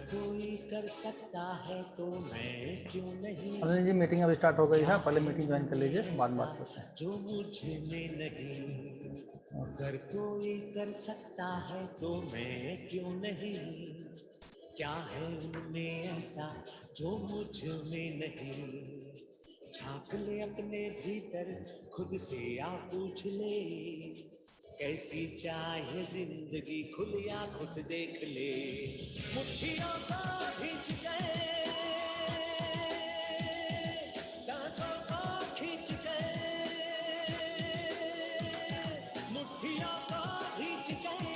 कोई कर सकता है तो मैं क्यों नहीं। अनिल जी मीटिंग अब स्टार्ट हो गई है, पहले मीटिंग ज्वाइन कर लीजिए, बाद में ऐसा बात करते हैं। जो मुझे में नहीं, अगर कोई कर सकता है तो मैं क्यों नहीं। क्या है उनमें ऐसा जो मुझ में नहीं। झांक ले अपने भीतर खुद से आ पूछ ले, कैसी चाहे जिंदगी खुली आंखों से देख ले। मुट्ठियों को भींच गए, सांसों को खींच गए, मुट्ठियों को भींच गए,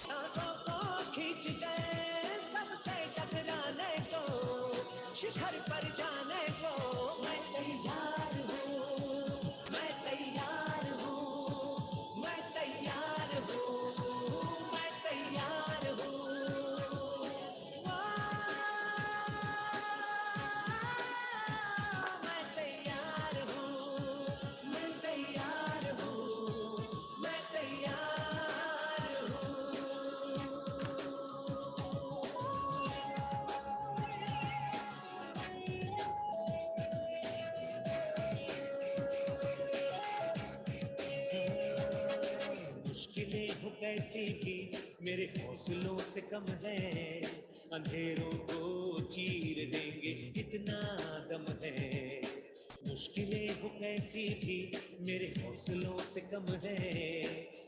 सांसों को खींच गए, सबसे टकराने को, शिखर पर जाने को मैं तैयार हूँ, मैं तैयार हूँ, मैं तैयार हूँ, मैं तैयार हूँ। मैं तैयार हूँ, मैं तैयार हूँ, मैं तैयार हूँ। मुश्किलें हो कैसी भी मेरे हौसलों से कम है, अंधेरों को चीर देंगे इतना दम है। मुश्किलें हो कैसी भी मेरे हौसलों से कम है,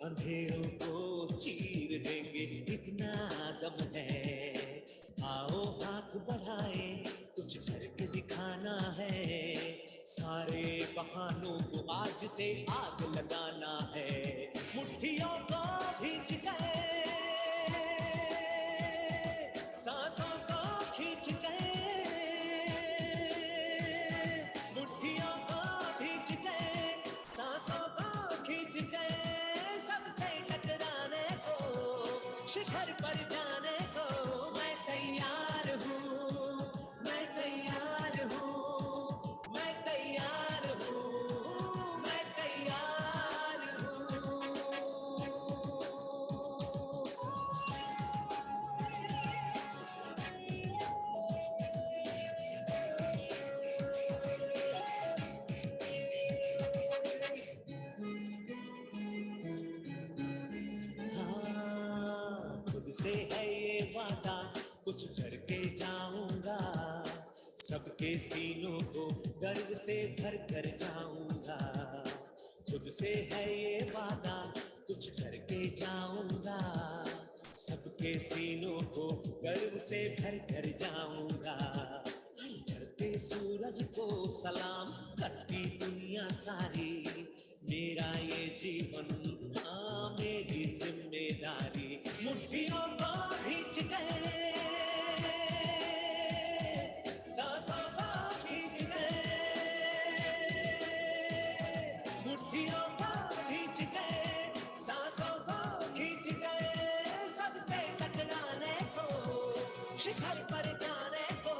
अंधेरों को चीर देंगे इतना दम है। आओ हाथ बढ़ाए कुछ करके दिखाना है, सारे बहानों को आज से आग लगाना है। मुट्ठियों को भींच गए, सांसों को खींच गए, मुट्ठियों को भींच गए, सांसों को खींच गए, सबसे टकराने को, शिखर पर जाने को मैं तैयार हूँ, मैं तैयार हूँ, मैं तैयार हूँ, मैं तैयार हूँ। हाँ, खुद से है ये वादा कुछ करके जाऊंगा, सबके सीनों को गर्व से भर कर जाऊंगा। खुद से है ये वादा कुछ करके जाऊंगा, सबके सीनों को गर्व से भर कर जाऊंगा। चढ़ते सूरज को सलाम करती दुनिया सारी, मेरा ये जीवन हाँ मेरी जिम्मेदारी। मुट्ठियों को भींच गए, सांसों को खींच गए, मुट्ठियों को भींच गए, सांसों को खींच गए, सबसे टकराने को, शिखर पर जाने को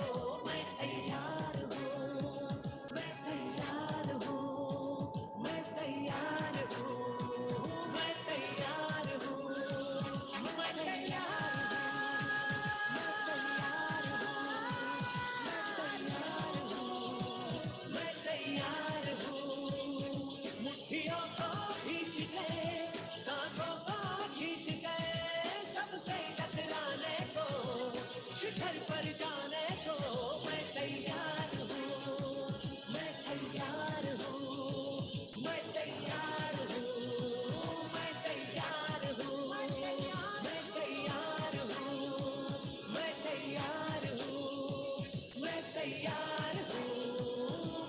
मैं तैयार हूँ, मैं तैयार हूँ, मैं तैयार हूँ, मैं तैयार हूँ, मैं तैयार हूँ, मैं तैयार हूँ। मुट्ठियों को खींच गए, सांसों को खींच गए, सबसे टकराने को, शिखर पर जाने को मैं तैयार हूँ, मैं तैयार हूँ, मैं तैयार हूँ, मैं तैयार हूँ, मैं तैयार हूँ, मैं तैयार हूँ, मैं तैयार हूँ,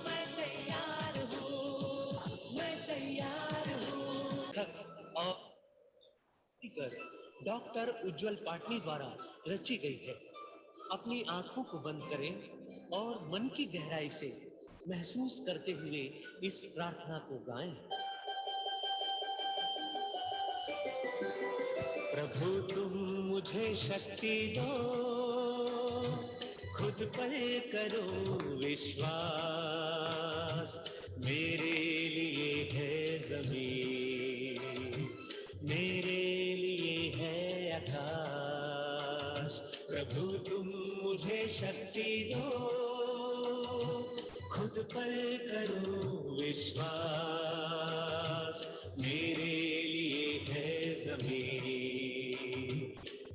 मैं तैयार हूँ, मैं तैयार हूँ। और डॉक्टर उज्जवल पाटनी द्वारा रची गई है। अपनी आंखों को बंद करें और मन की गहराई से महसूस करते हुए इस प्रार्थना को गाएं। प्रभु तुम मुझे शक्ति दो, खुद पर करो विश्वास, मेरे लिए है जमीन, मेरे लिए है आकाश, प्रभु तुम मुझे शक्ति दो, खुद पर करूं विश्वास। मेरे लिए है ज़मीन,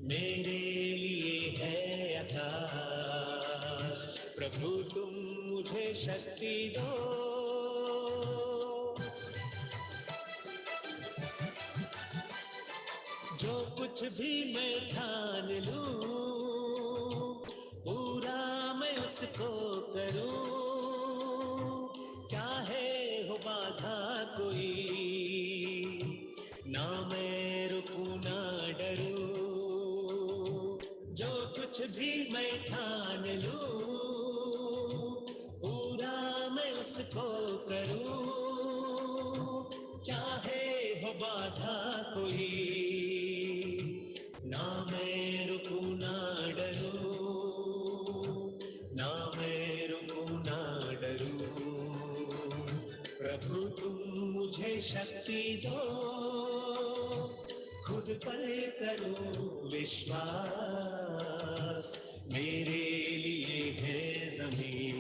मेरे लिए है आकाश। प्रभु तुम मुझे शक्ति दो। जो कुछ भी मैं ठान लूं, पूरा मैं उसको करूं। चाहे हो बाधा कोई, ना मैं रुकूं ना डरूं। जो कुछ भी मैं ठान लूं, पूरा मैं उसको करूं। चाहे हो बाधा कोई, ना मैं रुकूं ना डरूं, ना मैं रुकूं ना डरूं। प्रभु तुम मुझे शक्ति दो, खुद पर करूं विश्वास। मेरे लिए है ज़मीन,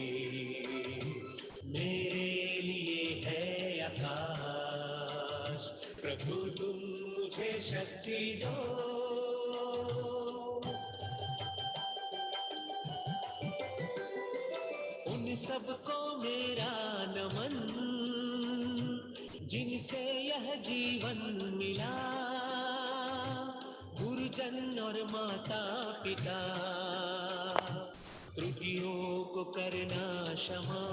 मेरे लिए है आकाश। प्रभु तुम मुझे शक्ति दो। उन सबको मेरा नमन, जिनसे यह जीवन मिला। गुरुजन और माता पिता, त्रुटियों को करना क्षमा।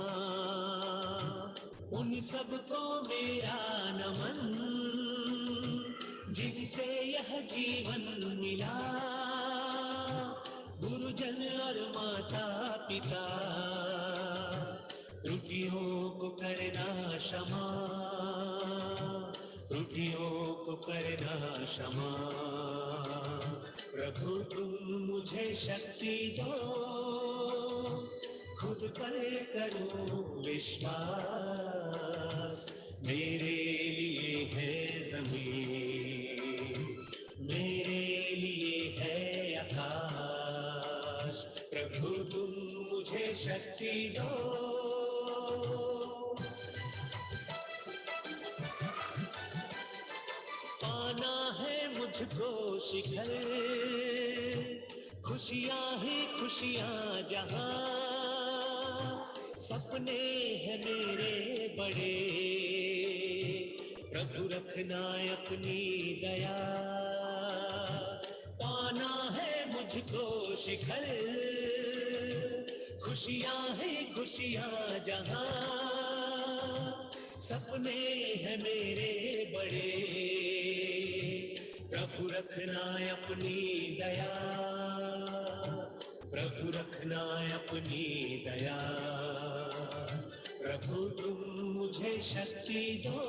उन सबको मेरा नमन, जिनसे यह जीवन मिला। गुरुजन और माता पिता, त्रुटियों को करना क्षमा, त्रुटियों को करना क्षमा। प्रभु तुम मुझे शक्ति दो, खुद पर करूं विश्वास। मेरे लिए है ज़मीन, मेरे लिए है आकाश। प्रभु तुम मुझे शक्ति दो। पाना है मुझको शिखर, खुशियां ही खुशियां जहां। सपने हैं मेरे बड़े, प्रभु रखना अपनी दया। पाना है मुझको शिखर, खुशियां ही खुशियां जहां। सपने हैं मेरे बड़े, प्रभु रखना अपनी दया। प्रभु रखना अपनी दया। प्रभु तुम मुझे शक्ति दो,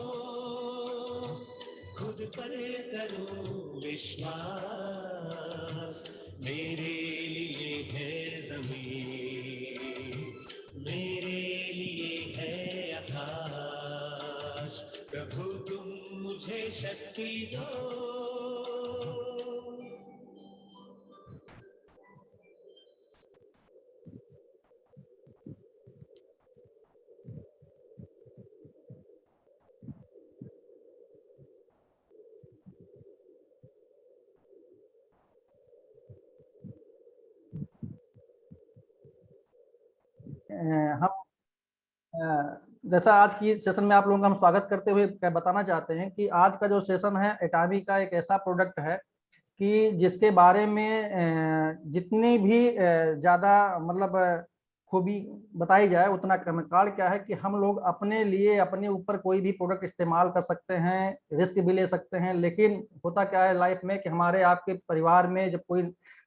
खुद पर करूं विश्वास। मेरे लिए है ज़मीन, मेरे लिए है आकाश। प्रभु तुम मुझे शक्ति दो। हम जैसा आज की सेशन में आप लोगों का हम स्वागत करते हुए क्या बताना चाहते हैं कि आज का जो सेशन है एटामी का एक ऐसा प्रोडक्ट है कि जिसके बारे में जितनी भी ज़्यादा मतलब खूबी बताई जाए उतना कम है। कारण क्या है कि हम लोग अपने लिए अपने ऊपर कोई भी प्रोडक्ट इस्तेमाल कर सकते हैं, रिस्क भी ले सकते हैं, लेकिन होता क्या है लाइफ में कि हमारे आपके परिवार में जब कोई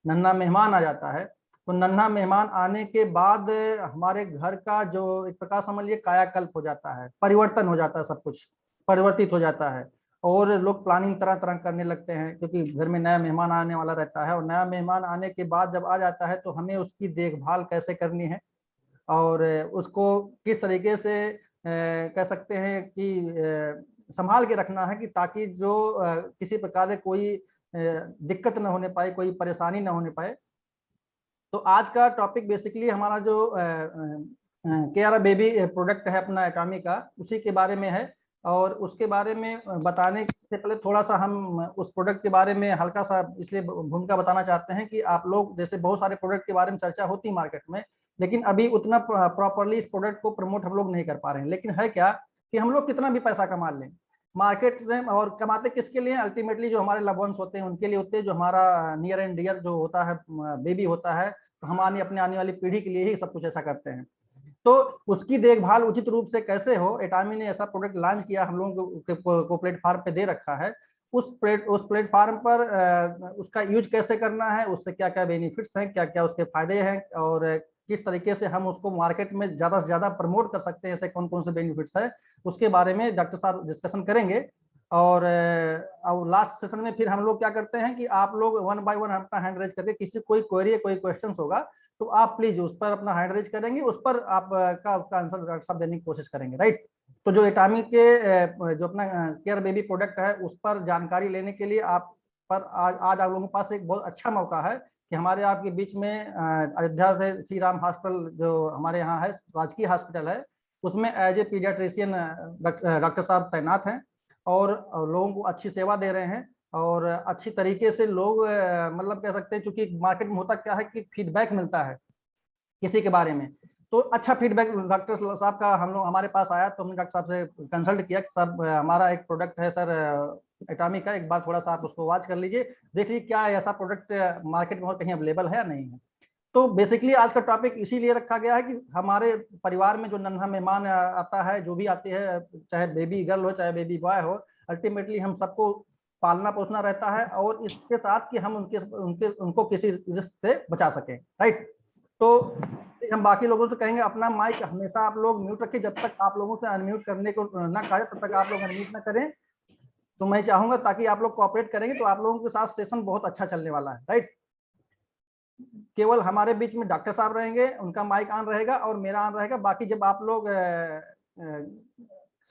नन्हा मेहमान आ जाता है तो नन्हा मेहमान आने के बाद हमारे घर का जो एक प्रकार समझ लीजिए कायाकल्प हो जाता है, परिवर्तन हो जाता है, सब कुछ परिवर्तित हो जाता है और लोग प्लानिंग तरह तरह करने लगते हैं क्योंकि घर में नया मेहमान आने वाला रहता है। और नया मेहमान आने के बाद जब आ जाता है तो हमें उसकी देखभाल कैसे करनी है और उसको किस तरीके से कह सकते हैं कि संभाल के रखना है कि ताकि जो किसी प्रकार से कोई दिक्कत न होने पाए, कोई परेशानी न होने पाए। तो आज का टॉपिक बेसिकली हमारा जो केयर बेबी प्रोडक्ट है अपना एटॉमी का, उसी के बारे में है। और उसके बारे में बताने से पहले थोड़ा सा हम उस प्रोडक्ट के बारे में हल्का सा इसलिए भूमिका बताना चाहते हैं कि आप लोग, जैसे बहुत सारे प्रोडक्ट के बारे में चर्चा होती है मार्केट में, लेकिन अभी उतना प्रॉपरली इस प्रोडक्ट को प्रमोट हम लोग नहीं कर पा रहे हैं। लेकिन है क्या कि हम लोग कितना भी पैसा कमा लें मार्केट में, और कमाते किसके लिए? अल्टीमेटली जो हमारे लव वंस होते हैं उनके लिए होते हैं, जो हमारा नियर एंड डियर जो होता है बेबी होता है, तो हम अपने आने वाली पीढ़ी के लिए ही सब कुछ ऐसा करते हैं। तो उसकी देखभाल उचित रूप से कैसे हो, एटामी ने ऐसा प्रोडक्ट लॉन्च किया, हम लोगों को प्लेटफॉर्म पे दे रखा है। उस प्लेटफॉर्म पर उसका यूज कैसे करना है, उससे क्या क्या बेनिफिट्स हैं, क्या क्या उसके फायदे हैं, और किस तरीके से हम उसको मार्केट में ज्यादा से ज्यादा प्रमोट कर सकते हैं, ऐसे कौन कौन से बेनिफिट्स है, उसके बारे में डॉक्टर साहब डिस्कशन करेंगे। और लास्ट सेशन में फिर हम लोग क्या करते हैं कि आप लोग वन बाय वन अपना हैंड रेज करके, किसी कोई क्वेरी है, कोई क्वेश्चन होगा तो आप प्लीज उस पर अपना हैंड रेज करेंगे, उस पर आप का उसका आंसर डॉक्टर साहब देने की कोशिश करेंगे, राइट। तो जो एटामी के जो अपना केयर बेबी प्रोडक्ट है उस पर जानकारी लेने के लिए आप पर आज आप लोगों के पास एक बहुत अच्छा मौका है कि हमारे आपके बीच में अयोध्या से श्री राम हॉस्पिटल जो हमारे यहाँ है, राजकीय हॉस्पिटल है, उसमें एज ए पीडियाट्रिशियन डॉक्टर साहब तैनात हैं और लोगों को अच्छी सेवा दे रहे हैं। और अच्छी तरीके से लोग मतलब कह सकते हैं, क्योंकि मार्केट में होता क्या है कि फीडबैक मिलता है किसी के बारे में, तो अच्छा फीडबैक डॉक्टर साहब का हम लोग हमारे पास आया, तो हमने डॉक्टर साहब से कंसल्ट किया कि साहब हमारा एक प्रोडक्ट है सर एटॉमी का, एक बार थोड़ा सा आप उसको वॉच कर लीजिए, देख लीजिए क्या ऐसा प्रोडक्ट मार्केट में और कहीं अवेलेबल है या नहीं है। तो बेसिकली आज का टॉपिक इसीलिए रखा गया है कि हमारे परिवार में जो नन्हा मेहमान आता है, जो भी आती है, चाहे बेबी गर्ल हो चाहे बेबी बॉय हो, अल्टीमेटली हम सबको पालना पोसना रहता है, और इसके साथ कि हम उनके उनके उनको किसी रिस्क से बचा सकें, राइट। तो हम बाकी लोगों से कहेंगे अपना माइक हमेशा आप लोग म्यूट रखें, जब तक आप लोगों से अनम्यूट करने को ना कहा जाए तब तक आप लोग अनम्यूट ना करें। तो मैं चाहूंगा ताकि आप लोग कोऑपरेट करेंगे तो आप लोगों के साथ सेशन बहुत अच्छा चलने वाला है, राइट। केवल हमारे बीच में डॉक्टर साहब रहेंगे, उनका माइक ऑन रहेगा और मेरा ऑन रहेगा। बाकी जब आप लोग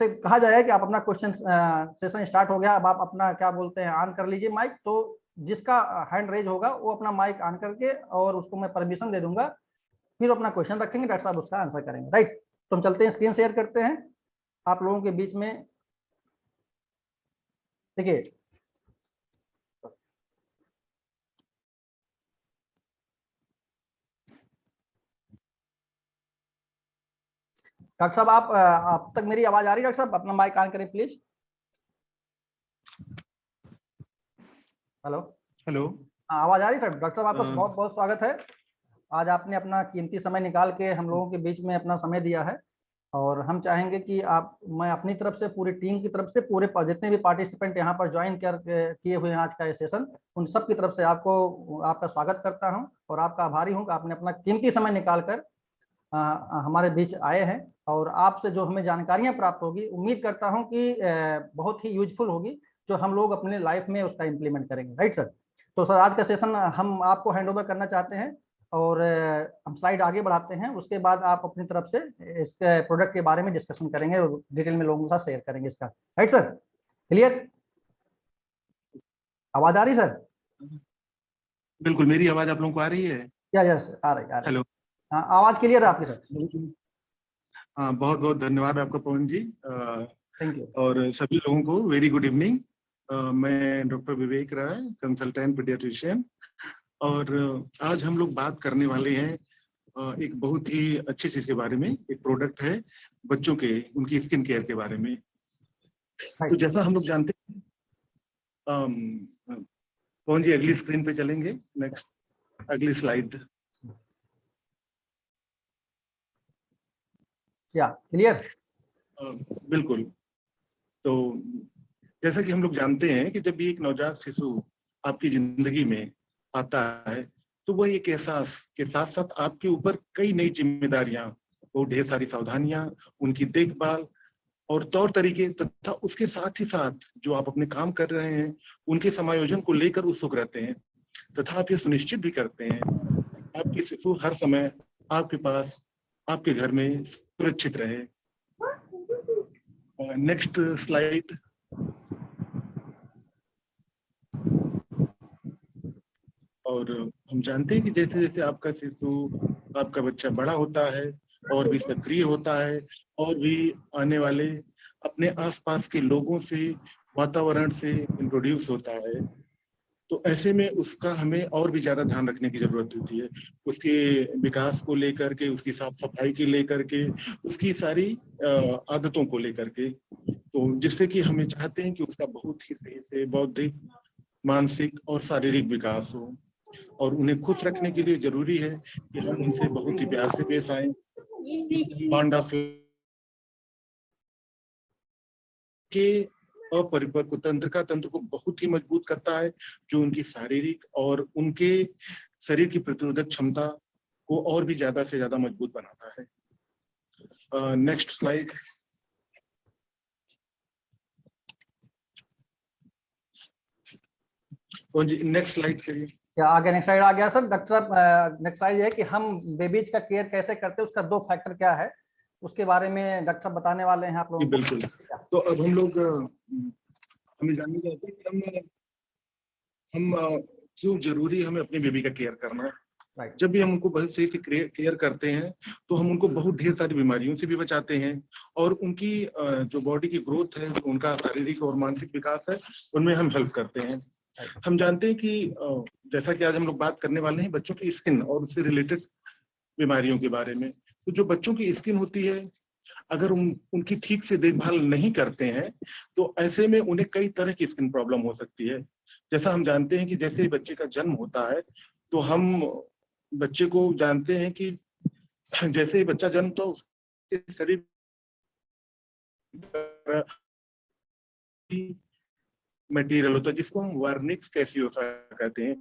से कहा जाएगा कि आप अपना क्वेश्चन सेशन स्टार्ट हो गया, अब आप अपना क्या बोलते हैं ऑन कर लीजिए माइक, तो जिसका हैंड रेज होगा वो अपना माइक ऑन करके और उसको मैं परमिशन दे दूंगा, फिर अपना क्वेश्चन रखेंगे, डॉक्टर साहब उसका आंसर करेंगे, राइट। तो हम चलते हैं, स्क्रीन शेयर करते हैं आप लोगों के बीच में। देखिए डॉक्टर साहब, आप तक मेरी आवाज आ रही है? डॉक्टर साहब अपना माइक ऑन करें प्लीज। Hello hello. आवाज आ रही है? डॉक्टर साहब आपका बहुत बहुत स्वागत है। आज आपने अपना कीमती समय निकाल के हम लोगों के बीच में अपना समय दिया है, और हम चाहेंगे कि मैं अपनी तरफ से, पूरी टीम की तरफ से, पूरे जितने भी पार्टिसिपेंट यहाँ पर ज्वाइन किए हुए हैं आज का ये सेशन, उन सब की तरफ से आपका स्वागत करता हूँ और आपका आभारी हूँ कि आपने अपना कीमती समय निकाल कर हमारे बीच आए हैं। और आपसे जो हमें जानकारियाँ प्राप्त होगी, उम्मीद करता हूँ कि बहुत ही यूजफुल होगी, जो हम लोग अपने लाइफ में उसका इम्प्लीमेंट करेंगे, राइट सर। तो सर आज का सेशन हम आपको हैंड ओवर करना चाहते हैं, और हम स्लाइड आगे बढ़ाते हैं, उसके बाद आप अपनी तरफ से इस प्रोडक्ट के बारे में डिस्कशन करेंगे और डिटेल में लोगों के साथ शेयर करेंगे इसका, राइट सर। क्लियर? आवाज आ रही सर? बिल्कुल, मेरी आवाज आप लोगों को आ रही है? यस आ रही है। हेलो। हाँ आवाज क्लियर है आपकी सर? हाँ, बहुत बहुत धन्यवाद आपका पवन जी। Thank you. और सभी लोगों को वेरी गुड इवनिंग। मैं डॉक्टर विवेक राय, कंसल्टेंट पीडियाट्रिशियन, और आज हम लोग बात करने वाले हैं एक बहुत ही अच्छी चीज के बारे में। एक प्रोडक्ट है बच्चों के, उनकी स्किन केयर के बारे में। तो जैसा हम लोग जानते हैं, पवन जी अगली स्क्रीन पे चलेंगे, नेक्स्ट अगली स्लाइड। क्या क्लियर? बिल्कुल। तो जैसा कि हम लोग जानते हैं कि जब भी एक नवजात शिशु आपकी जिंदगी में आता है, तो वह एक एहसास के साथ साथ आपके ऊपर कई नई जिम्मेदारियां, वो ढेर सारी सावधानियां, उनकी देखभाल और तौर तरीके, तथा उसके साथ ही साथ जो आप अपने काम कर रहे हैं उनके समायोजन को लेकर उत्सुक रहते हैं, तथा आप ये सुनिश्चित भी करते हैं आपकी शिशु हर समय आपके पास, आपके घर में सुरक्षित रहे। Next slide. और हम जानते हैं कि जैसे जैसे आपका शिशु, आपका बच्चा बड़ा होता है और भी सक्रिय होता है और भी आने वाले अपने आसपास के लोगों से, वातावरण से इंट्रोड्यूस होता है, तो ऐसे में उसका हमें और भी ज्यादा ध्यान रखने की जरूरत होती है, उसके विकास को लेकर के, उसकी साफ सफाई के लेकर के, उसकी सारी आदतों को लेकर के, तो जिससे कि हमें चाहते हैं कि उसका बहुत ही सही से बौद्धिक, मानसिक और शारीरिक विकास हो। और उन्हें खुश रखने के लिए जरूरी है कि हम उनसे बहुत ही प्यार से पेश आए। बॉन्ड ऑफ के अपरिपक्व तंत्रिका तंत्र को बहुत ही मजबूत करता है, जो उनकी शारीरिक और उनके शरीर की प्रतिरोधक क्षमता को और भी ज्यादा से ज्यादा मजबूत बनाता है। Next slide. नेक्स्ट स्लाइड करिए। क्या आगे नेक्स्ट स्लाइड आ गया सर? डॉक्टर साहब नेक्स्ट स्लाइड है कि हम बेबीज का केयर कैसे करते हैं, उसका 2 फैक्टर क्या है, उसके बारे में डॉक्टर साहब बताने वाले हैं आप लोगों को। बिल्कुल। तो अब हम लोग हमें जानना चाहते हैं कि हम क्यों जरूरी हमें अपने बेबी का केयर करना है। राइट। जब भी हम उनको बहुत सही से केयर करते हैं तो हम उनको बहुत ढेर सारी बीमारियों से भी बचाते हैं और उनकी जो बॉडी की ग्रोथ है, उनका शारीरिक और मानसिक विकास है, उनमें हम हेल्प करते हैं। हम जानते हैं कि जैसा कि आज हम लोग बात करने वाले हैं बच्चों की स्किन और उससे रिलेटेड बीमारियों के बारे में, तो जो बच्चों की स्किन होती है, अगर उनकी ठीक से देखभाल नहीं करते हैं तो ऐसे में उन्हें कई तरह की स्किन प्रॉब्लम हो सकती है। जैसा हम जानते हैं कि जैसे ही बच्चे का जन्म होता है तो हम बच्चे को जानते हैं कि जैसे ही बच्चा जन्म तो उसके शरीर मटेरियल होता है जिसको हम वर्निक्स कैसियोसा कहते हैं।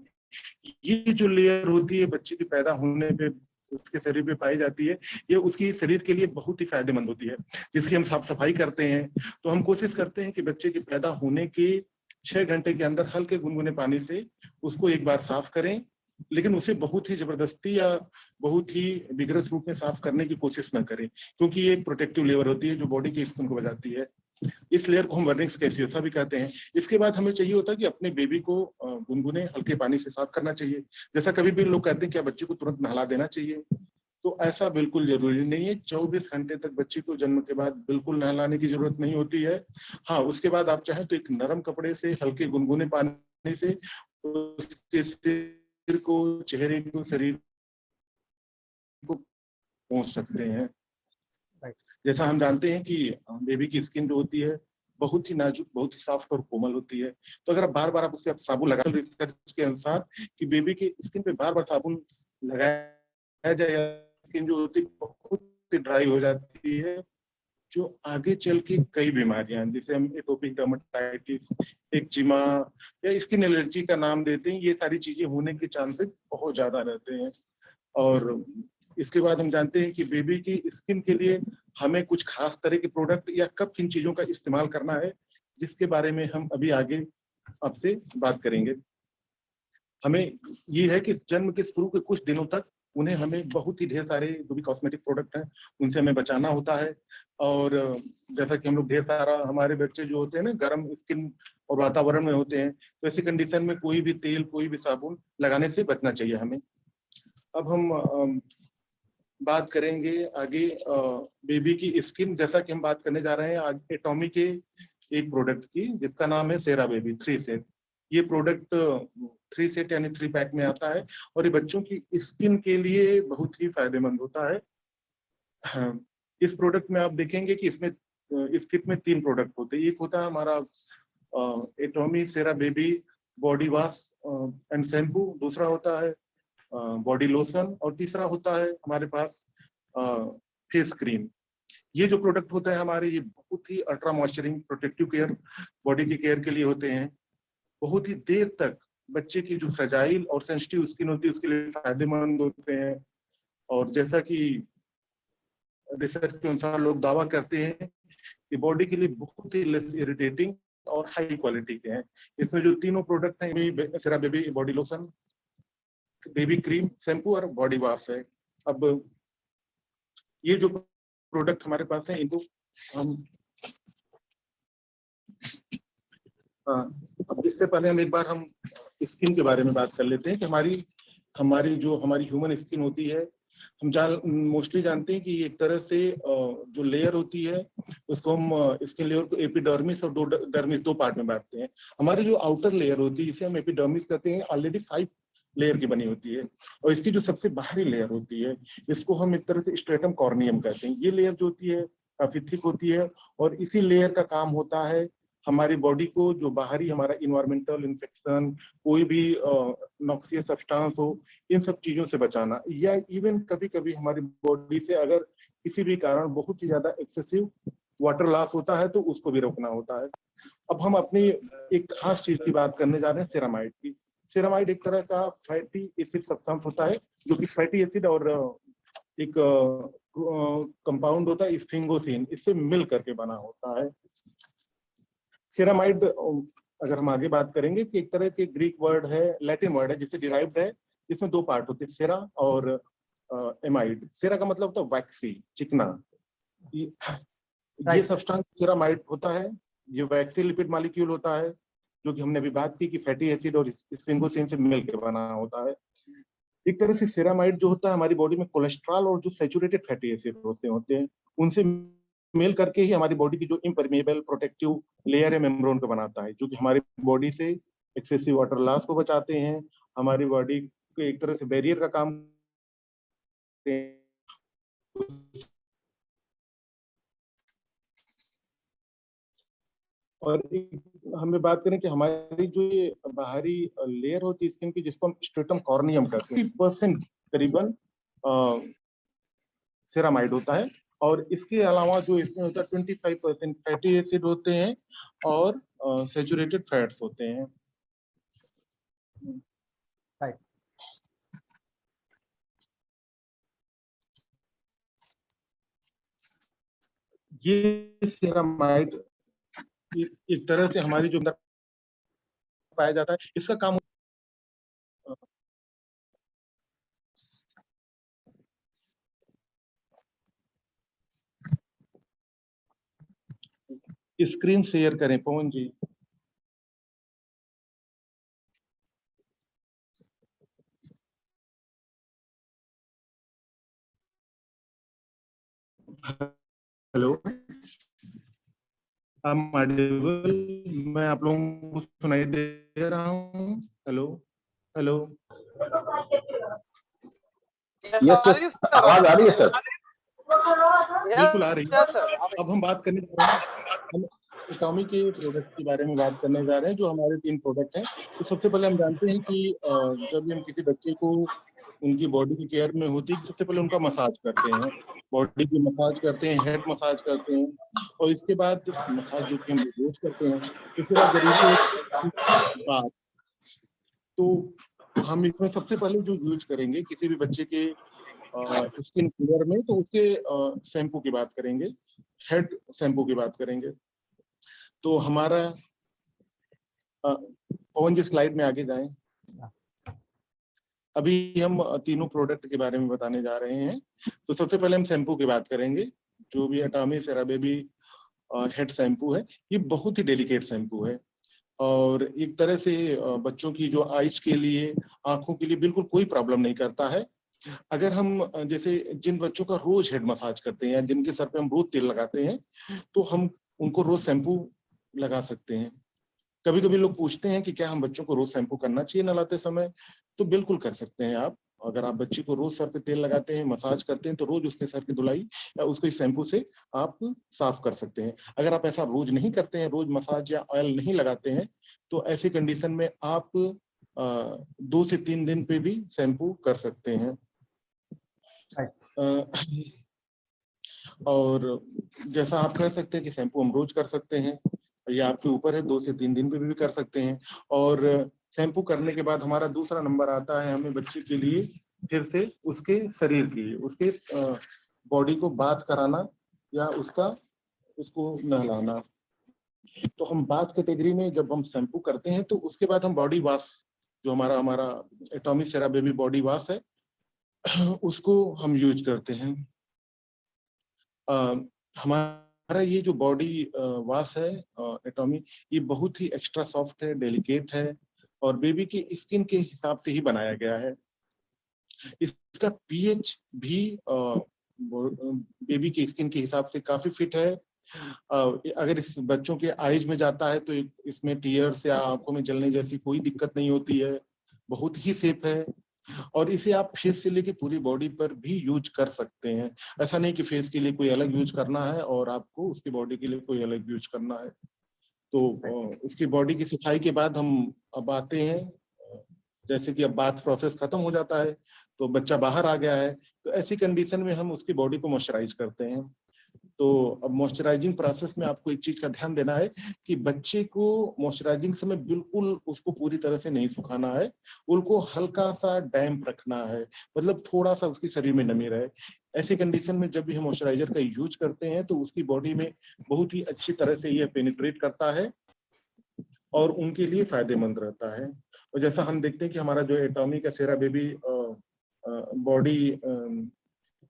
ये जो लेयर होती है बच्चे के पैदा होने पे उसके शरीर पे पाई जाती है, ये उसकी शरीर के लिए बहुत ही फायदेमंद होती है, जिसकी हम साफ सफाई करते हैं। तो हम कोशिश करते हैं कि बच्चे के पैदा होने के 6 घंटे के अंदर हल्के गुनगुने पानी से उसको एक बार साफ करें, लेकिन उसे बहुत ही जबरदस्ती या बहुत ही विग्रस रूप में साफ करने की कोशिश न करें, क्योंकि ये एक प्रोटेक्टिव लेयर होती है जो बॉडी की स्किन को बचाती है। इस लेयर को हम वर्निक्स कैसियोसा भी कहते हैं। इसके बाद हमें चाहिए होता है कि अपने बेबी को गुनगुने हल्के पानी से साफ करना चाहिए। जैसा कभी भी लोग कहते हैं क्या बच्चे को तुरंत नहला देना चाहिए, तो ऐसा बिल्कुल जरूरी नहीं है। 24 घंटे तक बच्चे को जन्म के बाद बिल्कुल नहलाने की जरूरत नहीं होती है। हाँ, उसके बाद आप चाहें तो एक नरम कपड़े से हल्के गुनगुने पानी से उसके सिर को, चेहरे को, शरीर को पोंछ सकते हैं। जैसा हम जानते हैं कि बेबी की स्किन जो होती है बहुत ही नाजुक, बहुत ही सॉफ्ट और कोमल होती है, तो अगर बार बार आप उसे साबुन लगा, रिसर्च के अनुसार कि बेबी की स्किन पे बार बार साबुन लगाया जाए, स्किन जो होती है बहुत ही ड्राई हो जाती है, जो आगे चल के कई बीमारियां जिसे हम एटोपिक डर्मेटाइटिस, एक्जिमा या स्किन एलर्जी का नाम देते हैं, ये सारी चीजें होने के चांसेस बहुत ज्यादा रहते हैं। और इसके बाद हम जानते हैं कि बेबी की स्किन के लिए हमें कुछ खास तरह के प्रोडक्ट या कब किन चीजों का इस्तेमाल करना है, जिसके बारे में हम अभी आगे आपसे बात करेंगे। हमें ये है कि जन्म के शुरू के कुछ दिनों तक उन्हें हमें बहुत ही ढेर सारे जो भी कॉस्मेटिक प्रोडक्ट हैं उनसे हमें बचाना होता है। और जैसा कि हम लोग ढेर सारा, हमारे बच्चे जो होते हैं ना गर्म स्किन और वातावरण में होते हैं, तो ऐसी कंडीशन में कोई भी तेल, कोई भी साबुन लगाने से बचना चाहिए हमें। अब हम बात करेंगे आगे बेबी की स्किन, जैसा कि हम बात करने जा रहे हैं आज एटॉमी के एक प्रोडक्ट की, जिसका नाम है सेरा बेबी 3 सेट। ये प्रोडक्ट 3 सेट यानी 3 पैक में आता है और ये बच्चों की स्किन के लिए बहुत ही फायदेमंद होता है। हाँ, इस प्रोडक्ट में आप देखेंगे कि इसमें इस किट में 3 प्रोडक्ट होते हैं। एक होता है हमारा एटॉमी सेरा baby body wash and shampoo, दूसरा होता है बॉडी लोशन और तीसरा होता है हमारे पास फेस क्रीम। ये जो प्रोडक्ट होता है हमारे, ये बहुत ही अल्ट्रा मॉइस्चरिंग प्रोटेक्टिव केयर बॉडी की केयर के लिए होते हैं। बहुत ही देर तक बच्चे की जो फ्रेजाइल और सेंसिटिव स्किन होती है उसके लिए फायदेमंद होते हैं। और जैसा कि रिसर्च के अनुसार लोग दावा करते हैं कि बॉडी के लिए बहुत ही लेस इरिटेटिंग और हाई क्वालिटी के हैं। इसमें जो तीनों प्रोडक्ट हैं, सेरा baby body lotion, baby cream, shampoo और बॉडी वॉश है। अब ये जो प्रोडक्ट हमारे पास है इनको हम हाँ, अब इससे पहले हम एक बार हम स्किन के बारे में बात कर लेते हैं कि हमारी ह्यूमन स्किन होती है, हम मोस्टली जानते हैं कि एक तरह से जो लेयर होती है उसको हम स्किन लेयर को एपिडर्मिस और डर्मिस दो पार्ट में बांटते हैं। हमारी जो आउटर लेयर होती है जिसे हम एपिडर्मिस कहते हैं, ऑलरेडी 5 लेयर की बनी होती है, और इसकी जो सबसे बाहरी लेयर होती है इसको हम एक तरह से स्ट्रेटम कॉर्नियम कहते हैं। ये लेयर जो होती है काफी थिक होती है, और इसी लेयर का काम होता है हमारी बॉडी को जो बाहरी हमारा इन्वायरमेंटल इन्फेक्शन, कोई भी नॉक्सियस सब्सटेंस हो, इन सब चीजों से बचाना, या इवन कभी कभी हमारी बॉडी से अगर किसी भी कारण बहुत ही ज्यादा एक्सेसिव वाटर लॉस होता है तो उसको भी रोकना होता है। अब हम अपनी एक खास चीज की बात करने जा रहे हैं, सेरामाइड की। सेरामाइड एक तरह का फैटी एसिड सब्सटेंस होता है जो कि फैटी एसिड और एक कंपाउंड होता है स्फिंगोसिन, इससे मिल करके बना होता है। सेरामाइड अगर हम आगे बात करेंगे कि एक तरह के ग्रीक वर्ड है, लैटिन वर्ड है जिससे डिराइव्ड है, इसमें दो पार्ट होते हैं, सेरा और एमाइड। सेरा का मतलब होता है वैक्सी, चिकना। ये सब्सटेंस सेरामाइड होता है, ये वैक्सी लिपिड मॉलिक्यूल होता है जो कि हमने अभी बात की कि फैटी एसिड और स्फिंगोसिन से मिलकर बना होता है। एक तरह से सेरामाइड जो होता है हमारी बॉडी में कोलेस्ट्रॉल और जो सैचुरेटेड फैटी एसिड होते हैं उनसे मेल करके ही हमारी बॉडी की जो इम्परमेबल प्रोटेक्टिव लेयर है मेम्ब्रेन को बनाता है, जो कि हमारी बॉडी से एक्सेसिव वाटर लॉस को बचाते हैं, हमारी बॉडी को एक तरह से बैरियर का काम करते हैं। और हमें बात करें कि हमारी जो ये बाहरी लेयर होती है स्किन की जिसको हम स्ट्रेटम कॉर्नियम कहते हैं, 30% करीबन सेरामाइड होता है, और इसके अलावा जो इसमें होता है 25% फैटी एसिड होते हैं और सैचुरेटेड फैट्स होते हैं। ये सेरामाइड एक तरह से हमारी जो अंदर पाया जाता है, इसका काम स्क्रीन शेयर करें पवन जी। हेलो, मैं आप लोगों को सुनाई दे रहा हूँ? हेलो हेलो, आवाज आ रही है सर? बिल्कुल आ रही है। अब हम बात करने जा रहे हैं, हम एटॉमी के प्रोडक्ट के बारे में बात करने जा रहे हैं जो हमारे 3 प्रोडक्ट हैं। तो सबसे पहले हम जानते हैं कि जब भी हम किसी बच्चे को उनकी बॉडी की केयर में होती है, सबसे पहले उनका मसाज करते हैं, बॉडी की मसाज करते हैं, हेड मसाज करते हैं, और इसके बाद मसाज जो कि हम रोज करते हैं, इसके बाद जरूरी बात, तो हम इसमें सबसे पहले जो यूज करेंगे किसी भी बच्चे के स्किन केयर में, तो उसके शैम्पू की बात करेंगे, हेड शैम्पू की बात करेंगे। तो हमारा पवन जी स्लाइड में आगे जाएं। अभी हम तीनों प्रोडक्ट के बारे में बताने जा रहे हैं। तो सबसे पहले हम शैम्पू की बात करेंगे, जो भी एटॉमी सेराबेबी हेड शैम्पू है, ये बहुत ही डेलिकेट शैम्पू है, और एक तरह से बच्चों की जो आइज के लिए, आंखों के लिए बिल्कुल कोई प्रॉब्लम नहीं करता है। अगर हम जैसे जिन बच्चों का रोज हेड मसाज करते हैं या जिनके सर पे हम रोज तेल लगाते हैं, तो हम उनको रोज शैम्पू लगा सकते हैं। कभी कभी लोग पूछते हैं कि क्या हम बच्चों को रोज शैम्पू करना चाहिए नहलाते समय, तो बिल्कुल कर सकते हैं आप। अगर आप बच्चे को रोज सर पे तेल लगाते हैं, मसाज करते हैं, तो रोज उसके सर की धुलाई या उसको इस शैम्पू से आप साफ कर सकते हैं। अगर आप ऐसा रोज नहीं करते हैं, रोज मसाज या ऑयल नहीं लगाते हैं, तो ऐसी कंडीशन में आप 2 से 3 दिन पे भी शैम्पू कर सकते हैं। और जैसा आप कह सकते हैं कि शैम्पू हम रोज कर सकते हैं, ये आपके ऊपर है, 2 से 3 दिन पे भी कर सकते हैं। और शैम्पू करने के बाद हमारा दूसरा नंबर आता है हमें बच्चे के लिए फिर से उसके शरीर की, उसके बॉडी को बाथ कराना या उसको नहलाना। तो हम बाथ कैटेगरी में जब हम शैम्पू करते हैं, तो उसके बाद हम बॉडी वॉश, जो हमारा एटॉमी सेराबेबी बॉडी वॉश है, उसको हम यूज करते हैं। हमारा हमारा ये जो बॉडी वॉश है एटॉमी, ये बहुत ही एक्स्ट्रा सॉफ्ट है, डेलिकेट है और बेबी की स्किन के हिसाब से ही बनाया गया है। इसका पीएच भी बेबी की स्किन के हिसाब से काफी फिट है। अगर इस बच्चों के आईज में जाता है तो इसमें टीयर्स या आंखों में जलने जैसी कोई दिक्कत नहीं होती है, बहुत ही सेफ है। और इसे आप फेस से लेके पूरी बॉडी पर भी यूज कर सकते हैं। ऐसा नहीं कि फेस के लिए कोई अलग यूज करना है और आपको उसकी बॉडी के लिए कोई अलग यूज करना है। तो उसकी बॉडी की सफाई के बाद हम अब आते हैं, जैसे कि अब बाथ प्रोसेस खत्म हो जाता है तो बच्चा बाहर आ गया है, तो ऐसी कंडीशन में हम उसकी बॉडी को मॉइस्चराइज करते हैं। तो अब मॉइस्चराइजिंग प्रोसेस में आपको एक चीज का ध्यान देना है कि बच्चे को मॉइस्चराइजिंग समय बिल्कुल उसको पूरी तरह से नहीं सुखाना है, उनको हल्का सा डैम्प रखना है, मतलब थोड़ा सा उसके शरीर में नमी रहे। ऐसी कंडीशन में जब भी हम मॉइस्चराइजर का यूज करते हैं तो उसकी बॉडी में बहुत ही अच्छी तरह से यह पेनिट्रेट करता है और उनके लिए फायदेमंद रहता है। और जैसा हम देखते हैं कि हमारा जो एटॉमी का सेरा बेबी बॉडी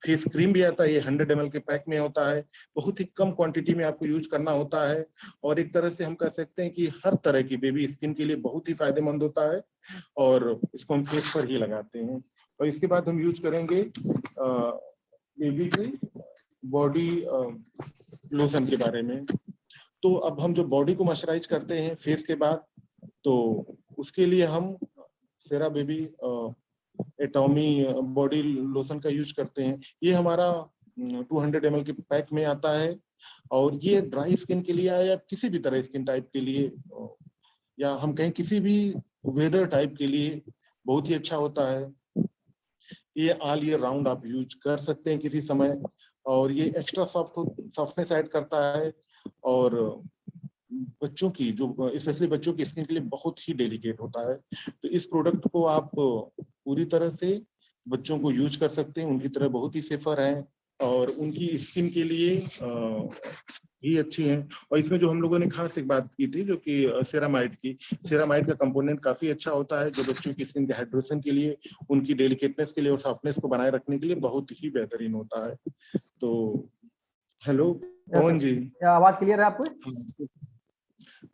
फेस क्रीम भी आता है, ये 100 ml के पैक में होता है, बहुत ही कम क्वांटिटी में आपको यूज करना होता है और एक तरह से हम कह सकते हैं कि हर तरह की बेबी स्किन के लिए बहुत ही फायदेमंद होता है और इसको हम फेस पर ही लगाते हैं। और इसके बाद हम यूज करेंगे बेबी की बॉडी लोशन के बारे में। तो अब हम जो बॉडी को मॉइस्चराइज करते हैं फेस के बाद, तो उसके लिए हम सेरा बेबी एटॉमी बॉडी लोशन का यूज करते हैं। ये हमारा 200 ml के पैक में आता है और ये ड्राई स्किन के लिए है या किसी भी तरह स्किन टाइप के लिए या हम कहें किसी भी वेदर टाइप के लिए बहुत ही अच्छा होता है। ये ऑल ईयर राउंड आप यूज कर सकते हैं किसी समय और ये एक्स्ट्रा सॉफ्टनेस ऐड करता है और बच्चों की जो स्पेशली बच्चों की स्किन के लिए बहुत ही डेलिकेट होता है। तो इस प्रोडक्ट को आप पूरी तरह से बच्चों को यूज कर सकते हैं, उनकी तरह बहुत ही सेफर है और उनकी स्किन के लिए ही अच्छी हैं। और इसमें जो हम लोगों ने खास एक बात की थी जो कि सेरामाइड का कंपोनेंट काफी अच्छा होता है जो बच्चों की स्किन के हाइड्रेशन के लिए, उनकी डेलिकेटनेस के लिए और सॉफ्टनेस को बनाए रखने के लिए बहुत ही बेहतरीन होता है। तो हेलो पवन जी, आवाज क्लियर है आपको?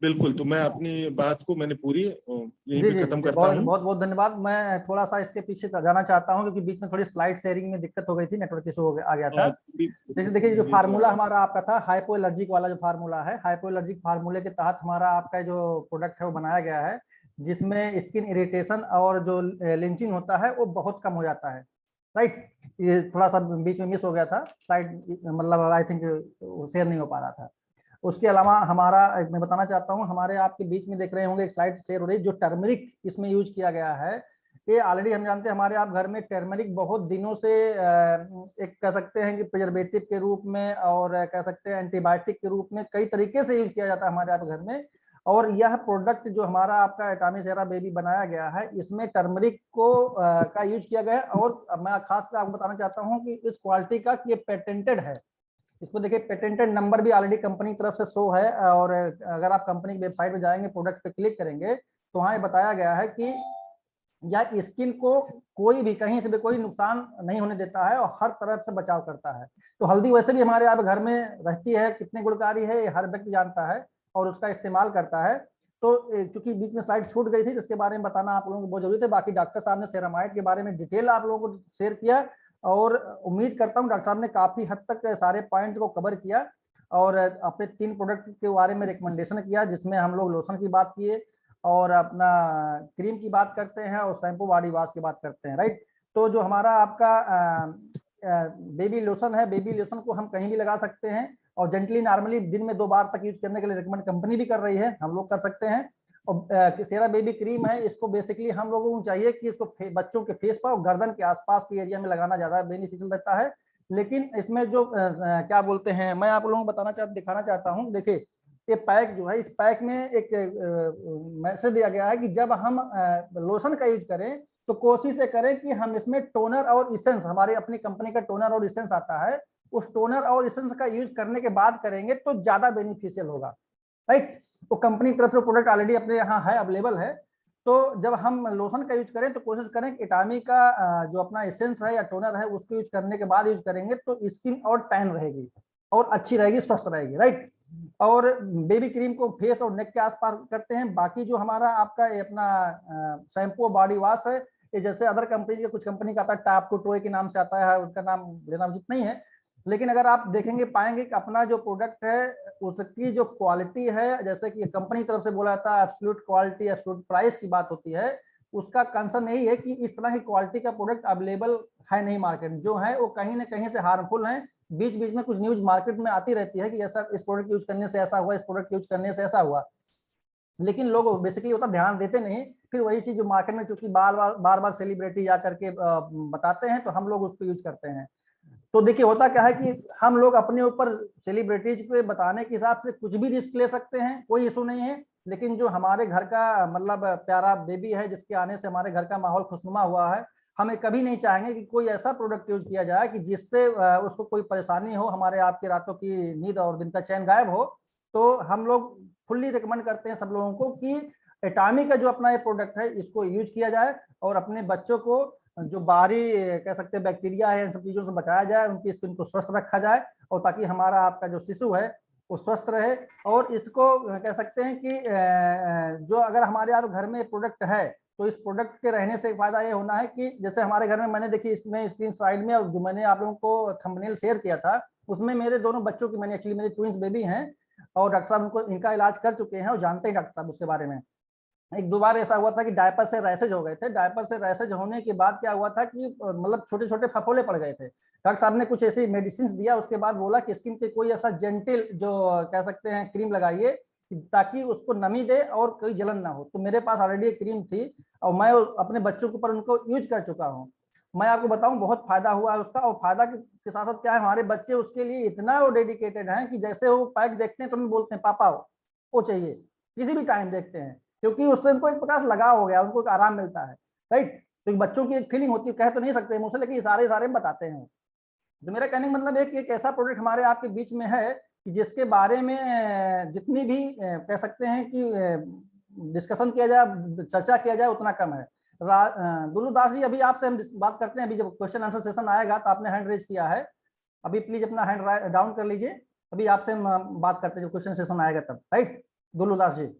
बिल्कुल। तो मैं अपनी बात को मैंने पूरी यहीं पे खत्म करता बहुत हूँ। बहुत बहुत धन्यवाद। मैं थोड़ा सा इसके पीछे जाना चाहता हूँ क्योंकि बीच में थोड़ी स्लाइड शेयरिंग में दिक्कत हो गई थी, नेटवर्क इशू आ गया था। जैसे देखिए जो फार्मूला हमारा आपका था हाइपो एलर्जिक वाला, जो फार्मूला है हाइपो एलर्जिक फार्मूले के तहत हमारा आपका जो प्रोडक्ट है वो बनाया गया है जिसमें स्किन इरिटेशन और जो लिंचिंग होता है वो बहुत कम हो जाता है। राइट, ये थोड़ा सा बीच में मिस हो गया था स्लाइड, मतलब आई थिंक शेयर नहीं हो पा रहा था। उसके अलावा हमारा मैं बताना चाहता हूं, हमारे आपके बीच में देख रहे होंगे एक स्लाइड शेयर हो रही है जो टर्मरिक इसमें यूज किया गया है। ये ऑलरेडी हम जानते हैं हमारे आप घर में टर्मरिक बहुत दिनों से एक कह सकते हैं कि प्रिजर्वेटिव के रूप में और कह सकते हैं एंटीबायोटिक के रूप में कई तरीके से यूज किया जाता है हमारे आप घर में। और यह प्रोडक्ट जो हमारा आपका एटॉमी सेरा बेबी बनाया गया है इसमें टर्मरिक को का यूज किया गया है। और मैं खास कर आपको बताना चाहता हूँ कि इस क्वालिटी का ये पेटेंटेड है। इसको देखिए पेटेंटेड नंबर भी ऑलरेडी कंपनी की तरफ से शो है और अगर आप कंपनी की वेबसाइट पे जाएंगे प्रोडक्ट पे क्लिक करेंगे तो वहाँ ये बताया गया है कि यह स्किन को कोई भी कहीं से भी कोई नुकसान नहीं होने देता है और हर तरफ से बचाव करता है। तो हल्दी वैसे भी हमारे यहाँ घर में रहती है, कितने गुणकारी है ये हर व्यक्ति जानता है और उसका इस्तेमाल करता है। तो चूंकि बीच में स्लाइड छूट गई थी जिसके बारे में बताना आप लोगों को बहुत जरूरी है। बाकी डॉक्टर साहब ने सेरामाइड के बारे में डिटेल आप लोगों को शेयर किया और उम्मीद करता हूं डॉक्टर साहब ने काफी हद तक सारे पॉइंट को कवर किया और अपने 3 प्रोडक्ट के बारे में रिकमेंडेशन किया जिसमें हम लोग लोशन की बात किए और अपना क्रीम की बात करते हैं और शैम्पू बॉडी वॉश की बात करते हैं। राइट, तो जो हमारा आपका बेबी लोशन है, बेबी लोशन को हम कहीं भी लगा सकते हैं और जेंटली नॉर्मली दिन में 2 बार तक यूज करने के लिए रिकमेंड कंपनी भी कर रही है, हम लोग कर सकते हैं। और सेरा बेबी क्रीम है, इसको बेसिकली हम लोगों को चाहिए कि इसको बच्चों के फेस पर और गर्दन के आसपास के एरिया में लगाना ज्यादा बेनिफिशियल रहता है। लेकिन इसमें जो क्या बोलते हैं, मैं आप लोगों को दिखाना चाहता हूँ। देखिए ये पैक जो है, इस पैक में एक मैसेज दिया गया है कि जब हम लोशन का यूज करें तो कोशिश ये करें कि हम इसमें टोनर और इसेंस, हमारे अपनी कंपनी का टोनर और इसेंस आता है, उस टोनर और इसेंस का यूज करने के बाद करेंगे तो ज्यादा बेनिफिशियल होगा। राइट, तो कंपनी की तरफ से प्रोडक्ट ऑलरेडी अपने यहाँ है, अवेलेबल है। तो जब हम लोशन का यूज करें तो कोशिश करें कि एटॉमी का जो अपना एसेंस है या टोनर है उसको यूज करने के बाद यूज करेंगे तो स्किन और टैन रहेगी। और अच्छी रहेगी, स्वस्थ रहेगी, राइट। और बेबी क्रीम को फेस और नेक के आसपास करते हैं। बाकी जो हमारा आपका अपना शैम्पू बॉडी वॉश है, ये जैसे अदर कंपनी के, कुछ कंपनी का आता है टैप टू टॉय के नाम से आता है, उनका नाम लेना उचित नहीं है, लेकिन अगर आप देखेंगे पाएंगे कि अपना जो प्रोडक्ट है उसकी जो क्वालिटी है, जैसे कि कंपनी की तरफ से बोला जाता है एब्सोल्यूट क्वालिटी, एब्सोल्यूट प्राइस की बात होती है, उसका कंसर्न यही है कि इस तरह की क्वालिटी का प्रोडक्ट अवेलेबल है नहीं मार्केट में, जो है वो कहीं ना कहीं से हार्मफुल है। बीच बीच में कुछ न्यूज मार्केट में आती रहती है कि ऐसा इस प्रोडक्ट यूज करने से ऐसा हुआ, इस प्रोडक्ट यूज करने से ऐसा हुआ, लेकिन लोग बेसिकली उतना ध्यान देते नहीं। फिर वही चीज जो मार्केट में चूंकि बार बार सेलिब्रिटी जा करके बताते हैं तो हम लोग उसको यूज करते हैं। तो देखिए होता क्या है कि हम लोग अपने ऊपर सेलिब्रिटीज को बताने के हिसाब से कुछ भी रिस्क ले सकते हैं, कोई इशू नहीं है, लेकिन जो हमारे घर का मतलब प्यारा बेबी है जिसके आने से हमारे घर का माहौल खुशनुमा हुआ है, हमें कभी नहीं चाहेंगे कि कोई ऐसा प्रोडक्ट यूज किया जाए कि जिससे उसको कोई परेशानी हो, हमारे आपके रातों की नींद और दिन का चैन गायब हो। तो हम लोग फुल्ली रिकमेंड करते हैं सब लोगों को कि एटामी का जो अपना ये प्रोडक्ट है इसको यूज किया जाए और अपने बच्चों को जो बाहरी कह सकते हैं बैक्टीरिया है इन सब चीजों से बचाया जाए, उनकी स्किन को स्वस्थ रखा जाए, और ताकि हमारा आपका जो शिशु है वो स्वस्थ रहे। और इसको कह सकते हैं कि जो अगर हमारे आप घर में प्रोडक्ट है तो इस प्रोडक्ट के रहने से फायदा ये होना है कि जैसे हमारे घर में मैंने देखी इसमें स्क्रीन साइड में, और जो मैंने आप लोगों को थंबनेल शेयर किया था उसमें मेरे दोनों बच्चों की, मैंने एक्चुअली मेरे ट्विंस बेबी हैं और डॉक्टर साहब उनको इनका इलाज कर चुके हैं और जानते हैं डॉक्टर साहब उसके बारे में। एक दो बार ऐसा हुआ था कि डायपर से रैसेज हो गए थे, डायपर से रैसेज होने के बाद क्या हुआ था कि मतलब छोटे छोटे फफोले पड़ गए थे। डॉक्टर साहब ने कुछ ऐसी मेडिसिन दिया, उसके बाद बोला कि स्किन पे कोई ऐसा जेंटल जो कह सकते हैं क्रीम लगाइए ताकि उसको नमी दे और कोई जलन ना हो। तो मेरे पास ऑलरेडी एक क्रीम थी और मैं अपने बच्चों के ऊपर उनको यूज कर चुका हूँ। मैं आपको बताऊं बहुत फायदा हुआ है उसका, और फायदा के साथ साथ क्या है, हमारे बच्चे उसके लिए इतना वो डेडिकेटेड हैं कि जैसे वो पैक देखते हैं तो बोलते हैं पापा वो चाहिए, किसी भी टाइम देखते हैं, क्योंकि उससे उनको एक प्रकार से लगाव हो गया, उनको एक आराम मिलता है, राइट। तो बच्चों की एक फीलिंग होती है, कह तो नहीं सकते मुझसे, लेकिन इशारे इशारे में बताते हैं। तो मेरा कहने का मतलब है कि एक ऐसा प्रोडक्ट हमारे आपके बीच में है कि जिसके बारे में जितनी भी कह सकते हैं कि डिस्कशन किया जाए, चर्चा किया जाए उतना कम है। दुल्लू दास जी, अभी आपसे हम बात करते हैं, अभी जब क्वेश्चन आंसर सेशन आएगा तो आपने हैंड रेज किया है, अभी प्लीज अपना हैंड डाउन कर लीजिए, अभी आपसे हम बात करते हैं जब क्वेश्चन सेशन आएगा तब, राइट दुल्लू दास जी।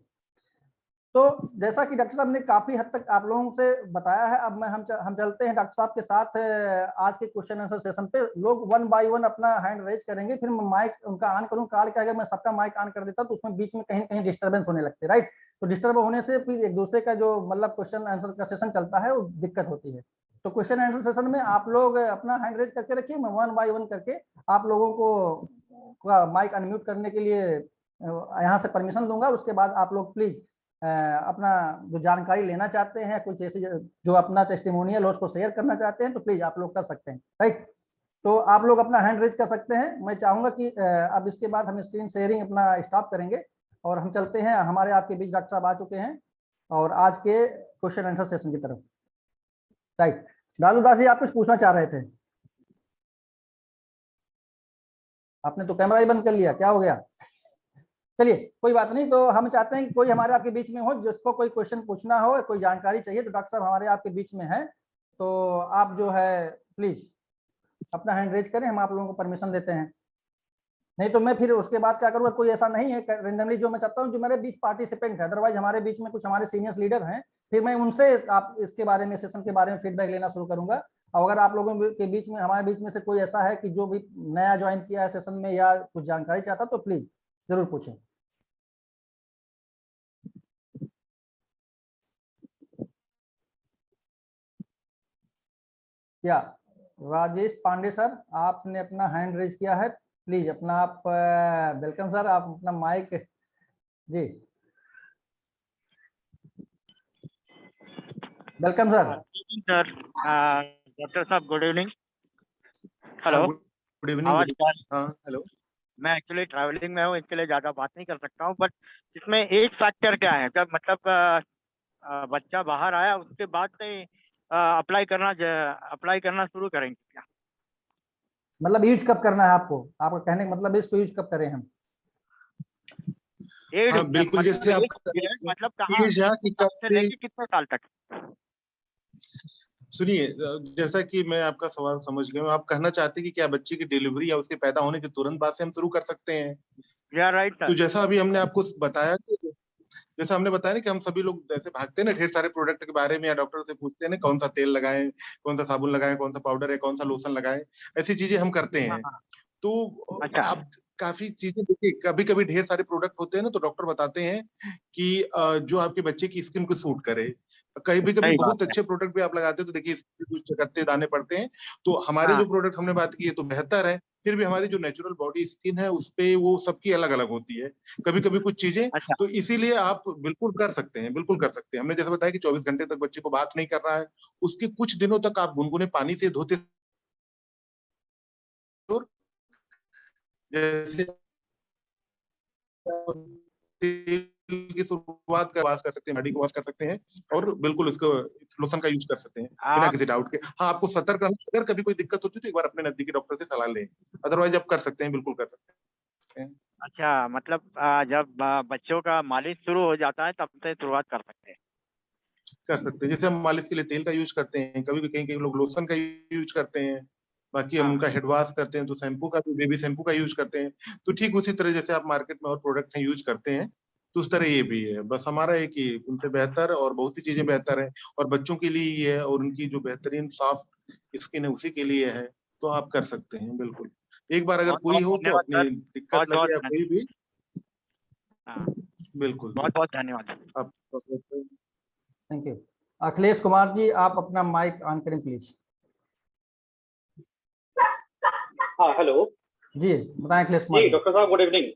तो जैसा कि डॉक्टर साहब ने काफी हद तक आप लोगों से बताया है, अब हम चलते हैं डॉक्टर साहब के साथ आज के क्वेश्चन आंसर सेशन पे। लोग वन बाय वन अपना हैंड रेज करेंगे, फिर मैं माइक उनका ऑन करूँ, कार्ड के अगर मैं सबका माइक ऑन कर देता तो उसमें बीच में कहीं कहीं डिस्टर्बेंस होने लगते, राइट। तो डिस्टर्ब होने से फिर एक दूसरे का जो मतलब क्वेश्चन आंसर का सेशन चलता है वो दिक्कत होती है। तो क्वेश्चन आंसर सेशन में आप लोग अपना हैंड रेज करके रखिए, मैं वन बाय वन करके आप लोगों को माइक अनम्यूट करने के लिए यहाँ से परमिशन दूंगा। उसके बाद आप लोग प्लीज अपना जो जानकारी लेना चाहते हैं, कुछ ऐसी जो अपना टेस्टिमोनियल हो उसको शेयर करना चाहते हैं तो प्लीज आप लोग कर सकते हैं, राइट। तो आप लोग अपना हैंड रेज कर सकते हैं। मैं चाहूंगा कि अब इसके बाद हम स्क्रीन शेयरिंग अपना स्टॉप करेंगे और हम चलते हैं, हमारे आपके बीच डॉक्टर साहब आ चुके हैं और आज के क्वेश्चन आंसर सेशन की तरफ, राइट। लालू दास जी, आप कुछ पूछना चाह रहे थे, आपने तो कैमरा ही बंद कर लिया, क्या हो गया? चलिए कोई बात नहीं। तो हम चाहते हैं कि कोई हमारे आपके बीच में हो जिसको कोई क्वेश्चन पूछना हो, कोई जानकारी चाहिए, तो डॉक्टर साहब हमारे आपके बीच में है, तो आप जो है प्लीज अपना हैंड रेज करें, हम आप लोगों को परमिशन देते हैं। नहीं तो मैं फिर उसके बाद क्या करूँगा, कोई ऐसा नहीं है रेंडमली, जो मैं चाहता हूँ जो मेरे बीच पार्टिसिपेंट है, अदरवाइज हमारे बीच में कुछ हमारे सीनियर लीडर हैं, फिर मैं उनसे आप इसके बारे में, सेशन के बारे में फीडबैक लेना शुरू करूंगा। और अगर आप लोगों के बीच में, हमारे बीच में से कोई ऐसा है कि जो भी नया ज्वाइन किया है सेशन में या कुछ जानकारी चाहता तो प्लीज जरूर पूछें। या राजेश पांडे सर, आपने अपना हैंड रेज किया है, प्लीज अपना आप वेलकम सर, आप अपना माइक जी, वेलकम सर। सर डॉक्टर साहब good evening. Hello, good evening. आवाज हाँ हेलो। मैं एक्चुअली ट्रैवलिंग में हूँ, इसके लिए ज़्यादा बात नहीं कर सकता हूँ, बट इसमें एज फैक्टर क्या है? जब मतलब बच्चा बाहर आया उसके बाद से अप्लाई करना शुरू करेंगे क्या? मतलब यूज कब करना है आपको, आपका कहने का मतलब है इसको यूज कब करें हम? एज हाँ बिल्कुल, जैसे आप मतलब कहाँ कि कब से से लेके कितने साल तक? सुनिए, जैसा कि मैं आपका सवाल समझ गया हूँ, आप कहना चाहते हैं कि क्या बच्चे की डिलीवरी या उसके पैदा होने के तुरंत बाद से हम शुरू कर सकते हैं? या राइट तो सर। जैसा अभी हमने आपको बताया कि जैसा हमने बताया ना कि हम सभी लोग जैसे भागते हैं ना ढेर सारे प्रोडक्ट के बारे में, या डॉक्टर से पूछते हैं ना कौन सा तेल लगाएं, कौन सा साबुन लगाएं, कौन सा पाउडर है, कौन सा लोशन लगाएं, ऐसी चीजें हम करते हाँ हैं। हाँ। तो अच्छा आप काफी चीजें देखिए, कभी कभी ढेर सारे प्रोडक्ट होते हैं ना, तो डॉक्टर बताते हैं कि जो आपके बच्चे की स्किन को सूट करे। कभी कभी सही बात बहुत है। अच्छे प्रोडक्ट भी आप लगाते हो तो देखिए इसमें कुछ चकत्ते दाने पड़ते हैं। तो हमारे हाँ जो प्रोडक्ट हमने बात की है तो बेहतर है, फिर भी हमारी जो नेचुरल बॉडी स्किन है उस पे वो सबकी अलग अलग होती है, कभी कभी कुछ चीजें। अच्छा तो इसीलिए आप बिल्कुल कर सकते हैं, बिल्कुल कर सकते हैं। हमने जैसे बताया कि 24 घंटे तक बच्चे को बात नहीं करना है, उसके कुछ दिनों तक आप गुनगुने पानी से धोते, जैसे तेल की शुरुआत का वॉश कर सकते हैं, बॉडी को वॉश कर सकते हैं, और बिल्कुल उसको लोशन का यूज कर सकते हैं बिना आप किसी डाउट के। हाँ, आपको सतर्क रहना, अगर कभी कोई दिक्कत होती है तो एक बार अपने नजदीकी डॉक्टर से सलाह लें, अदरवाइज आप कर सकते हैं, बिल्कुल कर सकते हैं। अच्छा मतलब जब बच्चों का मालिश शुरू हो जाता है तब से शुरुआत कर सकते हैं। कर सकते हैं, जैसे हम मालिश के लिए तेल का यूज करते हैं, कभी भी कहीं कहीं लोग लोशन का यूज करते हैं, बाकी हम हाँ उनका हेड वॉश करते हैं तो शैम्पू का, बेबी शैम्पू का यूज करते हैं। तो ठीक उसी तरह जैसे आप मार्केट में और प्रोडक्ट हैं यूज करते हैं, तो उस तरह ये भी है। बस हमारा है कि उनसे बेहतर और बहुत सी चीजें बेहतर है, और बच्चों के लिए ये है, और उनकी जो बेहतरीन सॉफ्ट स्किन है उसी के लिए है। तो आप कर सकते हैं बिल्कुल। एक बार अगर बहुत पूरी बहुत हो तो धन्यवाद अपनी सर। दिक्कत बहुत बहुत लगे या कोई भी, हाँ बिल्कुल बहुत बहुत धन्यवाद। आप। Thank you. अखिलेश कुमार जी, आप अपना माइक ऑन करें प्लीज। हाँ हेलो। जी बताएं अखिलेश कुमार जी जी। डॉक्टर साहब good evening.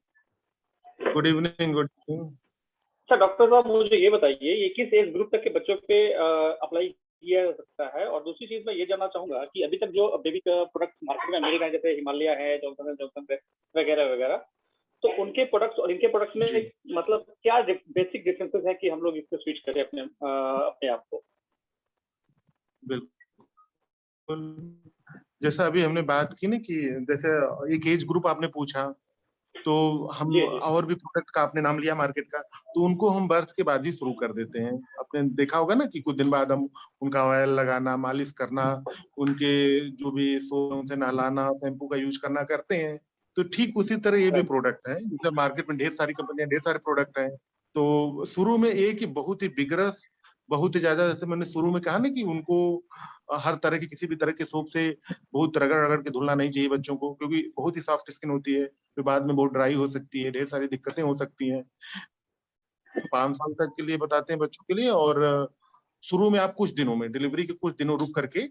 Good evening, good evening. अच्छा डॉक्टर साहब मुझे ये बताइए ये किस एज ग्रुप तक के बच्चों पे अप्लाई किया जा सकता है, और दूसरी चीज मैं ये जानना चाहूंगा कि अभी तक जो बेबी का प्रोडक्ट मार्केट में मिल रहे हैं जैसे हिमालय है, जॉनसन वगैरह वगैरह, तो उनके प्रोडक्ट्स और इनके प्रोडक्ट्स में जी मतलब क्या बेसिक डिफरेंसेस है कि हम लोग इसको स्विच करें अपने अपने आप को। बिल्कुल, जैसा अभी हमने बात की ना कि जैसे एक एज ग्रुप आपने पूछा, तो हम जी जी। और भी प्रोडक्ट का आपने नाम लिया मार्केट का, तो उनको हम बर्थ के बाद ही शुरू कर देते हैं। आपने देखा होगा ना कि कुछ दिन बाद हम उनका ऑयल लगाना, मालिश करना, उनके जो भी सो उनसे नहलाना, शैम्पू का यूज करना करते हैं। तो ठीक उसी तरह ये भी प्रोडक्ट है, जैसे मार्केट में ढेर सारी कंपनियां, ढेर सारे प्रोडक्ट हैं। तो शुरू में एक ही बहुत ही बिगरस, बहुत ही ज्यादा, जैसे मैंने शुरू में कहा ना कि उनको हर तरह की, किसी भी तरह के सोप से बहुत रगड़ रगड़ के धुलना नहीं चाहिए बच्चों को, क्योंकि बहुत ही सॉफ्ट स्किन होती है, फिर बाद में बहुत ड्राई हो सकती है, ढेर सारी दिक्कतें हो सकती हैं। 5 साल तक के लिए बताते हैं बच्चों के लिए, और शुरू में आप कुछ दिनों में, डिलीवरी के कुछ दिनों रुक करके,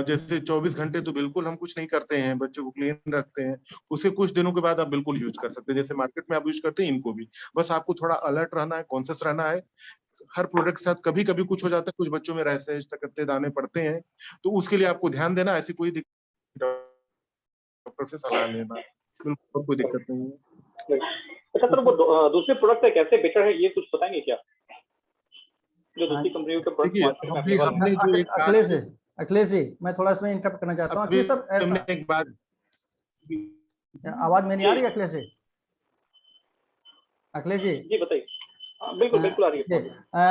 जैसे 24 घंटे तो बिल्कुल हम कुछ नहीं करते हैं, बच्चों को क्लीन रखते हैं। उसके कुछ दिनों के बाद आप बिल्कुल यूज कर सकते हैं, जैसे मार्केट में आप यूज करते हैं इनको भी। बस आपको थोड़ा अलर्ट रहना है, कॉन्शियस रहना है। हर प्रोडक्ट के साथ कभी कभी कुछ हो जाता है, कुछ बच्चों में रैशेज, टकत्ते दाने पड़ते हैं, तो उसके लिए आपको ध्यान देना। ऐसी कोई दिक्कत डॉक्टर से सलाह लेना, बिल्कुल कोई दिक्कत नहीं है। अच्छा सर वो दूसरे प्रोडक्ट कैसे बेटर है ये कुछ बताएंगे क्या, जो हाँ दूसरी कंपनियों के प्रोडक्ट देखिए, मार्केट में अभी अवेलेबल हैं। हमने जो एक बात, अखिलेश जी, अखिलेश जी मैं थोड़ा इसमें इंटरप्ट करना चाहता हूँ। अभी अखिलेश सर हमने ऐसा, एक बात, आवाज मेरी आ जी रही है अखिलेश जी? अखिलेश जी, जी बताइए। हाँ, बिल्कुल बिल्कुल आ रही जी है।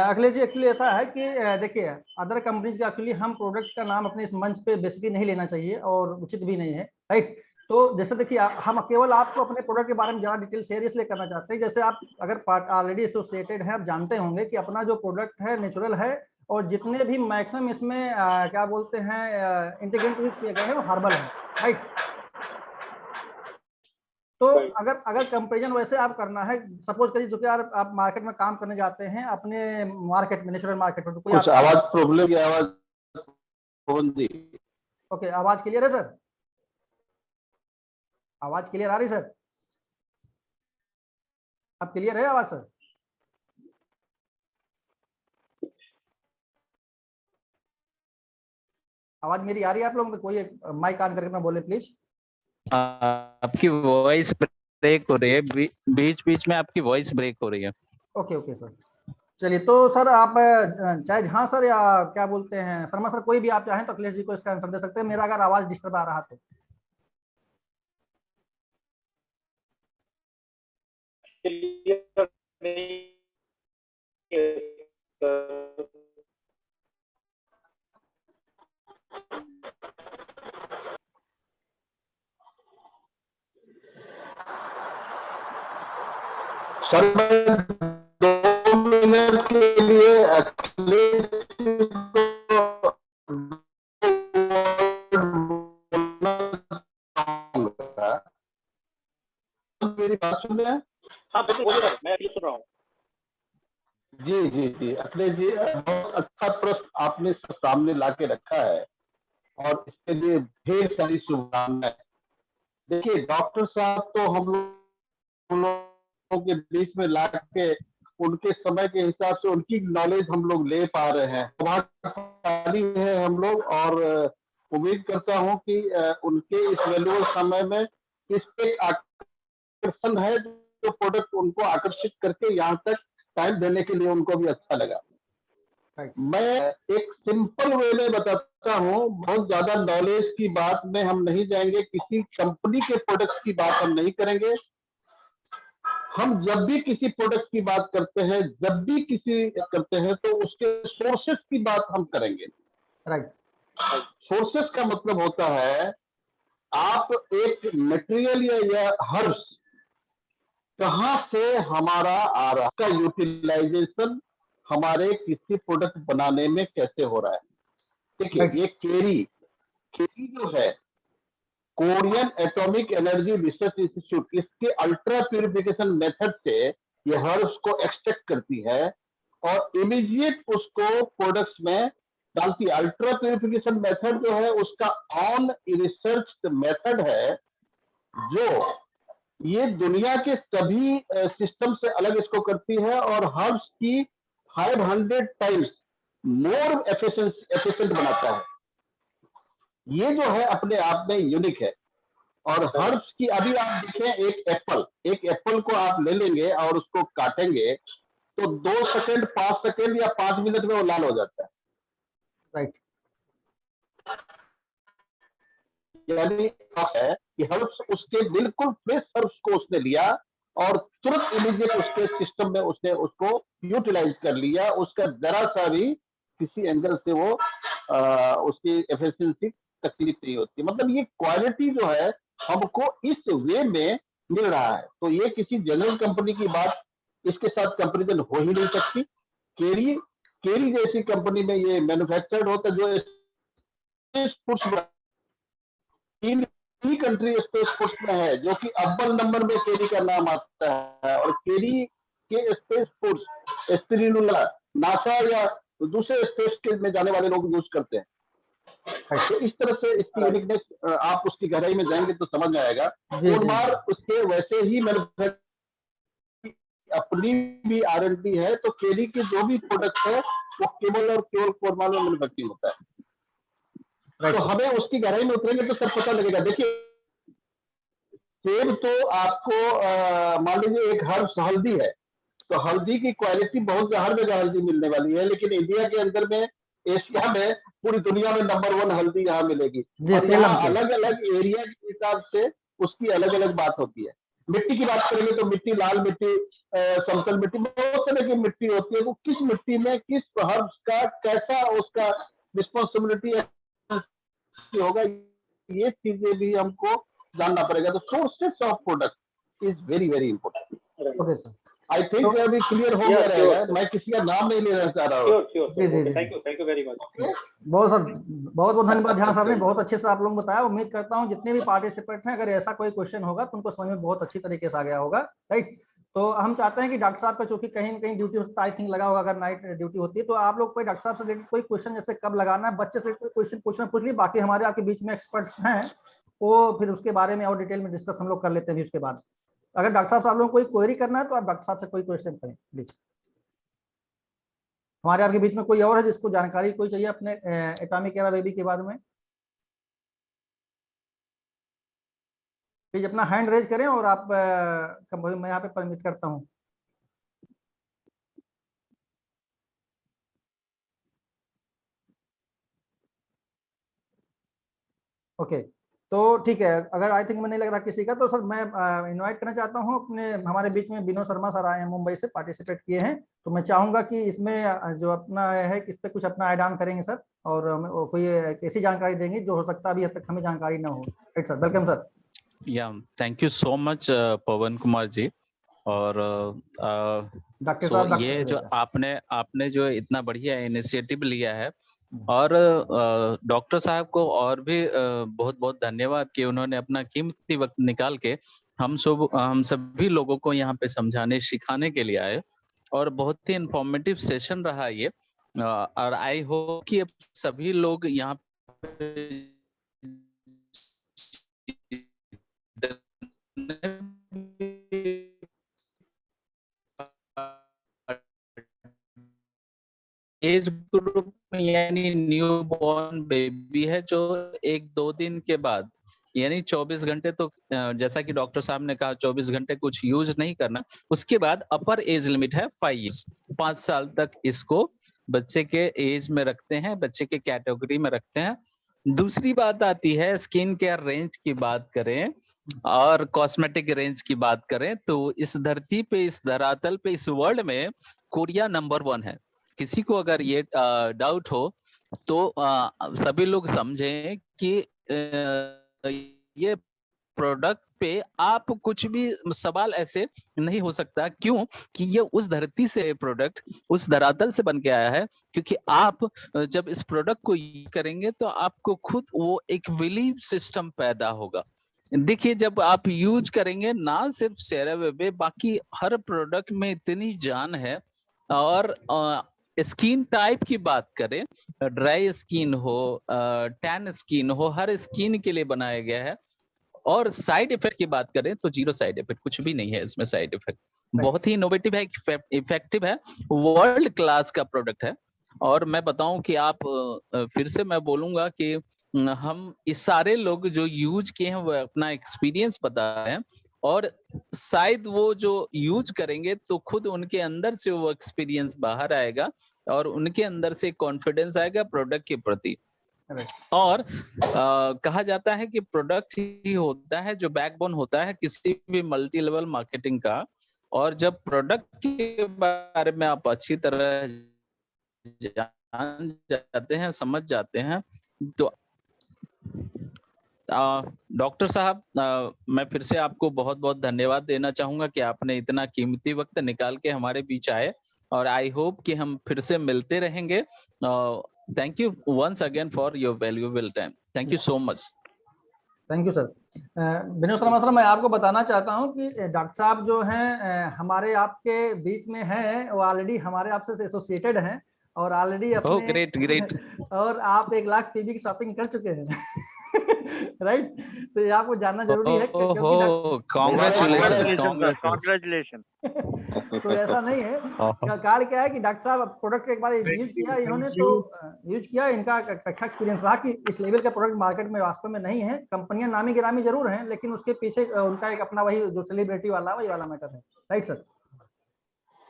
अखिलेश जी, एक्चुअली ऐसा है कि देखिए अदर कंपनीज का एक्चुअली हम प्रोडक्ट का नाम अपने इस मंच पे बेसिकली नहीं लेना चाहिए और उचित भी नहीं है, राइट। तो जैसे देखिए हम केवल आपको अपने प्रोडक्ट के बारे में ज़्यादा डिटेल शेयर इसलिए करना चाहते हैं, जैसे आप अगर ऑलरेडी एसोसिएटेड हैं, आप जानते होंगे कि अपना जो प्रोडक्ट है नेचुरल है, और जितने भी मैक्सिमम इसमें क्या बोलते हैं इंटीग्रेंट यूज किए गए हैं वो हर्बल है, राइट। तो राइट। अगर अगर कंपेरिजन वैसे आप करना है, सपोज करिए जो कि यार आप मार्केट में काम करने जाते हैं अपने मार्केट में, नेचुरल मार्केट में, तो कोई कुछ आपसे आवाज प्रॉब्लम की आवाज फोन दी। ओके, आवाज क्लियर है सर? आवाज क्लियर आ रही सर? अब क्लियर है आवाज सर? आवाज मेरी आ रही है आप लोगों को? कोई माइक ऑन करके मैं बोले प्लीज। आपकी वॉइस ब्रेक हो रही है, बीच बीच में आपकी वॉइस ब्रेक हो रही है। ओके ओके सर, चलिए तो सर आप चाहे हाँ सर या क्या बोलते हैं शर्मा सर, कोई भी आप चाहें तो अखिलेश जी को इसका आंसर दे सकते हैं, मेरा अगर आवाज डिस्टर्ब आ रहा तो। क्लियर नहीं है, सर मैं 2 मिनट के लिए अखिलेश को बोलना चाहूंगा। मेरी बात सुन रहे हैं? हाँ बिल्कुल बोलिए सर, मैं अखिलेश सुन रहा हूँ। जी जी जी, अखिलेश जी बहुत अच्छा प्रश्न आपने सामने ला के रखा है और इसके लिए ढेर सारी शुभकामनाएं। देखिए डॉक्टर साहब तो हम लोगों के बीच में ला के उनके समय के हिसाब से उनकी नॉलेज हम लोग ले पा रहे हैं, भाग्यशाली है हम लोग। और उम्मीद करता हूं कि उनके इस वैल्यूएबल समय में इस पे आकर्षण है जो प्रोडक्ट उनको आकर्षित करके यहाँ तक टाइम देने के लिए उनको भी अच्छा लगा। मैं एक सिंपल वे में बताता हूँ, बहुत ज्यादा नॉलेज की बात में हम नहीं जाएंगे, किसी कंपनी के प्रोडक्ट की बात हम नहीं करेंगे। हम जब भी किसी प्रोडक्ट की बात करते हैं, जब भी किसी करते हैं तो उसके सोर्सेस की बात हम करेंगे। राइट। सोर्सेस का मतलब होता है आप एक मटेरियल या हर्ब्स कहां से हमारा आ रहा का यूटिलाइजेशन हमारे किसी प्रोडक्ट बनाने में कैसे हो रहा है। देखिए ये केरी जो है Korean atomic energy research institute, इसके अल्ट्रा प्यूरिफिकेशन मेथड से ये हर्ब्स को एक्सट्रैक्ट करती है और इमीडिएट उसको प्रोडक्ट्स में डालती है। अल्ट्रा प्यूरिफिकेशन मेथड जो है उसका ऑन रिसर्च मेथड है जो ये दुनिया के सभी सिस्टम से अलग इसको करती है और हर्ब्स की 500 टाइम्स मोर एफिशिएंट बनाता है। ये जो है अपने आप में यूनिक है। और हर्ब्स की अभी आप देखें, एक एप्पल को आप ले लेंगे और उसको काटेंगे तो 2 सेकंड 5 सेकंड या 5 मिनट में वो लाल हो जाता है। राइट। यानी है कि हर्ब्स उसके बिल्कुल फ्रेश हर्ब्स को उसने लिया और तुरंत इमीडिएट उसके सिस्टम में उसने उसको यूटिलाइज कर लिया। उसका जरा सा भी किसी एंगल से वो उसकी एफिशिएंसी तकलीफ नहीं होती। मतलब ये क्वालिटी जो है हमको इस वे में मिल रहा है। तो ये किसी जनरल कंपनी की बात इसके साथ कंपेरिजन हो ही नहीं सकती। केरी जैसी कंपनी में ये मैन्युफैक्चर्ड होता है जो तीन कंट्री स्पेस फोर्स में है जो कि अव्वल नंबर में केरी का नाम आता है। और केरी के स्पेस फोर्स स्पिरिनुला नासा या दूसरे स्पेस के में जाने वाले लोग यूज करते हैं। तो इस तरह से इसकी यूनिकनेस आप उसकी गहराई में जाएंगे तो समझ में आएगा। कोरमार उसके वैसे ही अपनी भी R&D है। तो केरी के जो भी प्रोडक्ट है वो केवल और केवल कोरमार में मैन्युफैक्चरिंग होता है। तो हमें उसकी गहराई में उतरेंगे तो सब पता लगेगा। देखिए सेब तो आपको मान लीजिए एक हल्दी है तो हल्दी की क्वालिटी बहुत हर जगह हल्दी मिलने वाली है, लेकिन इंडिया के अंदर में एशिया में पूरी दुनिया में नंबर 1 हल्दी यहाँ मिलेगी। और यहाँ अलग अलग एरिया के हिसाब से उसकी अलग अलग बात होती है। मिट्टी की बात करेंगे तो मिट्टी लाल मिट्टी, समतल मिट्टी, बहुत तरह की मिट्टी होती है। वो किस मिट्टी में किस हर्ब्स का कैसा उसका रिस्पॉन्सिबिलिटी होगा, ये चीजें भी हमको जानना पड़ेगा। तो sources of product is very very important. Okay sir, I think अभी क्लियर हो गया रहेगा। मैं किसी का नाम नहीं लेना चाह रहा हूँ। Thank you very much. बहुत सर, बहुत बहुत धन्यवाद झा साहब ने, बहुत अच्छे से आप लोग बताया। उम्मीद करता हूँ जितने भी पार्टिसिपेंट हैं, अगर ऐसा कोई क्वेश्चन होगा तो उनको समझ में बहुत अच्छी तरीके से आ गया होगा। राइट। तो हम चाहते हैं कि डॉक्टर साहब का चूंकि कहीं ना कहीं ड्यूटी आई थिंक लगा होगा, अगर नाइट ड्यूटी होती है तो आप लोग कोई डॉक्टर साहब से रिलेटेड कोई क्वेश्चन जैसे कब लगाना है, बच्चे से रिलेटेड क्वेश्चन पूछ ली। बाकी हमारे आपके बीच में एक्सपर्ट्स हैं, वो फिर उसके बारे में और डिटेल में डिस्कस हम लोग कर लेते हैं। उसके बाद अगर डॉक्टर साहब लोगों को कोई क्वेरी करना है तो आप डॉक्टर साहब से कोई क्वेश्चन करें प्लीज। हमारे आपके बीच में कोई और है जिसको जानकारी कोई चाहिए अपने एटॉमिक एरा बेबी के बारे में, प्लीज अपना हैंड रेज करें और आप मैं यहाँ पे परमिट करता हूँ। ओके, तो ठीक है। अगर आई थिंक मैं नहीं लग रहा किसी का, तो सर मैं इनवाइट करना चाहता हूँ अपने, हमारे बीच में विनोद शर्मा सर आए हैं, मुंबई से पार्टिसिपेट किए हैं। तो मैं चाहूंगा कि इसमें जो अपना है इस पे कुछ अपना ऐड ऑन करेंगे सर, और कोई ऐसी जानकारी देंगे जो हो सकता है अभी तक हमें जानकारी ना हो। Right sir, welcome sir. या थैंक यू सो मच पवन कुमार जी। और डॉक्टर सो साहब, ये जो डॉक्टर आपने जो इतना बढ़िया इनिशिएटिव लिया है, और डॉक्टर साहब को और भी बहुत बहुत धन्यवाद कि उन्होंने अपना कीमती वक्त निकाल के हम सभी लोगों को यहाँ पे समझाने सिखाने के लिए आए, और बहुत ही इंफॉर्मेटिव सेशन रहा ये। और आई होप कि अब सभी लोग यहाँ पे एज ग्रुप में, यानी न्यू बॉर्न बेबी है जो 1-2 दिन के बाद, यानी 24 घंटे तो जैसा कि डॉक्टर साहब ने कहा 24 घंटे कुछ यूज नहीं करना। उसके बाद अपर एज लिमिट है 5 ईयर्स, 5 साल तक इसको बच्चे के एज में रखते हैं, बच्चे के कैटेगरी में रखते हैं। दूसरी बात आती है स्किन केयर रेंज की बात करें और कॉस्मेटिक रेंज की बात करें, तो इस धरती पे, इस धरातल पे, इस वर्ल्ड में कोरिया नंबर 1 है। किसी को अगर ये डाउट हो तो सभी लोग समझें कि ये प्रोडक्ट पे आप कुछ भी सवाल ऐसे नहीं हो सकता। क्यों? कि ये उस धरती से प्रोडक्ट, उस धरातल से बन के आया है। क्योंकि आप जब इस प्रोडक्ट को यूज करेंगे तो आपको खुद वो एक बिलीव सिस्टम पैदा होगा। देखिए, जब आप यूज करेंगे, ना सिर्फ सेरावे, बाकी हर प्रोडक्ट में इतनी जान है। और स्किन टाइप की बात करें, ड्राई स्किन हो, टैन स्किन हो, हर स्किन के लिए बनाया गया है। और साइड इफेक्ट की बात करें तो 0 साइड इफेक्ट, कुछ भी नहीं है इसमें साइड इफेक्ट। बहुत ही इनोवेटिव है, इफेक्टिव है, वर्ल्ड क्लास का प्रोडक्ट है। और मैं बताऊं कि आप फिर से मैं बोलूंगा कि हम इस सारे लोग जो यूज किए हैं वो अपना एक्सपीरियंस बता रहे हैं, और शायद वो जो यूज करेंगे तो खुद उनके अंदर से वो एक्सपीरियंस बाहर आएगा, और उनके अंदर से कॉन्फिडेंस आएगा प्रोडक्ट के प्रति। और कहा जाता है कि प्रोडक्ट ही होता है जो बैकबोन होता है किसी भी मल्टी लेवल मार्केटिंग का। और जब प्रोडक्ट के बारे में आप अच्छी तरह जान जाते हैं, समझ जाते हैं, तो डॉक्टर साहब, मैं फिर से आपको बहुत बहुत धन्यवाद देना चाहूंगा कि आपने इतना कीमती वक्त निकाल के हमारे बीच आए, और आई होप कि हम फिर से मिलते रहेंगे। Thank you once again for your valuable time. Thank you so much. Thank you sir. Vinod Sharma sir, मैं आपको बताना चाहता हूं कि डॉक्टर साहब जो हैं हमारे आपके बीच में हैं, वो ऑलरेडी हमारे आपसे एसोसिएटेड हैं, और ऑलरेडी अपने ग्रेट ग्रेट। और आप 1 लाख टीवी की शॉपिंग कर चुके हैं। राइट, तो ये आपको जानना जरूरी है क्योंकि कांग्रेचुलेशन। तो ऐसा नहीं है। कारण क्या है कि डॉक्टर साहब प्रोडक्ट एक बार यूज किया इन्होंने, तो यूज किया, इनका अच्छा एक्सपीरियंस रहा कि इस लेवल का प्रोडक्ट मार्केट में वास्तव में नहीं है। कंपनियां नामी गिरामी जरूर हैं, लेकिन उसके पीछे उनका एक अपना वही जो सेलिब्रिटी वाला वही वाला मैटर है। Right sir.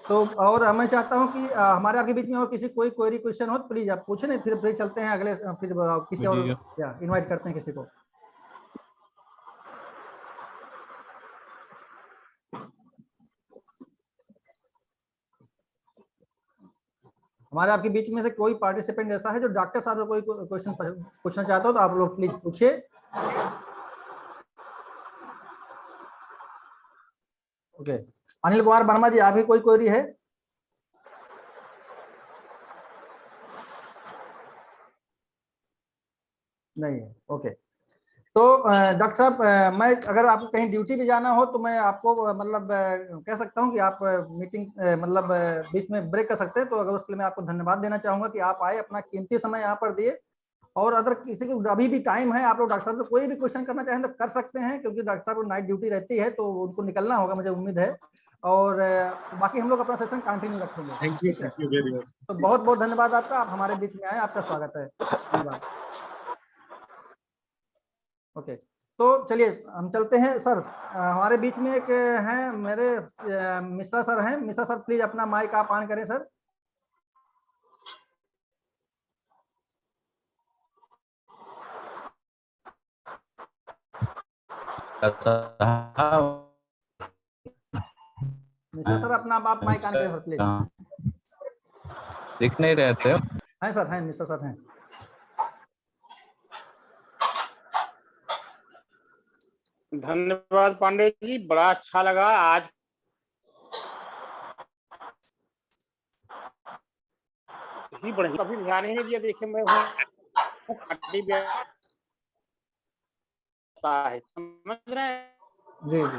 तो और मैं चाहता हूं कि हमारे आपके बीच में और किसी कोई क्वेरी क्वेश्चन हो तो प्लीज आप पूछे, नहीं फिर चलते हैं अगले, फिर किसी और इनवाइट करते हैं किसी को। हमारे आपके बीच में से कोई पार्टिसिपेंट ऐसा है जो डॉक्टर साहब से कोई क्वेश्चन पूछना चाहता हो तो आप लोग प्लीज पूछिए। ओके, अनिल कुमार वर्मा जी, आप भी कोई क्वेरी है? नहीं है। ओके, तो डॉक्टर साहब, मैं अगर आपको कहीं ड्यूटी पे जाना हो तो मैं आपको मतलब कह सकता हूं कि आप मीटिंग मतलब बीच में ब्रेक कर सकते हैं, तो अगर उसके लिए मैं आपको धन्यवाद देना चाहूंगा कि आप आए, अपना कीमती समय यहाँ पर दिए। और अगर किसी को अभी भी टाइम है, आप लोग डॉक्टर साहब से कोई भी क्वेश्चन करना चाहें तो कर सकते हैं, क्योंकि डॉक्टर साहब को नाइट ड्यूटी रहती है तो उनको निकलना होगा, मुझे उम्मीद है। और बाकी हम लोग अपना सेशन कंटिन्यू रखेंगे। Thank you very much. तो बहुत बहुत धन्यवाद आपका, आप हमारे बीच में आए, आपका स्वागत है। धन्यवाद। ओके, तो चलिए हम चलते हैं सर। हमारे बीच में एक हैं मेरे मिश्रा सर हैं। मिश्रा सर, प्लीज अपना माइक आप ऑन करें सर। मिश्रा सर, अपना आप माइक ऑन करें सर प्लीज। दिख नहीं रहे थे? हैं सर, हैं मिश्रा सर हैं। धन्यवाद पांडे जी, बड़ा अच्छा लगा आज। ही बढ़िया, कभी ध्यान ही नहीं दिया। देखिए मैं हूँ खट्टी व्यवस्था है, समझ रहे हैं? जी जी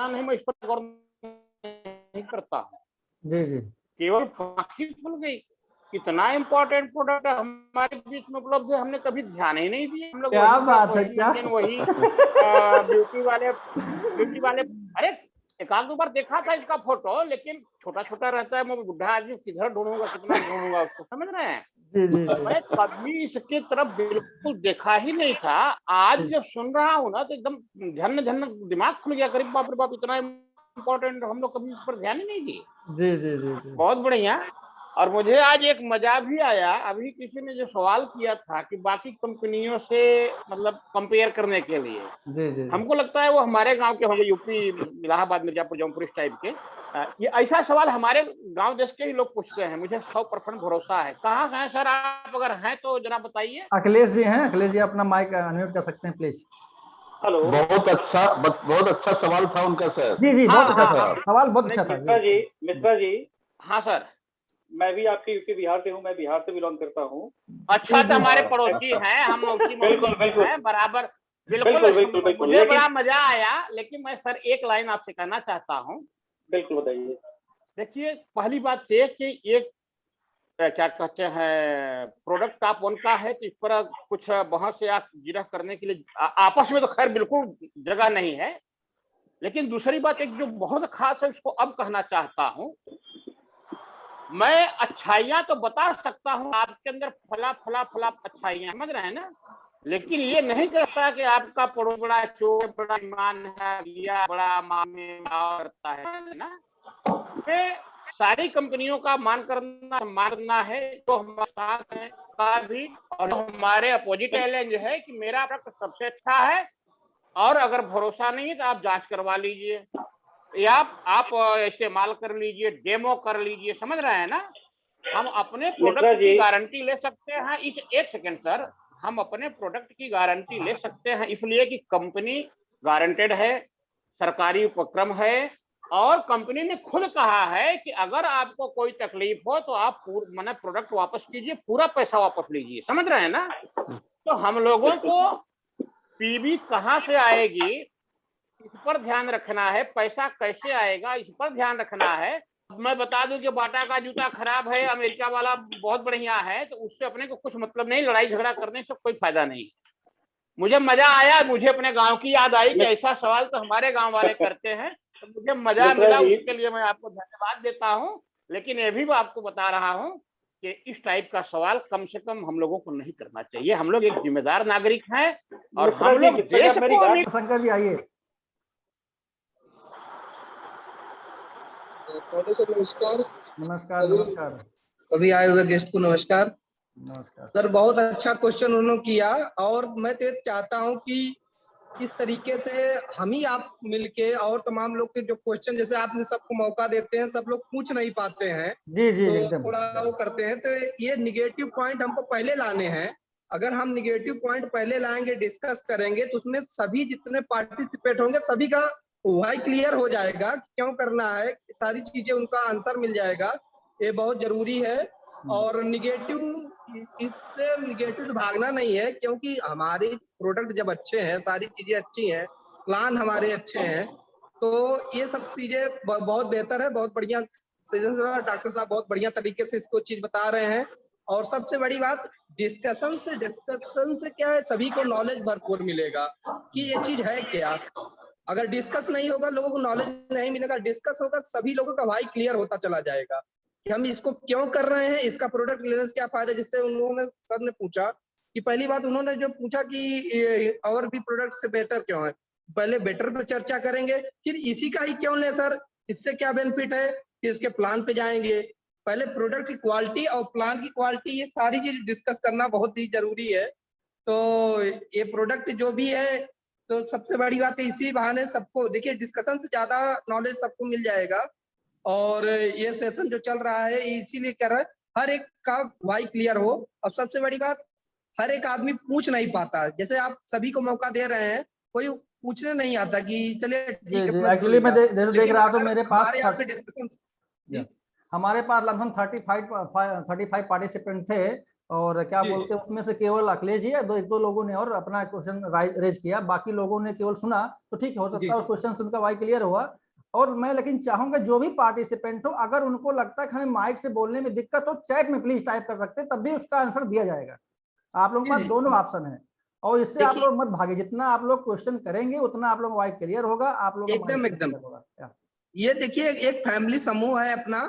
नहीं, मैं इस पर गौर नहीं करता हूँ, जी जी केवल फांसी खुल गई। इतना इम्पोर्टेंट प्रोडक्ट हमारे बीच में उपलब्ध है, हमने कभी ध्यान ही नहीं दिया। हम लोग क्या वही बात है, वही क्या मेंटेन, वही ब्यूटी वाले। अरे एक आध दो बार देखा था इसका फोटो, लेकिन छोटा छोटा रहता है। मैं बुढ़ा आदमी किधर ढूंढूंगा, कितना ढूंढूंगा उसको, समझ रहे हैं? जी जी जी मैं कभी इसके तरफ बिल्कुल देखा ही नहीं था। आज जी जब सुन रहा हूँ ना, तो एकदम झन्न झन्न दिमाग खुल गया। करीब बाप रे बाप, इतना इम्पोर्टेंट, हम लोग कभी इस पर ध्यान ही नहीं दिए। जी जी जी जी बहुत बढ़िया। और मुझे आज एक मजा भी आया, अभी किसी ने जो सवाल किया था कि बाकी कंपनियों से मतलब कंपेयर करने के लिए, जी जी हमको लगता है वो हमारे गांव के होंगे, यूपी, इलाहाबाद, मिर्जापुर, जौनपुर इस टाइप के। ये ऐसा सवाल हमारे गांव देश के ही लोग पूछते हैं, मुझे 100% भरोसा है। कहाँ से हैं सर आप? अगर हैं तो जरा बताइए। अखिलेश जी हैं, अखिलेश जी अपना माइक अनम्यूट कर सकते हैं प्लीज। हेलो। बहुत अच्छा सवाल था उनका सर। जी जी हाँ बहुत अच्छा हाँ हाँ, सवाल बहुत अच्छा था मिश्रा जी, मिश्रा जी, हाँ सर। मैं भी आपके यूपी बिहार से हूँ, मैं बिहार से बिलोंग करता हूँ। अच्छा, तो हमारे और पड़ोसी हैं, हम उसी बिल्कुल मौसी बिल्कुल हैं बराबर। बिल्कुल बिल्कुल बिल्कुल, मुझे बड़ा लेकिन मजा आया। लेकिन मैं सर एक लाइन आपसे कहना चाहता हूँ। बिल्कुल बताइए। देखिए, पहली बात ये कि एक क्या कहते हैं, प्रोडक्ट आप उनका है, तो इस पर कुछ बहस या जिरह करने के लिए आपस में तो खैर बिल्कुल जगह नहीं है। लेकिन दूसरी बात एक जो बहुत खास है, उसको अब कहना चाहता हूँ। मैं अच्छाइयां तो बता सकता हूँ आपके अंदर, फला फला फला अच्छाइयां, समझ रहे हैं ना? लेकिन ये नहीं कहता कि आपका बड़ा चोर, बड़ा ईमान है, या बड़ा करता है ना। सारी कंपनियों का मान करना, सम्मान करना है, तो हमारे साथ है का भी। और हमारे अपोजिट चैलेंज है कि मेरा प्रोडक्ट सबसे अच्छा है, और अगर भरोसा नहीं है तो आप जांच करवा लीजिए, या आप इस्तेमाल कर लीजिए, डेमो कर लीजिए, समझ रहे हैं ना? हम अपने मिश्रा प्रोडक्ट की जी, गारंटी ले सकते हैं। इस एक सेकंड सर, हम अपने प्रोडक्ट की गारंटी ले सकते हैं इसलिए कि कंपनी गारंटेड है, सरकारी उपक्रम है, और कंपनी ने खुद कहा है कि अगर आपको कोई तकलीफ हो तो आप मैंने प्रोडक्ट वापस कीजिए, पूरा पैसा वापस लीजिए, समझ रहे हैं ना? तो हम लोगों को पीबी कहाँ से आएगी, इस पर ध्यान रखना है। पैसा कैसे आएगा, इस पर ध्यान रखना है। मैं बता दूं कि बाटा का जूता खराब है, अमेरिका वाला बहुत बढ़िया है, तो उससे अपने को कुछ मतलब नहीं, लड़ाई झगड़ा करने से कोई फायदा नहीं। मुझे मजा आया, मुझे अपने गांव की याद आई कि ऐसा सवाल तो हमारे गांव वाले करते हैं, तो मुझे मजा मिश्रा मिला। जी, उसके लिए मैं आपको धन्यवाद देता हूं। लेकिन ये भी आपको बता रहा हूं कि इस टाइप का सवाल कम से कम हम लोगों को नहीं करना चाहिए। हम लोग एक जिम्मेदार नागरिक हैं, और मिश्रा हम जी, लोग मिश्रा जी, देश आप मेरी को बात शंकर जी आइए। पांडे सर नमस्कार। नमस्कार सभी नमस्कार सभी आए हुए गेस्ट को नमस्कार। नमस्कार सर बहुत अच्छा क्वेश्चन उन्होंने किया, और मैं तो चाहता हूं कि इस तरीके से हम ही आप मिलके और तमाम लोग के जो क्वेश्चन, जैसे आपने सबको मौका देते हैं, सब लोग पूछ नहीं पाते हैं, जी जी तो एकदम थोड़ा वो करते हैं, तो ये निगेटिव पॉइंट हमको पहले लाने हैं। अगर हम निगेटिव पॉइंट पहले लाएंगे, डिस्कस करेंगे, तो उसमें सभी जितने पार्टिसिपेट होंगे सभी का वही क्लियर हो जाएगा, क्यों करना है, सारी चीजें उनका आंसर मिल जाएगा। ये बहुत जरूरी है। और इससे निगेटिव से भागना नहीं है, क्योंकि हमारे प्रोडक्ट जब अच्छे हैं, सारी चीजें अच्छी हैं, प्लान हमारे अच्छे हैं, तो ये सब चीजें बहुत बेहतर है। बहुत बढ़िया डॉक्टर साहब बहुत बढ़िया तरीके से इसको चीज बता रहे हैं। और सबसे बड़ी बात, डिस्कशन से क्या है, सभी को नॉलेज भरपूर मिलेगा कि ये चीज है क्या। अगर डिस्कस नहीं होगा, लोगों को नॉलेज नहीं मिलेगा। डिस्कस होगा, सभी लोगों का वाई क्लियर होता चला जाएगा कि हम इसको क्यों कर रहे हैं, इसका प्रोडक्ट लेने से क्या फायदा। जिससे उन्होंने सर ने पूछा कि पहली बात उन्होंने जो पूछा कि और भी प्रोडक्ट से बेटर क्यों है, पहले बेटर पे चर्चा करेंगे, फिर इसी का ही क्यों ले सर, इससे क्या बेनिफिट है, कि इसके प्लान पे जाएंगे। पहले प्रोडक्ट की क्वालिटी और प्लान की क्वालिटी, ये सारी चीज डिस्कस करना बहुत ही जरूरी है। तो ये प्रोडक्ट जो भी है, तो सबसे बड़ी बात है इसी बहाने सबको, देखिए डिस्कशन से ज्यादा नॉलेज सबको मिल जाएगा। और ये सेशन जो चल रहा है इसीलिए कर रहा है, हर एक का वाई क्लियर हो। अब सबसे बड़ी बात, हर एक आदमी पूछ नहीं पाता। जैसे आप सभी को मौका दे रहे हैं, कोई पूछने नहीं आता कि चलिए ठीक है मैं सुन एक्चुअली मैं लिया। जैसे देख लेकिन रहा था अगर मेरे पास हमारे यहाँ पे डिस्कशन, हमारे पास लगभग 35 पार्टिसिपेंट थे, और क्या जी। बोलते हैं उसमें से केवल अखिलेश जी एक दो लोगों ने और अपना क्वेश्चन रेज किया, बाकी लोगों ने केवल सुना। तो ठीक हो सकता है उस क्वेश्चन से उनका वाई क्लियर हुआ। और मैं लेकिन चाहूंगा जो भी पार्टिसिपेंट हो, अगर उनको लगता है कि हमें माइक से बोलने में दिक्कत हो, चैट में प्लीज टाइप कर सकते हैं, तब भी उसका आंसर दिया जाएगा। आप लोगों के पास दोनों ऑप्शन है, और इससे आप लोग मत भागे, जितना आप लोग क्वेश्चन करेंगे उतना आप लोग वाई क्लियर होगा, आप लोग एकदम होगा। ये देखिए एक फैमिली समूह है अपना,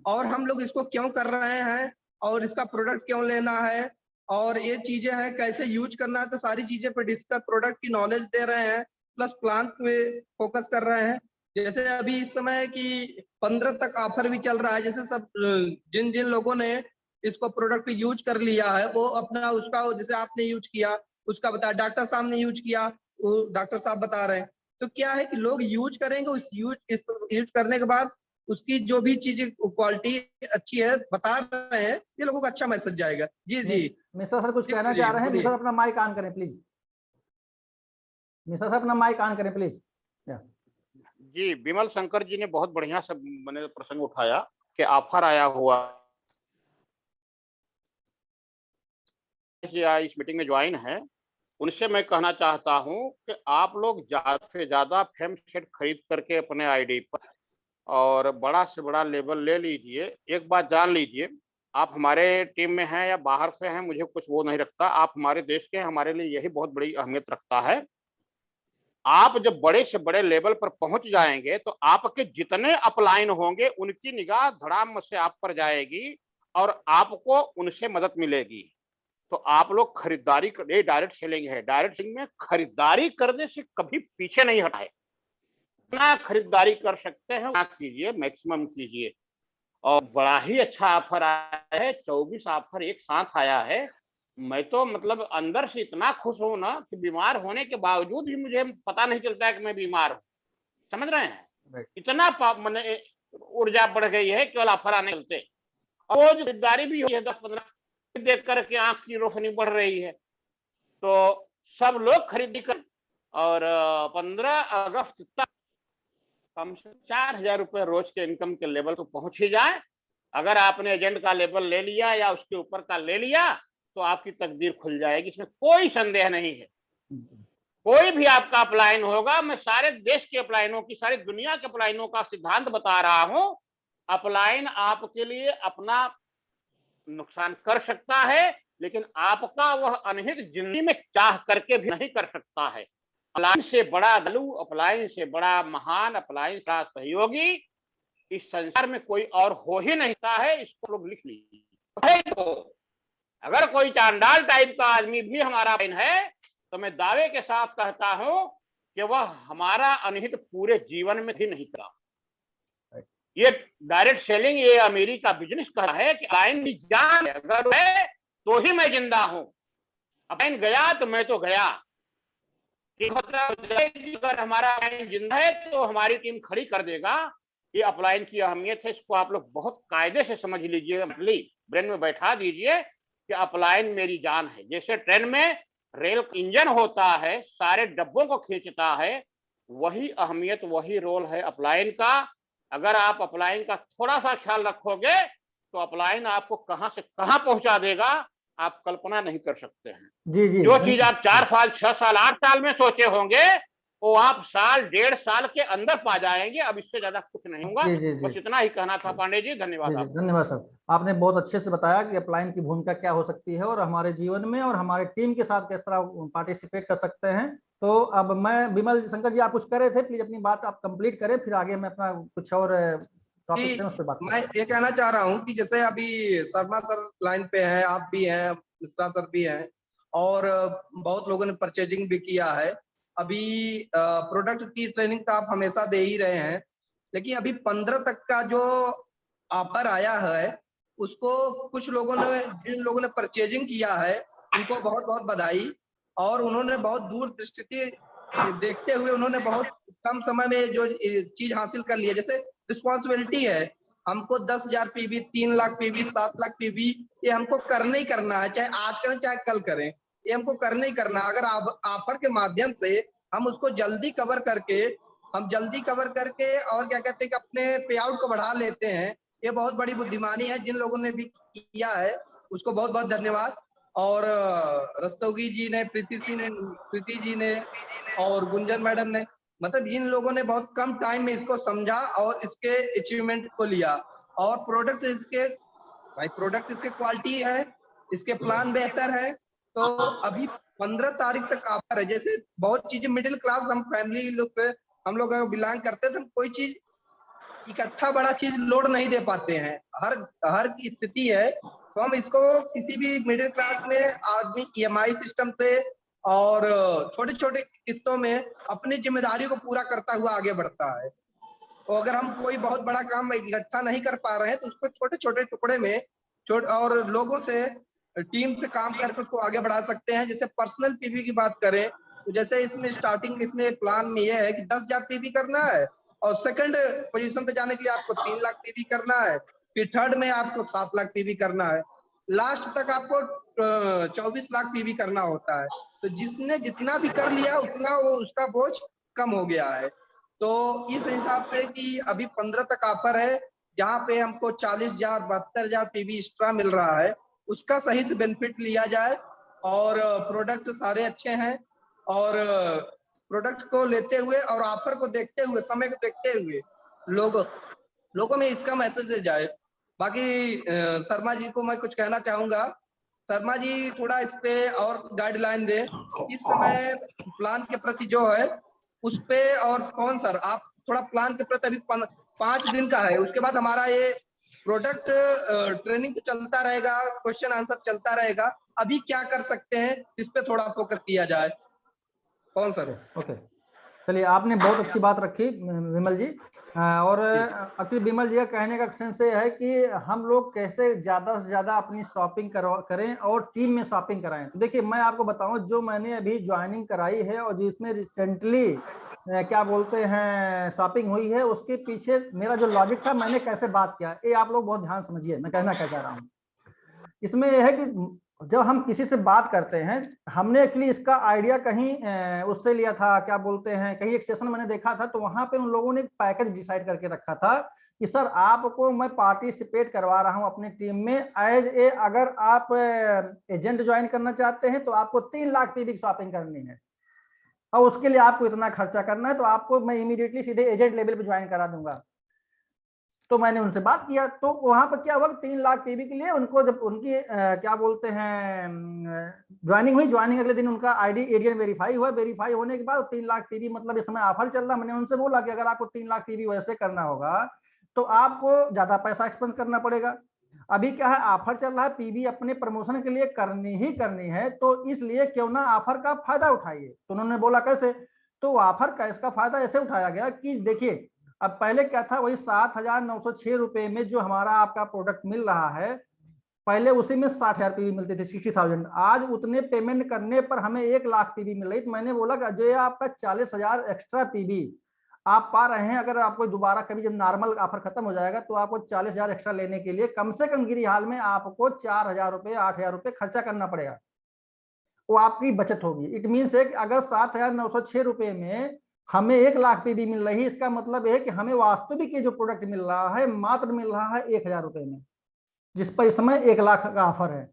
और हम लोग इसको क्यों कर रहे हैं और इसका प्रोडक्ट क्यों लेना है और ये चीजें हैं कैसे यूज करना है, तो सारी चीजें पर डिस्कस, प्रोडक्ट की नॉलेज दे रहे हैं, प्लस प्लान पे फोकस कर रहे हैं। जैसे अभी इस समय की 15 तक ऑफर भी चल रहा है। जैसे सब जिन जिन लोगों ने इसको प्रोडक्ट यूज कर लिया है वो अपना उसका, जैसे आपने यूज किया उसका बताया, डॉक्टर साहब ने यूज किया वो डॉक्टर साहब बता रहे हैं। तो क्या है कि लोग यूज करेंगे, उस यूज करने के बाद उसकी जो भी चीजें क्वालिटी अच्छी है बता रहे हैं, ये लोगों को अच्छा मैसेज जाएगा। जी जी मिश्रा सर कुछ कहना चाह रहे हैं, मिश्रा अपना माइक ऑन करें प्लीज। मिश्रा सर अपना माइक ऑन करें प्लीज। जी, विमल शंकर जी ने बहुत बढ़िया सब मैंने प्रसंग उठाया कि ऑफर आया हुआ या इस मीटिंग में ज्वाइन है, उनसे मैं कहना चाहता हूं कि आप लोग ज्यादा से ज्यादा फेम सेट खरीद करके अपने आईडी पर और बड़ा से बड़ा लेवल ले लीजिए। एक बात जान लीजिए, आप हमारे टीम में हैं या बाहर से हैं, मुझे कुछ वो नहीं रखता, आप हमारे देश के हैं, हमारे लिए यही बहुत बड़ी अहमियत रखता है। आप जब बड़े से बड़े लेवल पर पहुंच जाएंगे तो आपके जितने अपलाइन होंगे उनकी निगाह धड़ाम से आप पर जाएगी और आपको उनसे मदद मिलेगी। तो आप लोग खरीदारी कर, ये डायरेक्ट सेलिंग है, डायरेक्ट सेलिंग में खरीदारी करने से कभी पीछे नहीं हटा है। जितना खरीदारी कर सकते हैं कीजिए, मैक्सिमम कीजिए। और बड़ा ही अच्छा ऑफर आया है, 24 ऑफर एक साथ आया है। मैं तो मतलब अंदर से इतना खुश हूं ना कि बीमार होने के बावजूद भी मुझे पता नहीं चलता है कि मैं बीमार हूं। समझ रहे हैं, इतना मैंने ऊर्जा बढ़ गई है केवल ऑफर आने चलते। और वो जो खरीदारी भी हुई है 10-15 देख करके आंख की रोशनी बढ़ रही है। तो सब लोग खरीदी कर और 15 अगस्त तक कम से 4,000 रुपए रोज के इनकम के लेवल तो पहुंच ही जाए। अगर आपने एजेंट का लेवल ले लिया या उसके ऊपर का ले लिया तो आपकी तकदीर खुल जाएगी, इसमें कोई संदेह नहीं है। कोई भी आपका अपलाइन होगा, मैं सारे देश के अपलाइनों की, सारी दुनिया के अपलाइनों का सिद्धांत बता रहा हूं, अपलाइन आपके लिए अपना नुकसान कर सकता है लेकिन आपका वह अनहित जिंदगी में चाह करके भी नहीं कर सकता है। अपलाइन से बड़ा दलू, अपलाइन से बड़ा महान, अपलाइन का सहयोगी इस संसार में कोई और हो ही नहीं सकता है। इसको लोग लिख लीजिए। तो अगर कोई चांडाल टाइप का आदमी भी हमारा अपलाइन है तो मैं दावे के साथ कहता हूं कि वह हमारा अनहित पूरे जीवन में भी नहीं करा। ये डायरेक्ट सेलिंग, ये अमेरिका बिजनेस कहा है कि अपलाइन की जान अगर है तो ही मैं जिंदा हूं, अपलाइन गया तो मैं तो गया। अगर हमारा अपलाइन जिंदा है तो हमारी टीम खड़ी कर देगा। ये अपलाइन की अहमियत है, इसको आप लोग बहुत कायदे से समझ लीजिए, ब्रेन में बैठा दीजिए कि अपलाइन मेरी जान है। जैसे ट्रेन में रेल इंजन होता है, सारे डब्बों को खींचता है, वही अहमियत, वही रोल है अपलाइन का। अगर आप अपलाइन का थोड़ा सा ख्याल रखोगे तो अपलाइन आपको कहां से कहां पहुंचा देगा आप कल्पना नहीं कर सकते हैं। जी जी, जो चीज आप 4 साल 6 साल 8 साल में सोचे होंगे वो आप साल 1.5 साल के अंदर पा जाएंगे। अब इससे ज्यादा कुछ नहीं होगा। बस इतना ही कहना था पांडे जी, धन्यवाद। धन्यवाद सर, आपने बहुत अच्छे से बताया कि अपलाइन की भूमिका क्या हो सकती है और हमारे जीवन में और हमारे टीम के साथ किस तरह पार्टिसिपेट कर सकते हैं। तो अब मैं, विमल शंकर जी आप कुछ कर रहे थे, प्लीज अपनी बात आप कंप्लीट करें, फिर आगे मैं अपना कुछ और टॉपिक उस पर बात मैं ये कहना चाह रहा हूँ कि जैसे अभी शर्मा सर लाइन पे हैं, आप भी हैं, मिश्रा सर भी हैं, और बहुत लोगों ने परचेजिंग भी किया है। अभी प्रोडक्ट की ट्रेनिंग तो आप हमेशा दे ही रहे हैं, लेकिन अभी 15 तक का जो ऑफर आया है उसको कुछ लोगों ने, जिन लोगों ने परचेजिंग किया है उनको बहुत बहुत बधाई। और उन्होंने बहुत दूर दृष्टि देखते हुए उन्होंने बहुत कम समय में जो चीज हासिल कर ली है। जैसे रिस्पॉन्सिबिलिटी है हमको 10,000 PV, 3 lakh PV, 7 lakh PV ये हमको करना ही करना है, चाहे आज करें चाहे कल करें, ये हमको करना ही करना है। अगर ऑफर के माध्यम से हम उसको जल्दी कवर करके और क्या कहते हैं कि अपने पे आउट को बढ़ा लेते हैं, ये बहुत बड़ी बुद्धिमानी है। जिन लोगों ने भी किया है उसको बहुत बहुत धन्यवाद। और रस्तोगी जी ने, प्रीति जी ने और गुंजन मैडम ने, मतलब इन लोगों ने बहुत कम टाइम में इसको समझा और इसके अचीवमेंट को लिया। और प्रोडक्ट इसके क्वालिटी है, इसके प्लान बेहतर है। तो अभी 15 तारीख तक ऑफर है। जैसे बहुत चीजें मिडिल क्लास हम फैमिली लोग हम लोग बिलोंग करते हैं, तो कोई चीज इकट्ठा बड़ा चीज लोड नहीं दे पाते हैं, हर की स्थिति है। तो हम इसको किसी भी मिडिल क्लास में आदमी EMI सिस्टम से और छोटे छोटे किस्तों में अपनी जिम्मेदारी को पूरा करता हुआ आगे बढ़ता है। तो अगर हम कोई बहुत बड़ा काम इकट्ठा नहीं कर पा रहे हैं तो उसको छोटे छोटे टुकड़े में और लोगों से, टीम से काम करके उसको आगे बढ़ा सकते हैं। जैसे पर्सनल पीवी की बात करें तो जैसे इसमें स्टार्टिंग इसमें प्लान में यह है कि 10,000 पीवी करना है और सेकंड पोजीशन पे जाने के लिए आपको 3 लाख पीवी करना है, फिर थर्ड में आपको 7 लाख पीवी करना है, लास्ट तक आपको 24 लाख पीवी करना होता है। तो जिसने जितना भी कर लिया उतना वो उसका बोझ कम हो गया है। तो इस हिसाब से कि अभी 15 तक ऑफर है, जहाँ पे हमको 40,000 72,000 पीवी एक्स्ट्रा मिल रहा है, उसका सही से बेनिफिट लिया जाए। और प्रोडक्ट सारे अच्छे हैं और प्रोडक्ट को लेते हुए और ऑफर को देखते हुए, समय को देखते हुए लोगों में इसका मैसेज जाए। बाकी शर्मा जी को मैं कुछ कहना चाहूंगा। शर्मा जी थोड़ा इस पे और गाइडलाइन दे। इस समय प्लान के प्रति जो है उस पे, और कौन सर आप थोड़ा प्लान के प्रति, अभी 5 दिन का है, उसके बाद हमारा ये प्रोडक्ट ट्रेनिंग तो चलता रहेगा, क्वेश्चन आंसर चलता रहेगा, अभी क्या कर सकते हैं इस पे थोड़ा फोकस किया जाए। कौन सर? ओके, चलिए आपने बहुत अच्छी बात रखी विमल जी। और एक्चुअली विमल जी का कहने का सेंस ये है कि हम लोग कैसे ज्यादा से ज्यादा अपनी शॉपिंग करें और टीम में शॉपिंग कराएं। तो देखिए मैं आपको बताऊं, जो मैंने अभी ज्वाइनिंग कराई है और जिसमें रिसेंटली क्या बोलते हैं शॉपिंग हुई है, उसके पीछे मेरा जो लॉजिक था, मैंने कैसे बात किया, ये आप लोग बहुत ध्यान समझिए मैं कहना क्या चाह रहा हूँ। इसमें यह है कि जब हम किसी से बात करते हैं, हमने एक्चुअली इसका आइडिया कहीं उससे लिया था, क्या बोलते हैं, कहीं एक सेशन मैंने देखा था, तो वहां पे उन लोगों ने एक पैकेज डिसाइड करके रखा था कि सर आपको मैं पार्टिसिपेट करवा रहा हूं अपनी टीम में एज ए, अगर आप एजेंट ज्वाइन करना चाहते हैं तो आपको 3 लाख पीवी की शॉपिंग करनी है और उसके लिए आपको इतना खर्चा करना है, तो आपको मैं इमीडिएटली सीधे एजेंट लेवल पे ज्वाइन करा दूंगा। तो मैंने उनसे बात किया, तो वहां पर क्या हुआ, 3 लाख पीवी के लिए उनको जब उनकी क्या बोलते हैं ज्वाइनिंग हुई, ज्वाइनिंग अगले दिन उनका आईडी एडीएन वेरीफाई हुआ, वेरीफाई होने के बाद 3 लाख पीवी मतलब इस समय ऑफर चल रहा। मैंने उनसे बोला कि अगर आपको 3 लाख पीवी वैसे करना होगा तो आपको ज्यादा पैसा एक्सपेंस करना पड़ेगा। अभी क्या है, ऑफर चल रहा है, पीवी अपने प्रमोशन के लिए करनी ही करनी है, तो इसलिए क्यों ना ऑफर का फायदा उठाइए। तो उन्होंने बोला कैसे, तो ऑफर का इसका फायदा ऐसे उठाया गया कि देखिए अब पहले क्या था, वही 7,906 रुपए में जो हमारा आपका प्रोडक्ट मिल रहा है, पहले उसी में 60,000 पीवी मिलती थी, 60,000। आज उतने पेमेंट करने पर हमें 1 लाख पीवी मिल रही। तो मैंने बोला कि जो आपका 40,000 एक्स्ट्रा पीवी आप पा रहे हैं, अगर आपको दोबारा कभी जब नॉर्मल ऑफर खत्म हो जाएगा तो आपको 40,000 एक्स्ट्रा लेने के लिए कम से कम गिरी हाल में आपको 4,000 रुपए 8,000 रुपए खर्चा करना पड़ेगा, वो आपकी बचत होगी। इट मीन्स है कि अगर 7,906 रुपए में हमें 1 लाख पीवी मिल रही है, इसका मतलब है कि हमें वास्तविक ये जो प्रोडक्ट मिल रहा है मात्र मिल रहा है 1,000 रुपए में, जिस पर इस समय 1 लाख का ऑफर है।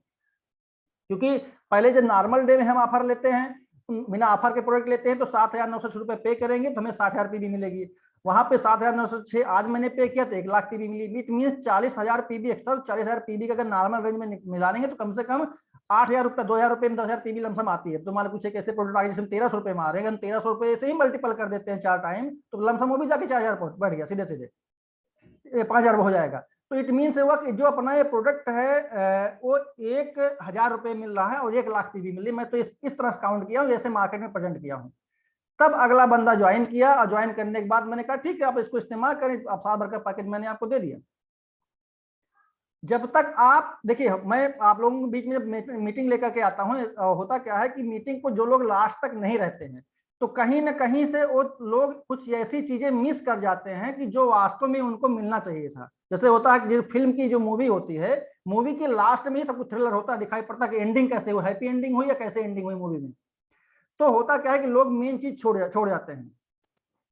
क्योंकि पहले जो नॉर्मल डे में हम ऑफर लेते हैं, बिना ऑफर के प्रोडक्ट लेते हैं तो 7,906 रुपए पे करेंगे तो हमें 60,000 पीवी मिलेगी। वहां पे 7,906 आज मैंने पे किया तो 1 लाख पीवी मिली। It means 40,000 PV extra. 40,000 PV का अगर नॉर्मल रेंज में मिलाएंगे तो कम से कम 8,000 रुपये, 2,000 रुपये में 10,000 पीवी लमसम आती है। तो मान पूछे कैसे प्रोडक्ट आगे जिसमें 1,300 रुपये में आ रहे हैं, 1,300 रुपये से ही मल्टीपल कर देते हैं 4 टाइम, तो लमसम वो भी जाके 4,000 बढ़ गया, सीधे सीधे 5,000 हो जाएगा। तो इट मीन से हुआ कि जो अपना ये प्रोडक्ट है वो 1,000 रुपये मिल रहा है और 1 लाख पीवी मिल रही। मैं तो इस तरह काउंट किया हूँ, जैसे मार्केट में प्रेजेंट किया हूँ। तब अगला बंदा ज्वाइन किया और ज्वाइन करने के बाद मैंने कहा ठीक है आप इसको इस्तेमाल करें, आप साल भर का पैकेज मैंने आपको दे दिया। जब तक आप देखिए, मैं आप लोगों के बीच में जब मीटिंग लेकर के आता हूँ, होता क्या है कि मीटिंग को जो लोग लास्ट तक नहीं रहते हैं तो कहीं ना कहीं से वो लोग कुछ ऐसी चीजें मिस कर जाते हैं कि जो वास्तव में उनको मिलना चाहिए था। जैसे होता है कि जो फिल्म की जो मूवी होती है, मूवी के लास्ट में ही सब कुछ थ्रिलर होता है, दिखाई पड़ता है कि एंडिंग कैसे हुई, हैप्पी एंडिंग हुई या कैसे एंडिंग हुई मूवी में। तो होता क्या है कि लोग मेन चीज छोड़ जाते हैं।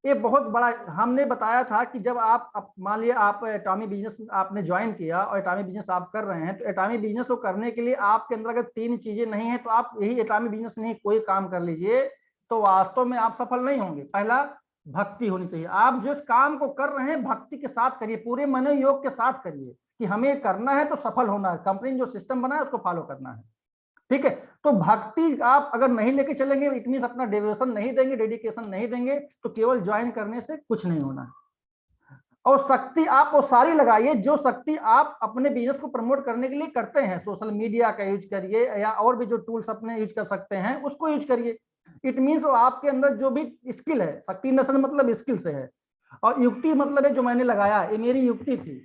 ये बहुत बड़ा, हमने बताया था कि जब आप मान लिया आप एटॉमी बिजनेस आपने ज्वाइन किया और एटॉमी बिजनेस आप कर रहे हैं, तो एटॉमी बिजनेस को करने के लिए आपके अंदर अगर 3 चीजें नहीं है तो आप यही एटॉमी बिजनेस नहीं कोई काम कर लीजिए तो वास्तव में आप सफल नहीं होंगे। पहला, भक्ति होनी चाहिए। आप जिस काम को कर रहे हैं भक्ति के साथ करिए, पूरे मनोयोग के साथ करिए कि हमें करना है तो सफल होना है, कंपनी जो सिस्टम बना है उसको फॉलो करना है, ठीक है। तो भक्ति आप अगर नहीं लेके चलेंगे, इट मींस अपना डेवोशन नहीं देंगे, डेडिकेशन नहीं देंगे, तो केवल ज्वाइन करने से कुछ नहीं होना है। और शक्ति आप वो सारी लगाइए जो शक्ति आप अपने बिजनेस को प्रमोट करने के लिए करते हैं। सोशल मीडिया का यूज करिए या और भी जो टूल्स अपने यूज कर सकते हैं उसको यूज करिए। इट मींस वो आपके अंदर जो भी स्किल है, शक्ति नशन मतलब स्किल से है, और युक्ति मतलब है जो मैंने लगाया, ये मेरी युक्ति थी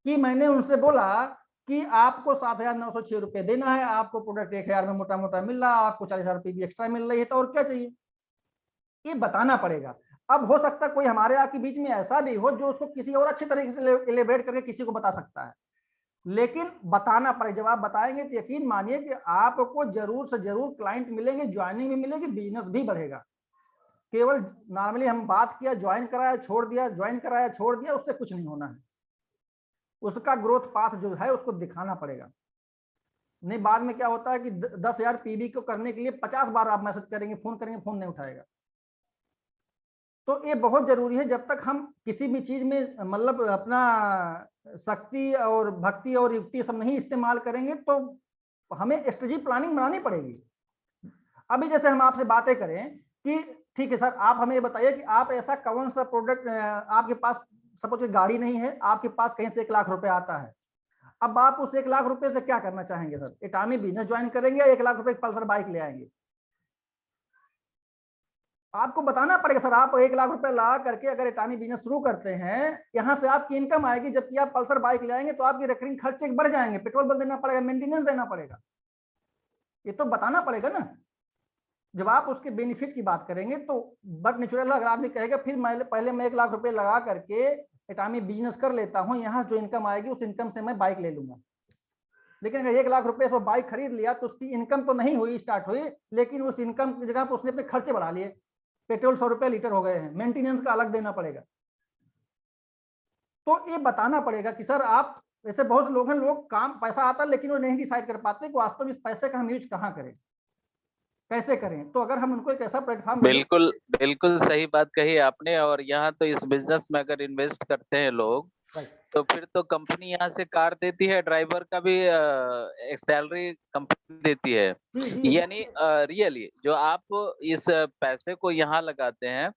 कि मैंने उनसे बोला कि आपको 7,906 रुपए देना है, आपको प्रोडक्ट 1,000 में मोटा मोटा मिल रहा है, आपको 40,000 रुपये भी एक्स्ट्रा मिल रही है, तो और क्या चाहिए, ये बताना पड़ेगा। अब हो सकता है कोई हमारे आपके बीच में ऐसा भी हो जो उसको किसी और अच्छे तरीके से एलिब्रेट करके किसी को बता सकता है, लेकिन बताना पड़ेगा। जब आप बताएंगे तो यकीन मानिए कि आपको जरूर से जरूर क्लाइंट मिलेंगे, ज्वाइनिंग भी मिलेगी, बिजनेस भी बढ़ेगा। केवल नॉर्मली हम बात किया, ज्वाइन कराया छोड़ दिया, ज्वाइन कराया छोड़ दिया, उससे कुछ नहीं होना है। उसका ग्रोथ पाथ जो है उसको दिखाना पड़ेगा। नहीं बाद में क्या होता है कि 10,000 पीबी को करने के लिए 50 बार आप मैसेज करेंगे, फोन करेंगे, फोन नहीं उठाएगा। तो ये बहुत जरूरी है, जब तक हम किसी भी चीज में मतलब अपना शक्ति और भक्ति और युक्ति सब नहीं इस्तेमाल करेंगे तो हमें स्ट्रेटेजी प्लानिंग बनानी पड़ेगी। अभी जैसे हम आपसे बातें करें कि ठीक है सर, आप हमें बताइए कि आप ऐसा कौन सा प्रोडक्ट आपके पास, सपोज गाड़ी नहीं है, आपके पास कहीं से 1 लाख रुपए आता है, अब आप उस 1 लाख रुपए से क्या करना चाहेंगे सर? एटॉमी बिजनेस ज्वाइन करेंगे या 1 लाख रुपए पल्सर बाइक ले आएंगे? आपको बताना पड़ेगा सर, आप 1 लाख रुपए ला करके अगर एटॉमी बिजनेस शुरू करते हैं, यहां से आपकी इनकम आएगी, जबकि आप पल्सर बाइक ले आएंगे तो आपके रिकरिंग खर्चे बढ़ जाएंगे, पेट्रोल बिल देना पड़ेगा, मेंटेनेंस देना पड़ेगा, ये तो बताना पड़ेगा ना। जब आप उसके बेनिफिट की बात करेंगे तो बट नेचुरल अगर आदमी कहेगा फिर पहले मैं 1 लाख रुपए लगा करके एटॉमी बिजनेस कर लेता हूं, यहां से जो इनकम आएगी उस इनकम से मैं बाइक ले लूंगा। लेकिन अगर 1 लाख रुपए से वो बाइक खरीद लिया तो उसकी इनकम तो नहीं हुई, स्टार्ट हुई, लेकिन उस इनकम की जगह पर उसने अपने खर्चे बढ़ा लिए, पेट्रोल 100 रुपए लीटर हो गए हैं, मेंटेनेंस का अलग देना पड़ेगा। तो ये बताना पड़ेगा कि सर आप, ऐसे बहुत से लोग हैं, लोग काम पैसा आता है लेकिन वो नहीं डिसाइड कर पाते कि वास्तव में इस पैसे का हम यूज कहाँ करें, कैसे करें। तो अगर हम उनको एक ऐसा प्लेटफॉर्म, बिल्कुल बिल्कुल सही बात कही आपने। और यहाँ तो इस बिजनेस में अगर इन्वेस्ट करते हैं लोग तो फिर तो कंपनी यहाँ से कार देती है, ड्राइवर का भी सैलरी कंपनी देती है। यानी रियली जो आप इस पैसे को यहाँ लगाते हैं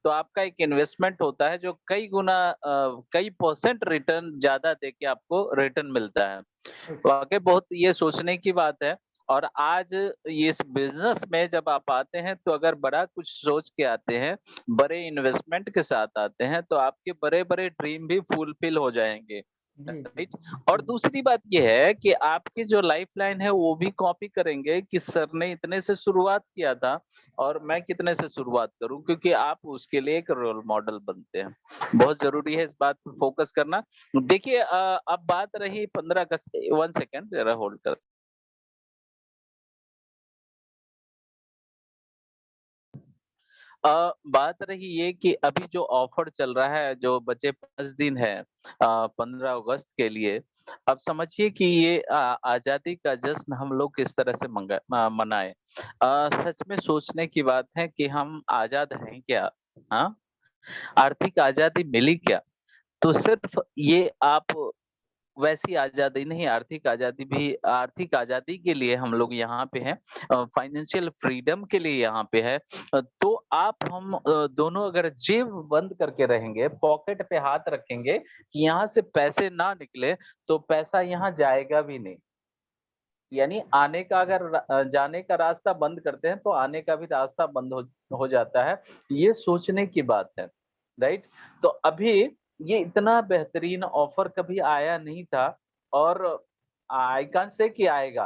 तो आपका एक इन्वेस्टमेंट होता है जो कई गुना कई % रिटर्न ज्यादा देके आपको रिटर्न मिलता है। वाकई बहुत ये सोचने की बात है। और आज इस बिजनेस में जब आप आते हैं तो अगर बड़ा कुछ सोच के आते हैं, बड़े इन्वेस्टमेंट के साथ आते हैं, तो आपके बड़े बड़े ड्रीम भी फुलफिल हो जाएंगे, राइट। और दूसरी बात यह है कि आपकी जो लाइफ लाइन है वो भी कॉपी करेंगे कि सर ने इतने से शुरुआत किया था और मैं कितने से शुरुआत करूं, क्योंकि आप उसके लिए एक रोल मॉडल बनते हैं। बहुत जरूरी है इस बात पर फोकस करना। देखिए अब बात रही 15 अगस्त, 1 सेकेंड जरा होल्ड कर। बात रही ये कि अभी जो ऑफर चल रहा है, जो बचे 5 दिन है 15 अगस्त के लिए, अब समझिए कि ये आजादी का जश्न हम लोग किस तरह से मनाए। सच में सोचने की बात है कि हम आजाद हैं क्या? हाँ, आर्थिक आजादी मिली क्या? तो सिर्फ ये आप वैसी आजादी नहीं, आर्थिक आजादी के लिए हम लोग यहाँ पे हैं, फाइनेंशियल फ्रीडम के लिए यहाँ पे है। तो आप हम दोनों अगर जेब बंद करके रहेंगे, पॉकेट पे हाथ रखेंगे कि यहाँ से पैसे ना निकले, तो पैसा यहाँ जाएगा भी नहीं। यानी आने का, अगर जाने का रास्ता बंद करते हैं तो आने का भी रास्ता बंद हो जाता है। ये सोचने की बात है, राइट। तो अभी ये इतना बेहतरीन ऑफर कभी आया नहीं था, और आई कैन से कि आएगा,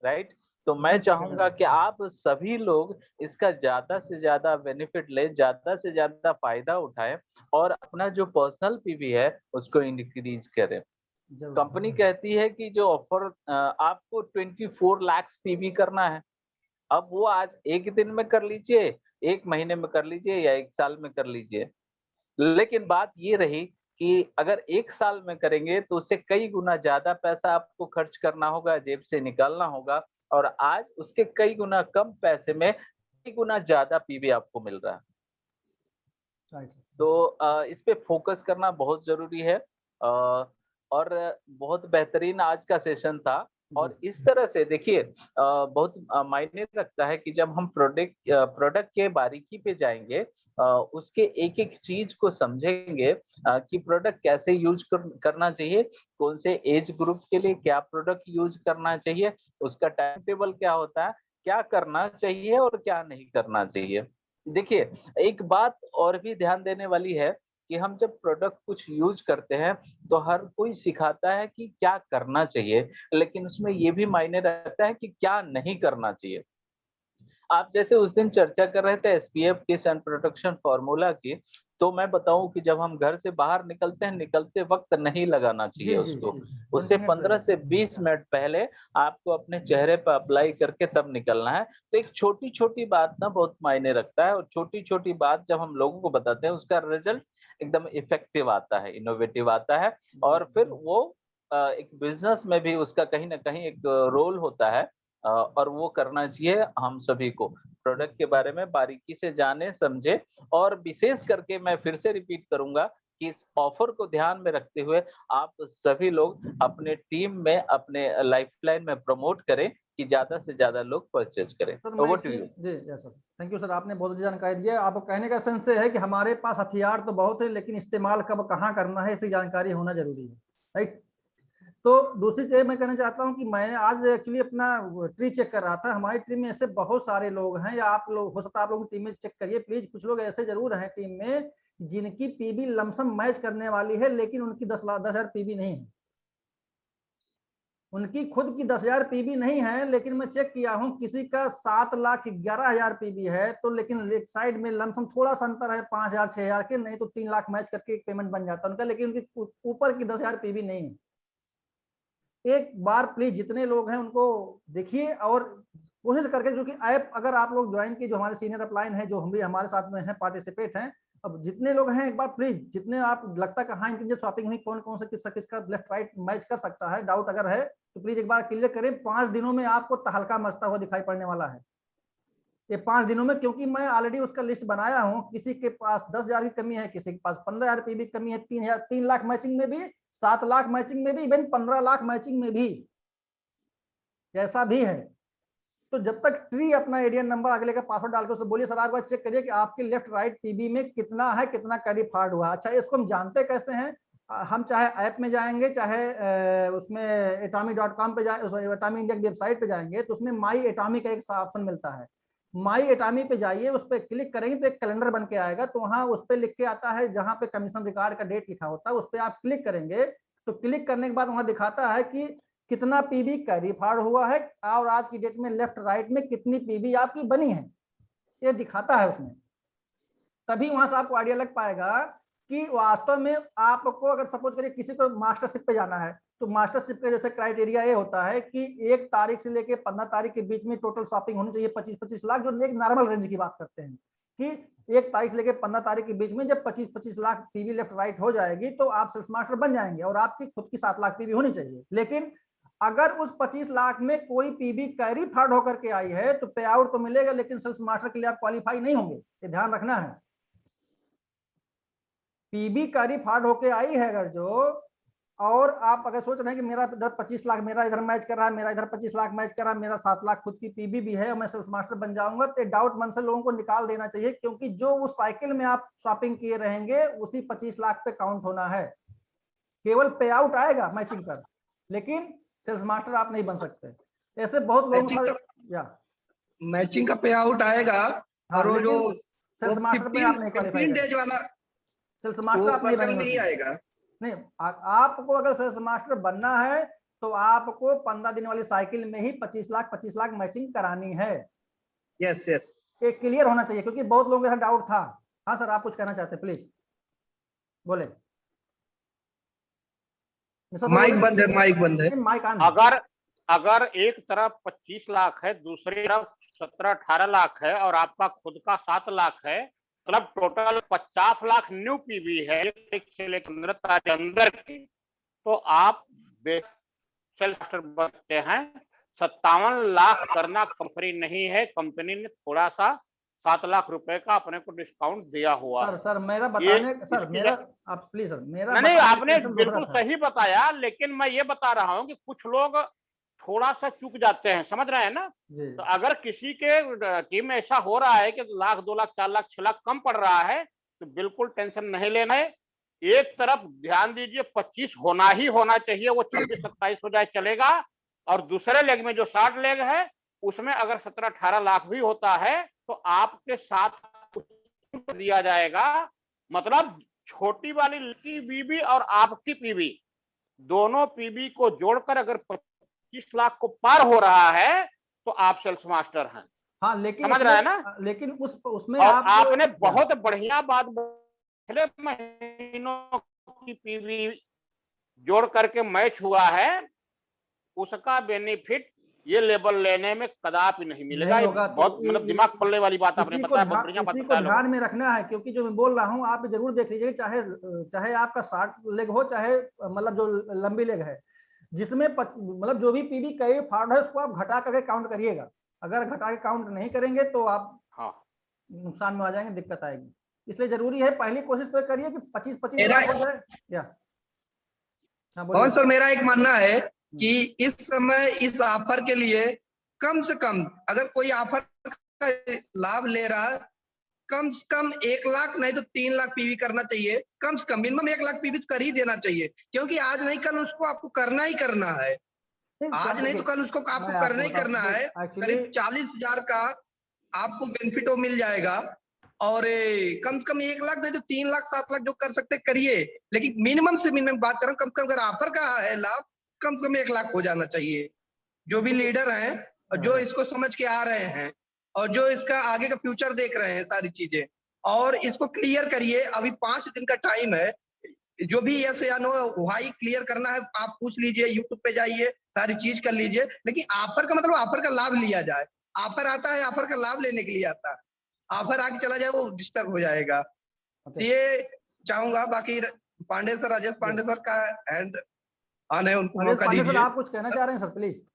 राइट। तो मैं चाहूंगा कि आप सभी लोग इसका ज्यादा से ज्यादा बेनिफिट लें, ज्यादा से ज्यादा फायदा उठाएं और अपना जो पर्सनल पीवी है उसको इंक्रीज करें। कंपनी कहती है कि जो ऑफर आपको 24 लाख पीवी करना है, अब वो आज एक दिन में कर लीजिए, एक महीने में कर लीजिए या एक साल में कर लीजिए, लेकिन बात ये रही कि अगर एक साल में करेंगे तो उससे कई गुना ज्यादा पैसा आपको खर्च करना होगा, जेब से निकालना होगा, और आज उसके कई गुना कम पैसे में कई गुना ज्यादा पीवी आपको मिल रहा है। तो इस पे फोकस करना बहुत जरूरी है और बहुत बेहतरीन आज का सेशन था। और इस तरह से देखिए बहुत मायने रखता है कि जब हम प्रोडक्ट के बारीकी पे जाएंगे, उसके एक एक चीज को समझेंगे कि प्रोडक्ट कैसे यूज करना चाहिए, कौन से एज ग्रुप के लिए क्या प्रोडक्ट यूज करना चाहिए, उसका टाइम टेबल क्या होता है, क्या करना चाहिए और क्या नहीं करना चाहिए। देखिए एक बात और भी ध्यान देने वाली है कि हम जब प्रोडक्ट कुछ यूज करते हैं तो हर कोई सिखाता है कि क्या करना चाहिए, लेकिन उसमें ये भी मायने रखता है कि क्या नहीं करना चाहिए। आप जैसे उस दिन चर्चा कर रहे थे एसपीएफ की सन प्रोटेक्शन फार्मूला की, तो मैं बताऊं कि जब हम घर से बाहर निकलते हैं, निकलते वक्त नहीं लगाना चाहिए उसको, उससे 15 से 20 मिनट पहले आपको अपने चेहरे पर अप्लाई करके तब निकलना है। तो एक छोटी छोटी बात ना बहुत मायने रखता है, और छोटी छोटी बात जब हम लोगों को बताते हैं उसका रिजल्ट एकदम इफेक्टिव आता है, इनोवेटिव आता है, और फिर वो एक बिजनेस में भी उसका कहीं ना कहीं एक रोल होता है। और वो करना चाहिए हम सभी को, प्रोडक्ट के बारे में बारीकी से जाने समझे, और विशेष करके मैं फिर से रिपीट करूंगा कि इस ऑफर को ध्यान में रखते हुए आप सभी लोग अपने टीम में, अपने लाइफलाइन में प्रमोट करें कि ज्यादा से ज्यादा लोग परचेज करें। Over to you. जी सर, थैंक यू सर, आपने बहुत अच्छी जानकारी दी है। आपको कहने का सेंस है कि हमारे पास हथियार तो बहुत है, लेकिन इस्तेमाल कब कहाँ करना है इसकी जानकारी होना जरूरी है, राइट। तो दूसरी चीज मैं कहना चाहता हूं कि मैंने आज एक्चुअली अपना ट्री चेक कर रहा था। हमारी टीम में ऐसे बहुत सारे लोग हैं, या आप लोग हो सकता है आप लोगों की टीम में चेक करिए प्लीज, कुछ लोग ऐसे जरूर हैं टीम में जिनकी पीबी लमसम मैच करने वाली है, लेकिन उनकी 10,000 पीबी नहीं है, उनकी खुद की 10,000 पीबी नहीं है। लेकिन मैं चेक किया हूं किसी का 7,11,000 पीबी है, तो लेकिन एक साइड में लमसम थोड़ा सा अंतर है 5,000 6,000 के, नहीं तो 3 लाख मैच करके एक पेमेंट बन जाता है उनका, लेकिन उनकी ऊपर की 10,000 पीबी नहीं है। एक बार प्लीज जितने लोग हैं उनको देखिए और कोशिश करके, क्योंकि ऐप अगर आप लोग ज्वाइन की, जो हमारे सीनियर अपलाइन है जो हम भी हमारे साथ में हैं, पार्टिसिपेट हैं, अब जितने लोग हैं एक बार प्लीज, जितने आप लगता है कि हाँ इनकी शॉपिंग हुई, कौन कौन से किसका लेफ्ट राइट मैच कर सकता है, डाउट अगर है तो प्लीज एक बार क्लियर करें। 5 दिनों में आपको तहलका मचता हुआ दिखाई पड़ने वाला है ये 5 दिनों में, क्योंकि मैं ऑलरेडी उसका लिस्ट बनाया हूं। किसी के पास 10,000 की कमी है, किसी के पास 15,000 पीबी कमी है, 3 लाख मैचिंग में भी, 7 लाख मैचिंग में भी, इवन 15 लाख मैचिंग में भी, जैसा भी है। तो जब तक ट्री अपना एडीएन नंबर अगले का पासवर्ड डाल के उससे बोलिए सर आप चेक करिए कि आपके लेफ्ट राइट पीबी में कितना है, कितना कैरी फॉरवर्ड हुआ। अच्छा, इसको हम जानते कैसे हैं? हम चाहे ऐप में जाएंगे, चाहे उसमें atomy.com पे जाए, एटॉमी इंडिया की वेबसाइट पे जाएंगे तो उसमें माई एटॉमी का एक ऑप्शन मिलता है। माई एटॉमी पे जाइए, उस पर क्लिक करेंगे तो एक कैलेंडर बन के आएगा, तो वहां उस पर लिख के आता है जहां पे कमीशन रिकॉर्ड का डेट लिखा होता है, उस पर आप क्लिक करेंगे तो क्लिक करने के बाद वहां दिखाता है कि कितना पीबी कैरी फॉरवर्ड हुआ है और आज की डेट में लेफ्ट राइट में कितनी पीबी आपकी बनी है, ये दिखाता है उसमें। तभी वहां से आपको आइडिया लग पाएगा कि वास्तव में आपको, अगर सपोज करिए किसी को मास्टरशिप पे जाना है, तो मास्टरशिप का जैसे क्राइटेरिया ये होता है कि 1 तारीख से लेके 15 तारीख के बीच में टोटल शॉपिंग होनी चाहिए 25-25 लाख, जो एक नॉर्मल रेंज की बात करते हैं कि 1 तारीख से लेके 15 तारीख के बीच में जब 25-25 लाख पीबी लेफ्ट राइट हो जाएगी तो आप सेल्स मास्टर बन जाएंगे और आपकी खुद की 7 लाख पीबी होनी चाहिए। लेकिन अगर उस 25 लाख में कोई पीबी कैरी फॉरवर्ड होकर के आई है तो पे आउट तो मिलेगा, लेकिन सेल्स मास्टर के लिए आप क्वालिफाई नहीं होंगे, ये ध्यान रखना है। पीबी कैरी फॉरवर्ड होके आई है अगर जो, और आप अगर सोच रहे हैं कि मेरा इधर 25 लाख मेरा इधर मैच कर रहा है, मेरा इधर 25 लाख मैच कर रहा है, मेरा 7 लाख खुद की पीबी भी है और मैं सेल्स मास्टर बन जाऊंगा, तो डाउट मन से लोगों को निकाल देना चाहिए, क्योंकि जो उस साइकिल में आप शॉपिंग किए रहेंगे उसी 25 लाख पे काउंट होना है। केवल पे आउट आएगा मैचिंग पर, लेकिन सेल्स मास्टर आप नहीं बन सकते। ऐसे बहुत लोग मैचिंग का पे आउट आएगा, और वो जो सेल्स मास्टर पे आप नहीं क्वालिफाई डेज वाला सेल्स मास्टर आप नहीं नहीं आएगा। नहीं, आपको अगर सेल्स मास्टर बनना है तो आपको 15 दिन वाली साइकिल में ही 25 लाख मैचिंग करानी है। यस यस, ये क्लियर होना चाहिए, क्योंकि बहुत लोगों का डाउट था। हाँ सर, आप कुछ कहना चाहते हैं, प्लीज बोले। माइक बंद है, माइक बंद है। माइक ऑन है। अगर एक तरफ 25 लाख है, दूसरी तरफ 17-18 लाख है और आपका खुद का 7 लाख है, मतलब टोटल 50 लाख न्यू पीवी है से लेकर 15 तारीख के अंदर की, तो आप सेल्फ बनते हैं। 57 लाख करना कंपनी नहीं है, कंपनी ने थोड़ा सा 7 लाख रुपए का अपने को डिस्काउंट दिया हुआ है। सर मेरा बताने, सर मेरा, आप प्लीज सर मेरा नहीं, आपने दूसरा बिल्कुल था। सही बताया, लेकिन मैं ये बता रहा हूँ कि कुछ लोग थोड़ा सा चूक जाते हैं, समझ रहे हैं ना। जी। तो अगर किसी के टीम में ऐसा हो रहा है कि लाख 2 लाख 4 लाख 6 लाख कम पड़ रहा है, तो बिल्कुल टेंशन नहीं लेना है। एक तरफ ध्यान दीजिए 25 होना ही होना चाहिए, वो 26-27 हो जाए चलेगा। और दूसरे लेग में जो 60 लेग है उसमें अगर 17-18 लाख भी होता है तो आपके साथ दिया जाएगा। मतलब छोटी वाली की पीबी और आपकी पीबी, दोनों पीबी को जोड़कर अगर 25 लाख को पार हो रहा है तो आप सेल्स मास्टर हैं। हाँ, लेकिन समझ रहा है ना। लेकिन उसमें और आप आपने बहुत बढ़िया बात, पिछले महीनों की पीवी जोड़ करके मैच हुआ है, उसका बेनिफिट ये लेबल लेने में कदापि नहीं मिलेगा। नहीं होगा, बहुत मतलब दिमाग खोलने वाली बात आपने बताया, बहुत बढ़िया बात इसी को बताया। ध्यान में रखना है, क्योंकि जो मैं बोल रहा हूँ आप जरूर देख लीजिए, चाहे आपका 60 लेग हो, चाहे मतलब जो लंबी लेग है, जिसमें मतलब जो भी पीबी कई फाड़ है उसको आप घटा करके काउंट करिएगा। अगर घटा के काउंट नहीं करेंगे तो आप नुकसान में आ जाएंगे, दिक्कत आएगी। इसलिए जरूरी है पहली कोशिश तो करिए कि 25 लाख हो जाए। क्या? हाँ सर, मेरा एक मानना है कि इस समय इस ऑफर के लिए कम से कम अगर कोई ऑफर का लाभ ले रहा है, कम से कम 1 लाख नहीं तो 3 लाख पीवी करना चाहिए। कम से कम मिनिमम 1 लाख पीवी कर ही देना चाहिए, क्योंकि आज नहीं कल उसको आपको करना ही करना है। आज नहीं तो कल उसको आपको करना ही करना है। करीब 40,000 का आपको बेनिफिट मिल जाएगा। और कम से कम 1 लाख नहीं तो 3 लाख 7 लाख जो कर सकते करिए, लेकिन मिनिमम से मिनिमम बात करें, कम से कम अगर ऑफर का है लाभ, कम से कम 1 लाख हो जाना चाहिए। जो भी लीडर हैं और जो इसको समझ के आ रहे हैं और जो इसका आगे का फ्यूचर देख रहे हैं सारी चीजें, और इसको क्लियर करिए। अभी 5 दिन का टाइम है, जो भी यस या नो वाई क्लियर करना है आप पूछ लीजिए, यूट्यूब पे जाइए, सारी चीज कर लीजिए। लेकिन ऑफर का मतलब ऑफर का लाभ लिया जाए। ऑफर आता है ऑफर का लाभ लेने के लिए आता है, ऑफर आगे चला जाए वो डिस्टर्ब हो जाएगा। ये चाहूंगा। बाकी पांडे सर, राजेश पांडे सर का हैंड ऑन है, उनको मौका दीजिए। सर आप कुछ कहना चाह रहे हैं सर, प्लीज।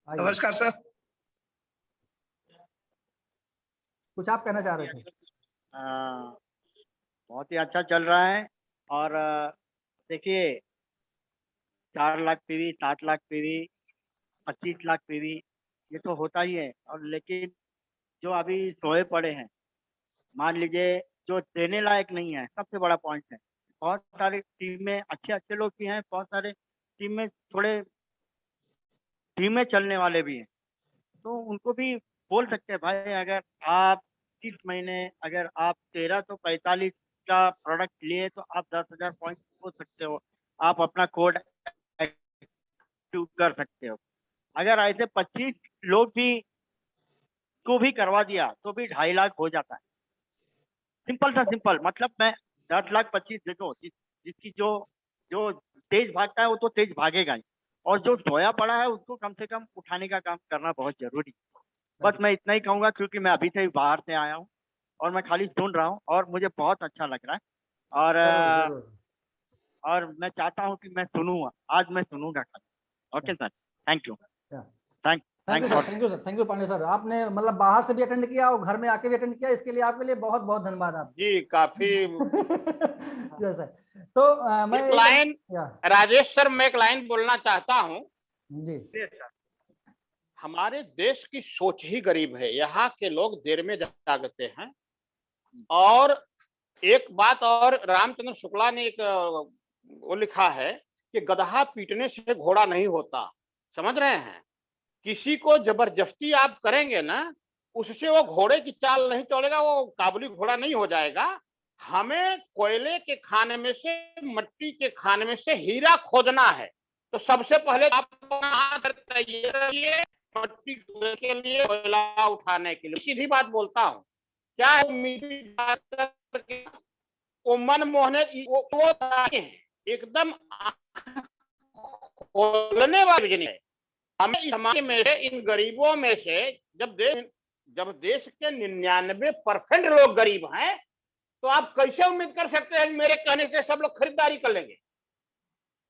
नमस्कार सर, कुछ आप कहना चाह रहे थे? बहुत ही अच्छा चल रहा है। और देखिए 4 lakh PV, 7 lakh PV, 25 lakh PV, ये तो होता ही है। और लेकिन जो अभी सोए पड़े हैं, मान लीजिए जो देने लायक नहीं है, सबसे बड़ा पॉइंट है। बहुत सारी टीम में अच्छे लोग भी हैं, बहुत सारे टीम में थोड़े धीमे चलने वाले भी हैं, तो उनको भी बोल सकते हैं भाई, अगर आप इस महीने अगर आप 1345 का प्रोडक्ट लिए तो आप 10,000 पॉइंट हो सकते हो, आप अपना कोड एक्टिव कर सकते हो। अगर ऐसे 25 लोग भी को भी करवा दिया तो भी 2.5 लाख हो जाता है। सिंपल सा सिंपल, मतलब मैं 10 लाख 25 देखो, जिसकी जो तेज भागता है वो तो तेज भागेगा ही, और जो सोया पड़ा है उसको कम से कम उठाने का काम करना बहुत जरूरी है। बस मैं इतना ही कहूंगा, क्योंकि मैं अभी से ही बाहर से आया हूँ और मैं खाली सुन रहा हूँ और मुझे बहुत अच्छा लग रहा है। और मैं चाहता हूँ कि मैं सुनूंगा, आज मैं सुनूंगा खाली। Okay sir, thank you. Thank you Pandey sir. आपने मतलब बाहर से भी अटेंड किया और घर में आके भी अटेंड किया, इसके लिए आपके लिए बहुत बहुत धन्यवाद। आप जी काफी सर। तो मैं एक लाइन, राजेश सर, मैं एक लाइन बोलना चाहता हूँ जी। हमारे देश की सोच ही गरीब है, यहाँ के लोग देर में जागते हैं। और एक बात और, रामचंद्र शुक्ला ने एक वो लिखा है कि गधा पीटने से घोड़ा नहीं होता, समझ रहे हैं। किसी को जबरदस्ती आप करेंगे ना, उससे वो घोड़े की चाल नहीं चलेगा, वो काबुली घोड़ा नहीं हो जाएगा। हमें कोयले के खाने में से, मिट्टी के खाने में से हीरा खोजना है। तो सबसे पहले आप अपना हाथ तैयार करिए मट्टी ढोने के लिए, कोयला उठाने के लिए। सीधी बात बोलता हूँ, क्या है मीठी बात करके वो मन मोहने वो एकदम खोलने वाली बिजनेस है। हमें समाज में से, इन गरीबों में से, जब देश के 99% लोग गरीब हैं, तो आप कैसे उम्मीद कर सकते हैं मेरे कहने से सब लोग खरीदारी कर लेंगे?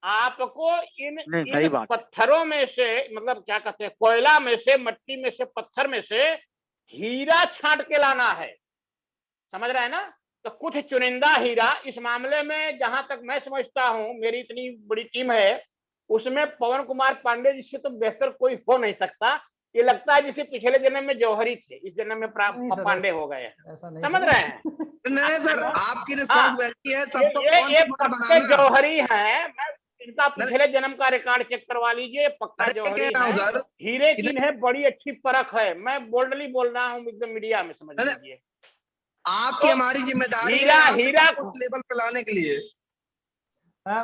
आपको इन पत्थरों में से, मतलब क्या कहते हैं, कोयला में से, मट्टी में से, पत्थर में से हीरा छांट के लाना है, समझ रहे हैं ना? तो कुछ चुनिंदा हीरा इस मामले में, जहां तक मैं समझता हूं, मेरी इतनी बड़ी टीम है, उसमें पवन कुमार पांडे जिससे तो बेहतर कोई हो नहीं सकता। ये लगता है जैसे पिछले जन्म में जौहरी थे, इस जन्म में पांडे हो गए, समझ रहे हैं? नहीं सर, आपकी रिस्पांसिबिलिटी है सबको ये पक्के जौहरी हैं। मैं इनका पिछले जन्म का रिकॉर्ड चेक करवा लीजिए, पक्का जौहरी है। हीरे की इन्हें बड़ी अच्छी परख है, मैं बोल्डली बोल रहा हूँ एकदम मीडिया में, समझ लीजिए। आपकी तो हमारी जिम्मेदारी है हीरा उस लेवल पे लाने के लिए।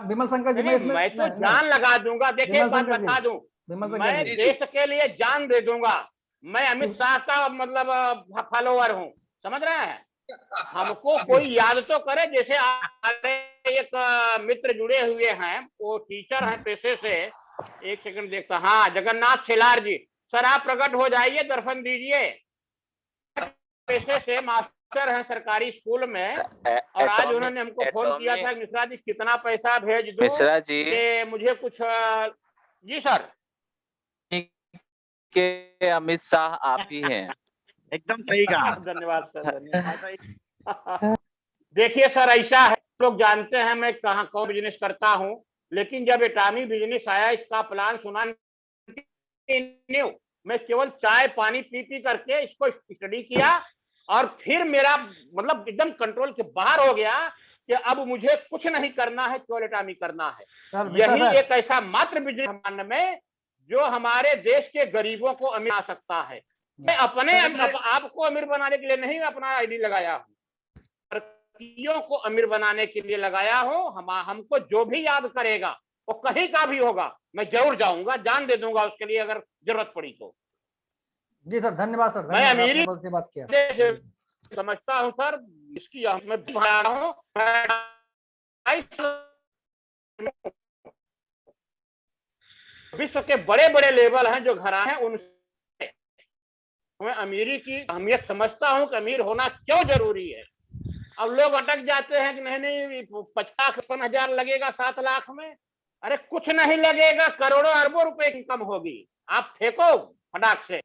विमल शंकर जी, मैं तो जान लगा दूंगा। देखिए बात बता दूं, मैं देश के लिए जान दे दूंगा। मैं अमित शाह का मतलब फॉलोअर हूँ, समझ रहे हैं? हमको कोई याद तो करे। जैसे एक मित्र जुड़े हुए हैं, वो टीचर हैं पेशे से। एक सेकंड देखता, हाँ, जगन्नाथ सिलार जी, सर आप प्रकट हो जाइए, दर्शन दीजिए। पेशे से मास्टर हैं सरकारी स्कूल में, और आज उन्होंने हमको फोन किया था, मिश्रा जी कितना पैसा भेज दो, मिश्रा जी कि मुझे कुछ। जी सर, के अमित शाह आप ही हैं। एकदम सही कहा। धन्यवाद सर, धन्यवाद। देखिए सर, ऐसा है, लोग जानते हैं मैं कहाँ कौन बिजनेस करता हूँ, लेकिन जब एटामी बिजनेस आया, इसका प्लान सुना, मैं केवल चाय पानी पी पी करके इसको स्टडी किया, और फिर मेरा मतलब एकदम कंट्रोल के बाहर हो गया कि अब मुझे कुछ नहीं करना है, केवल एटामी करना है। यही एक ऐसा मात्र बिजनेस में जो हमारे देश के गरीबों को अमीर बना सकता है। मैं अपने आपको अमीर बनाने के लिए नहीं अपना आईडी लगाया हूँ, भारतीयों को अमीर बनाने के लिए लगाया हूँ। हमको जो भी याद करेगा, वो कहीं का भी होगा, मैं जरूर जाऊंगा, जान दे दूंगा उसके लिए अगर जरूरत पड़ी तो। जी सर, धन्यवाद सर, मैं अमीरी बात किया समझता हूँ सर, इसकी मैं भाया हूँ। विश्व के बड़े बड़े लेवल हैं जो घराने हैं, उनसे मैं अमीरी की अहमियत समझता हूँ कि अमीर होना क्यों जरूरी है। अब लोग अटक जाते हैं कि नहीं 50-55 लगेगा 7 लाख में। अरे कुछ नहीं लगेगा, करोड़ों अरबों रुपए की इनकम होगी, आप फेंको फटाक से।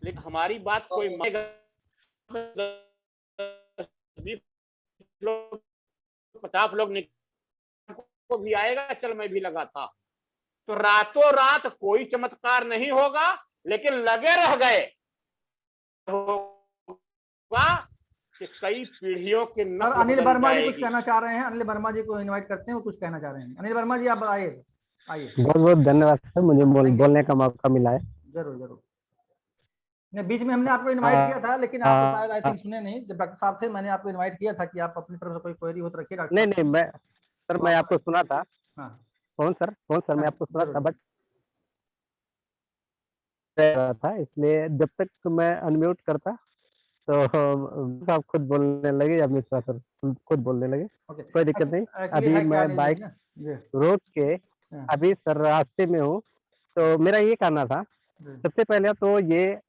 लेकिन हमारी बात कोई 50 लोग को भी आएगा, चल मैं भी लगाता। तो रातों रात कोई चमत्कार नहीं होगा, लेकिन लगे रह गए होगा कि कई पीढ़ियों के नस्ल अनिल वर्मा जी कुछ कहना चाह रहे हैं। अनिल वर्मा जी को इनवाइट करते हैं, वो कुछ कहना चाह रहे हैं। अनिल वर्मा जी आप आइए, आइए। बहुत बहुत धन्यवाद सर, मुझे बोलने का मौका मिला है। जरूर जरूर। नहीं, बीच में हमने आपको इनवाइट किया था, लेकिन आप तो शायद आई थिंक सुने नहीं। जब डॉक्टर साहब थे, मैंने आपको इनवाइट किया था कि आप अपनी तरफ से कोई क्वेरी हो तो रखिए डॉक्टर। नहीं, मैं आपको सुना था। हाँ। कौन सर मैं आपको सुना था, बट था, इसलिए जब तक मैं अनम्यूट करता तो आप खुद बोलने लगे या मिश्रा सर खुद बोलने लगे। कोई दिक्कत नहीं। अभी मैं बाइक रोक के अभी सर रास्ते में हूँ, तो मेरा ये कहना था, सबसे पहले तो ये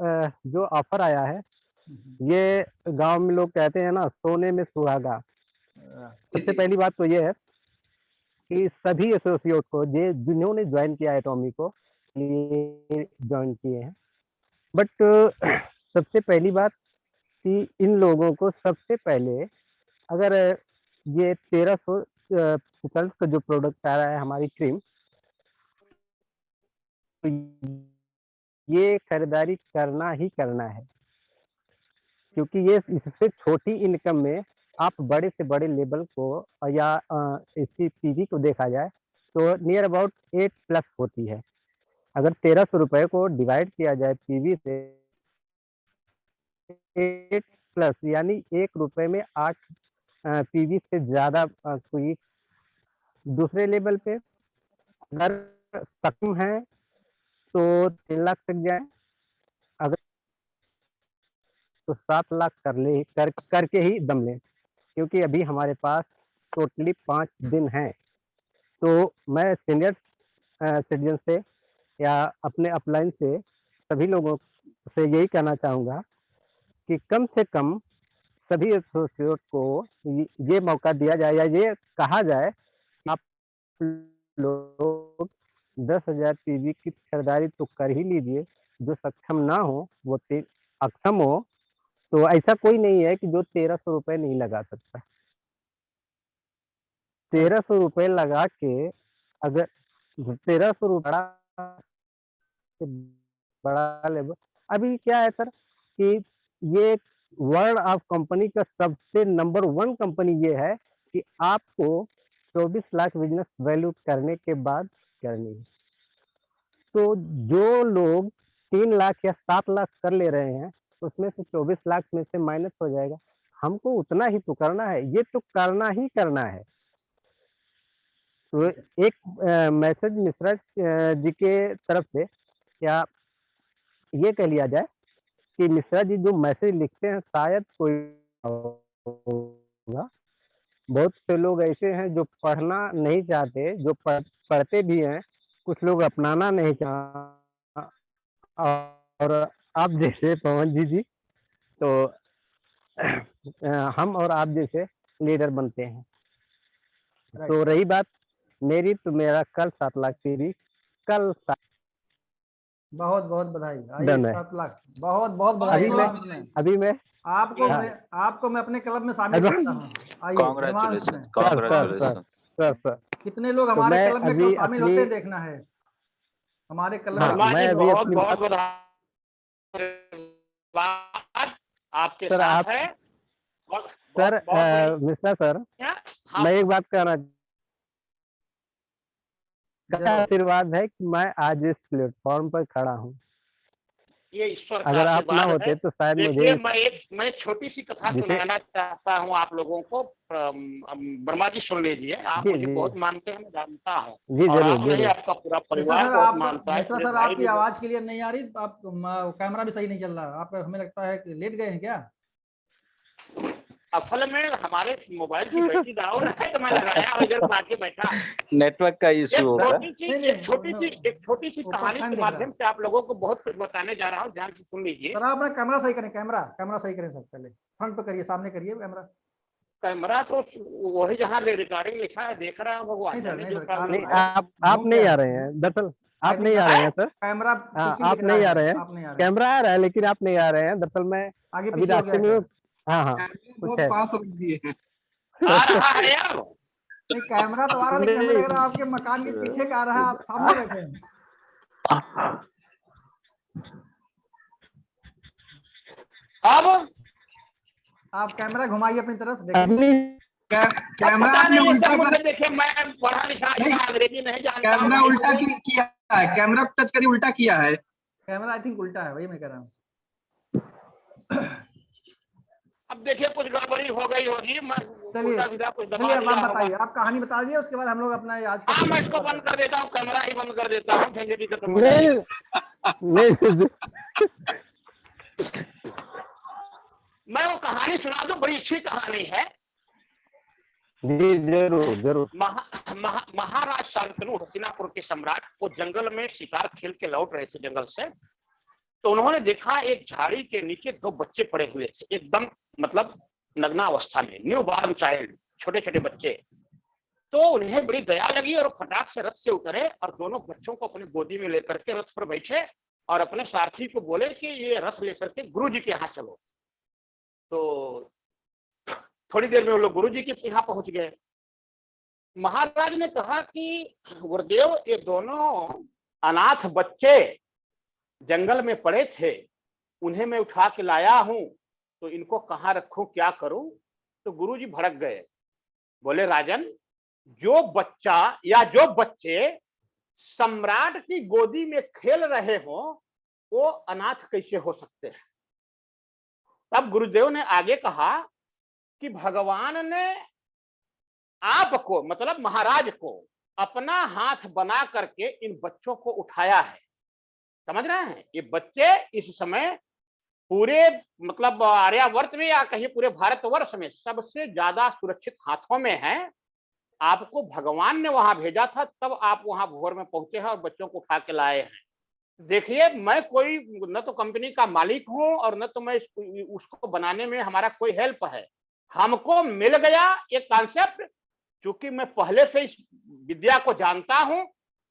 जो ऑफर आया है, ये गांव में लोग कहते हैं ना, सोने में सुहागा। सबसे पहली बात तो ये है कि सभी एसोसिएट को जिन्होंने ज्वाइन किया एटॉमी को, ज्वाइन किए हैं, बट सबसे पहली बात कि इन लोगों को सबसे पहले, अगर ये 1350 का जो प्रोडक्ट आ रहा है हमारी क्रीम, तो ये खरीदारी करना ही करना है, क्योंकि ये इससे छोटी इनकम में आप बड़े से बड़े लेवल को या इसकी पीवी को देखा जाए तो नियर अबाउट 8+ होती है। अगर 1300 रुपए को डिवाइड किया जाए पीवी से 8+, यानी 1 रुपए में 8 पीवी से ज्यादा कोई दूसरे लेवल पे अगर सक्षम है तो 3 लाख तक जाए, अगर तो 7 लाख करके ही दम लें, क्योंकि अभी हमारे पास टोटली 5 दिन हैं। तो मैं सीनियर सिटीजन से या अपने अपलाइन से सभी लोगों से यही कहना चाहूँगा कि कम से कम सभी एसोसिएट को ये मौका दिया जाए या ये कहा जाए आप लोग 10,000 पीवी की खरीदारी तो कर ही लीजिए, जो सक्षम ना हो वो अक्षम हो, तो ऐसा कोई नहीं है कि जो 1300 रुपये नहीं लगा सकता। 1300 रुपये लगा के अगर 1300 रुपया बड़ा लेवल, अभी क्या है सर कि ये वर्ल्ड ऑफ कंपनी का सबसे नंबर 1 कंपनी ये है कि आपको 24 लाख बिजनेस वैल्यू करने के बाद करनी है। तो जो लोग 3 लाख या 7 लाख कर ले रहे हैं, उसमें से 24 लाख में से माइनस हो जाएगा। हमको उतना ही तो करना है, ये तो करना ही करना है। तो एक मैसेज मिश्रा जी के तरफ से क्या ये कह लिया जाए कि मिश्रा जी जो मैसेज लिखते हैं शायद कोई होगा, बहुत से लोग ऐसे हैं जो पढ़ना नहीं चाहते, जो पढ़ते भी हैं, कुछ लोग अपनाना नहीं चाहते, और आप जैसे पवन जी तो हम और आप जैसे लीडर बनते हैं। तो रही बात मेरी, तो मेरा कल 7 लाख पीवी कल बहुत बहुत बधाई। डन है। 7 लाख बहुत बहुत बधाई। अभी मैं आपको मैं अपने क्लब में शामिल करता हूँ। आइए एडवांस में। सर कितने लोग हमारे क्लब में कल शामिल होते हैं देखना है हमारे क्लब में। मैं अभी बहुत बहुत बधाई आपके साथ है। सर मिश्रा सर, मैं एक बात कहना, आशीर्वाद है कि मैं आज इस प्लेटफॉर्म पर खड़ा हूँ। ये ईश्वर का अगर आप ना होते तो शायद मुझे, मैं छोटी सी कथा सुनाना चाहता हूँ आप लोगों को। वर्मा जी सुन लीजिए, आप मुझे बहुत मानते हैं, मैं जानता हूँ। जी जरूर। आपका पूरा परिवार बहुत मानता है। सर आपकी आवाज क्लियर नहीं आ रही, आप कैमरा भी सही नहीं चल रहा, आप हमें लगता है कि लेट गए हैं क्या? असल में हमारे मोबाइल की बैटरी डाउन है तो मैं लगाया और इधर आके बैठा। नेटवर्क का इशू होगा। एक छोटी सी कहानी के माध्यम से आप लोगों को बहुत कुछ बताने जा रहा हूँ, ध्यान से सुन लीजिए। सर आप अपना कैमरा सही करें, कैमरा सही करें सर, पहले फ्रंट पे करिए, सामने करिए कैमरा तो वही जहाँ रिकॉर्डिंग लिखा है देख रहा है भगवान। आप नहीं आ रहे हैं, दरअसल आप नहीं आ रहे हैं सर, कैमरा आप नहीं आ रहे हैं, कैमरा आ रहा है लेकिन आप नहीं आ रहे हैं। दरअसल मैं अभी रास्ते में, हाँ कुछ है, पास हो गई है। आ रहा है यार, नहीं कैमरा तो आ रहा, लेकिन हमें लग रहा है आपके मकान के पीछे का आ रहा है, आप सामने बैठे हैं। अब आप कैमरा घुमाइए अपनी तरफ, कैमरा आपने उल्टा कर, देखिए मैं पढ़ा लिखा अंग्रेजी नहीं जानता, कैमरा उल्टा किया है, कैमरा टच करिए, उल्टा किया है कैमरा, आई थिंक उल्टा है, वही मैं कह रहा हूँ। अब देखिए कुछ गड़बड़ी हो गई होगी। चलिए आप बताइए, आप कहानी बता दीजिए, उसके बाद हम लोग अपना आज का मैं इसको बंद कर देता हूँ, कैमरा ही बंद कर देता हूँ। मैं वो कहानी सुना दूं, बड़ी अच्छी कहानी है। जी जरूर। महाराज शांतनु हस्तिनापुर के सम्राट वो जंगल में शिकार खेल के लौट रहे थे जंगल से, तो उन्होंने देखा एक झाड़ी के नीचे 2 बच्चे पड़े हुए थे, एकदम मतलब नग्ना अवस्था में, न्यू बॉर्न चाइल्ड, छोटे छोटे बच्चे। तो उन्हें बड़ी दया लगी और फटाक से रथ से उतरे और दोनों बच्चों को अपनी गोदी में लेकर के रथ पर बैठे और अपने सारथी को बोले कि ये रथ लेकर के गुरु जी के यहाँ चलो। तो थोड़ी देर में वो लोग गुरु जी के यहाँ पहुंच गए। महाराज ने कहा कि गुरुदेव, ये दोनों अनाथ बच्चे जंगल में पड़े थे, उन्हें मैं उठा के लाया हूं, तो इनको कहाँ रखूं, क्या करूं? तो गुरुजी भड़क गए, बोले राजन, जो बच्चा या जो बच्चे सम्राट की गोदी में खेल रहे हो वो अनाथ कैसे हो सकते हैं? तब गुरुदेव ने आगे कहा कि भगवान ने आपको, मतलब महाराज को, अपना हाथ बना करके इन बच्चों को उठाया है। समझ रहे हैं? ये बच्चे इस समय पूरे मतलब आर्यावर्त में या कहीं पूरे भारतवर्ष में सबसे ज्यादा सुरक्षित हाथों में हैं। आपको भगवान ने वहां भेजा था, तब आप वहां भोर में पहुंचे हैं और बच्चों को उठा के लाए हैं। देखिए, मैं कोई न तो कंपनी का मालिक हूं और न तो मैं उसको बनाने में हमारा कोई हेल्प है। हमको मिल गया ये कॉन्सेप्ट, क्योंकि मैं पहले से इस विद्या को जानता हूं,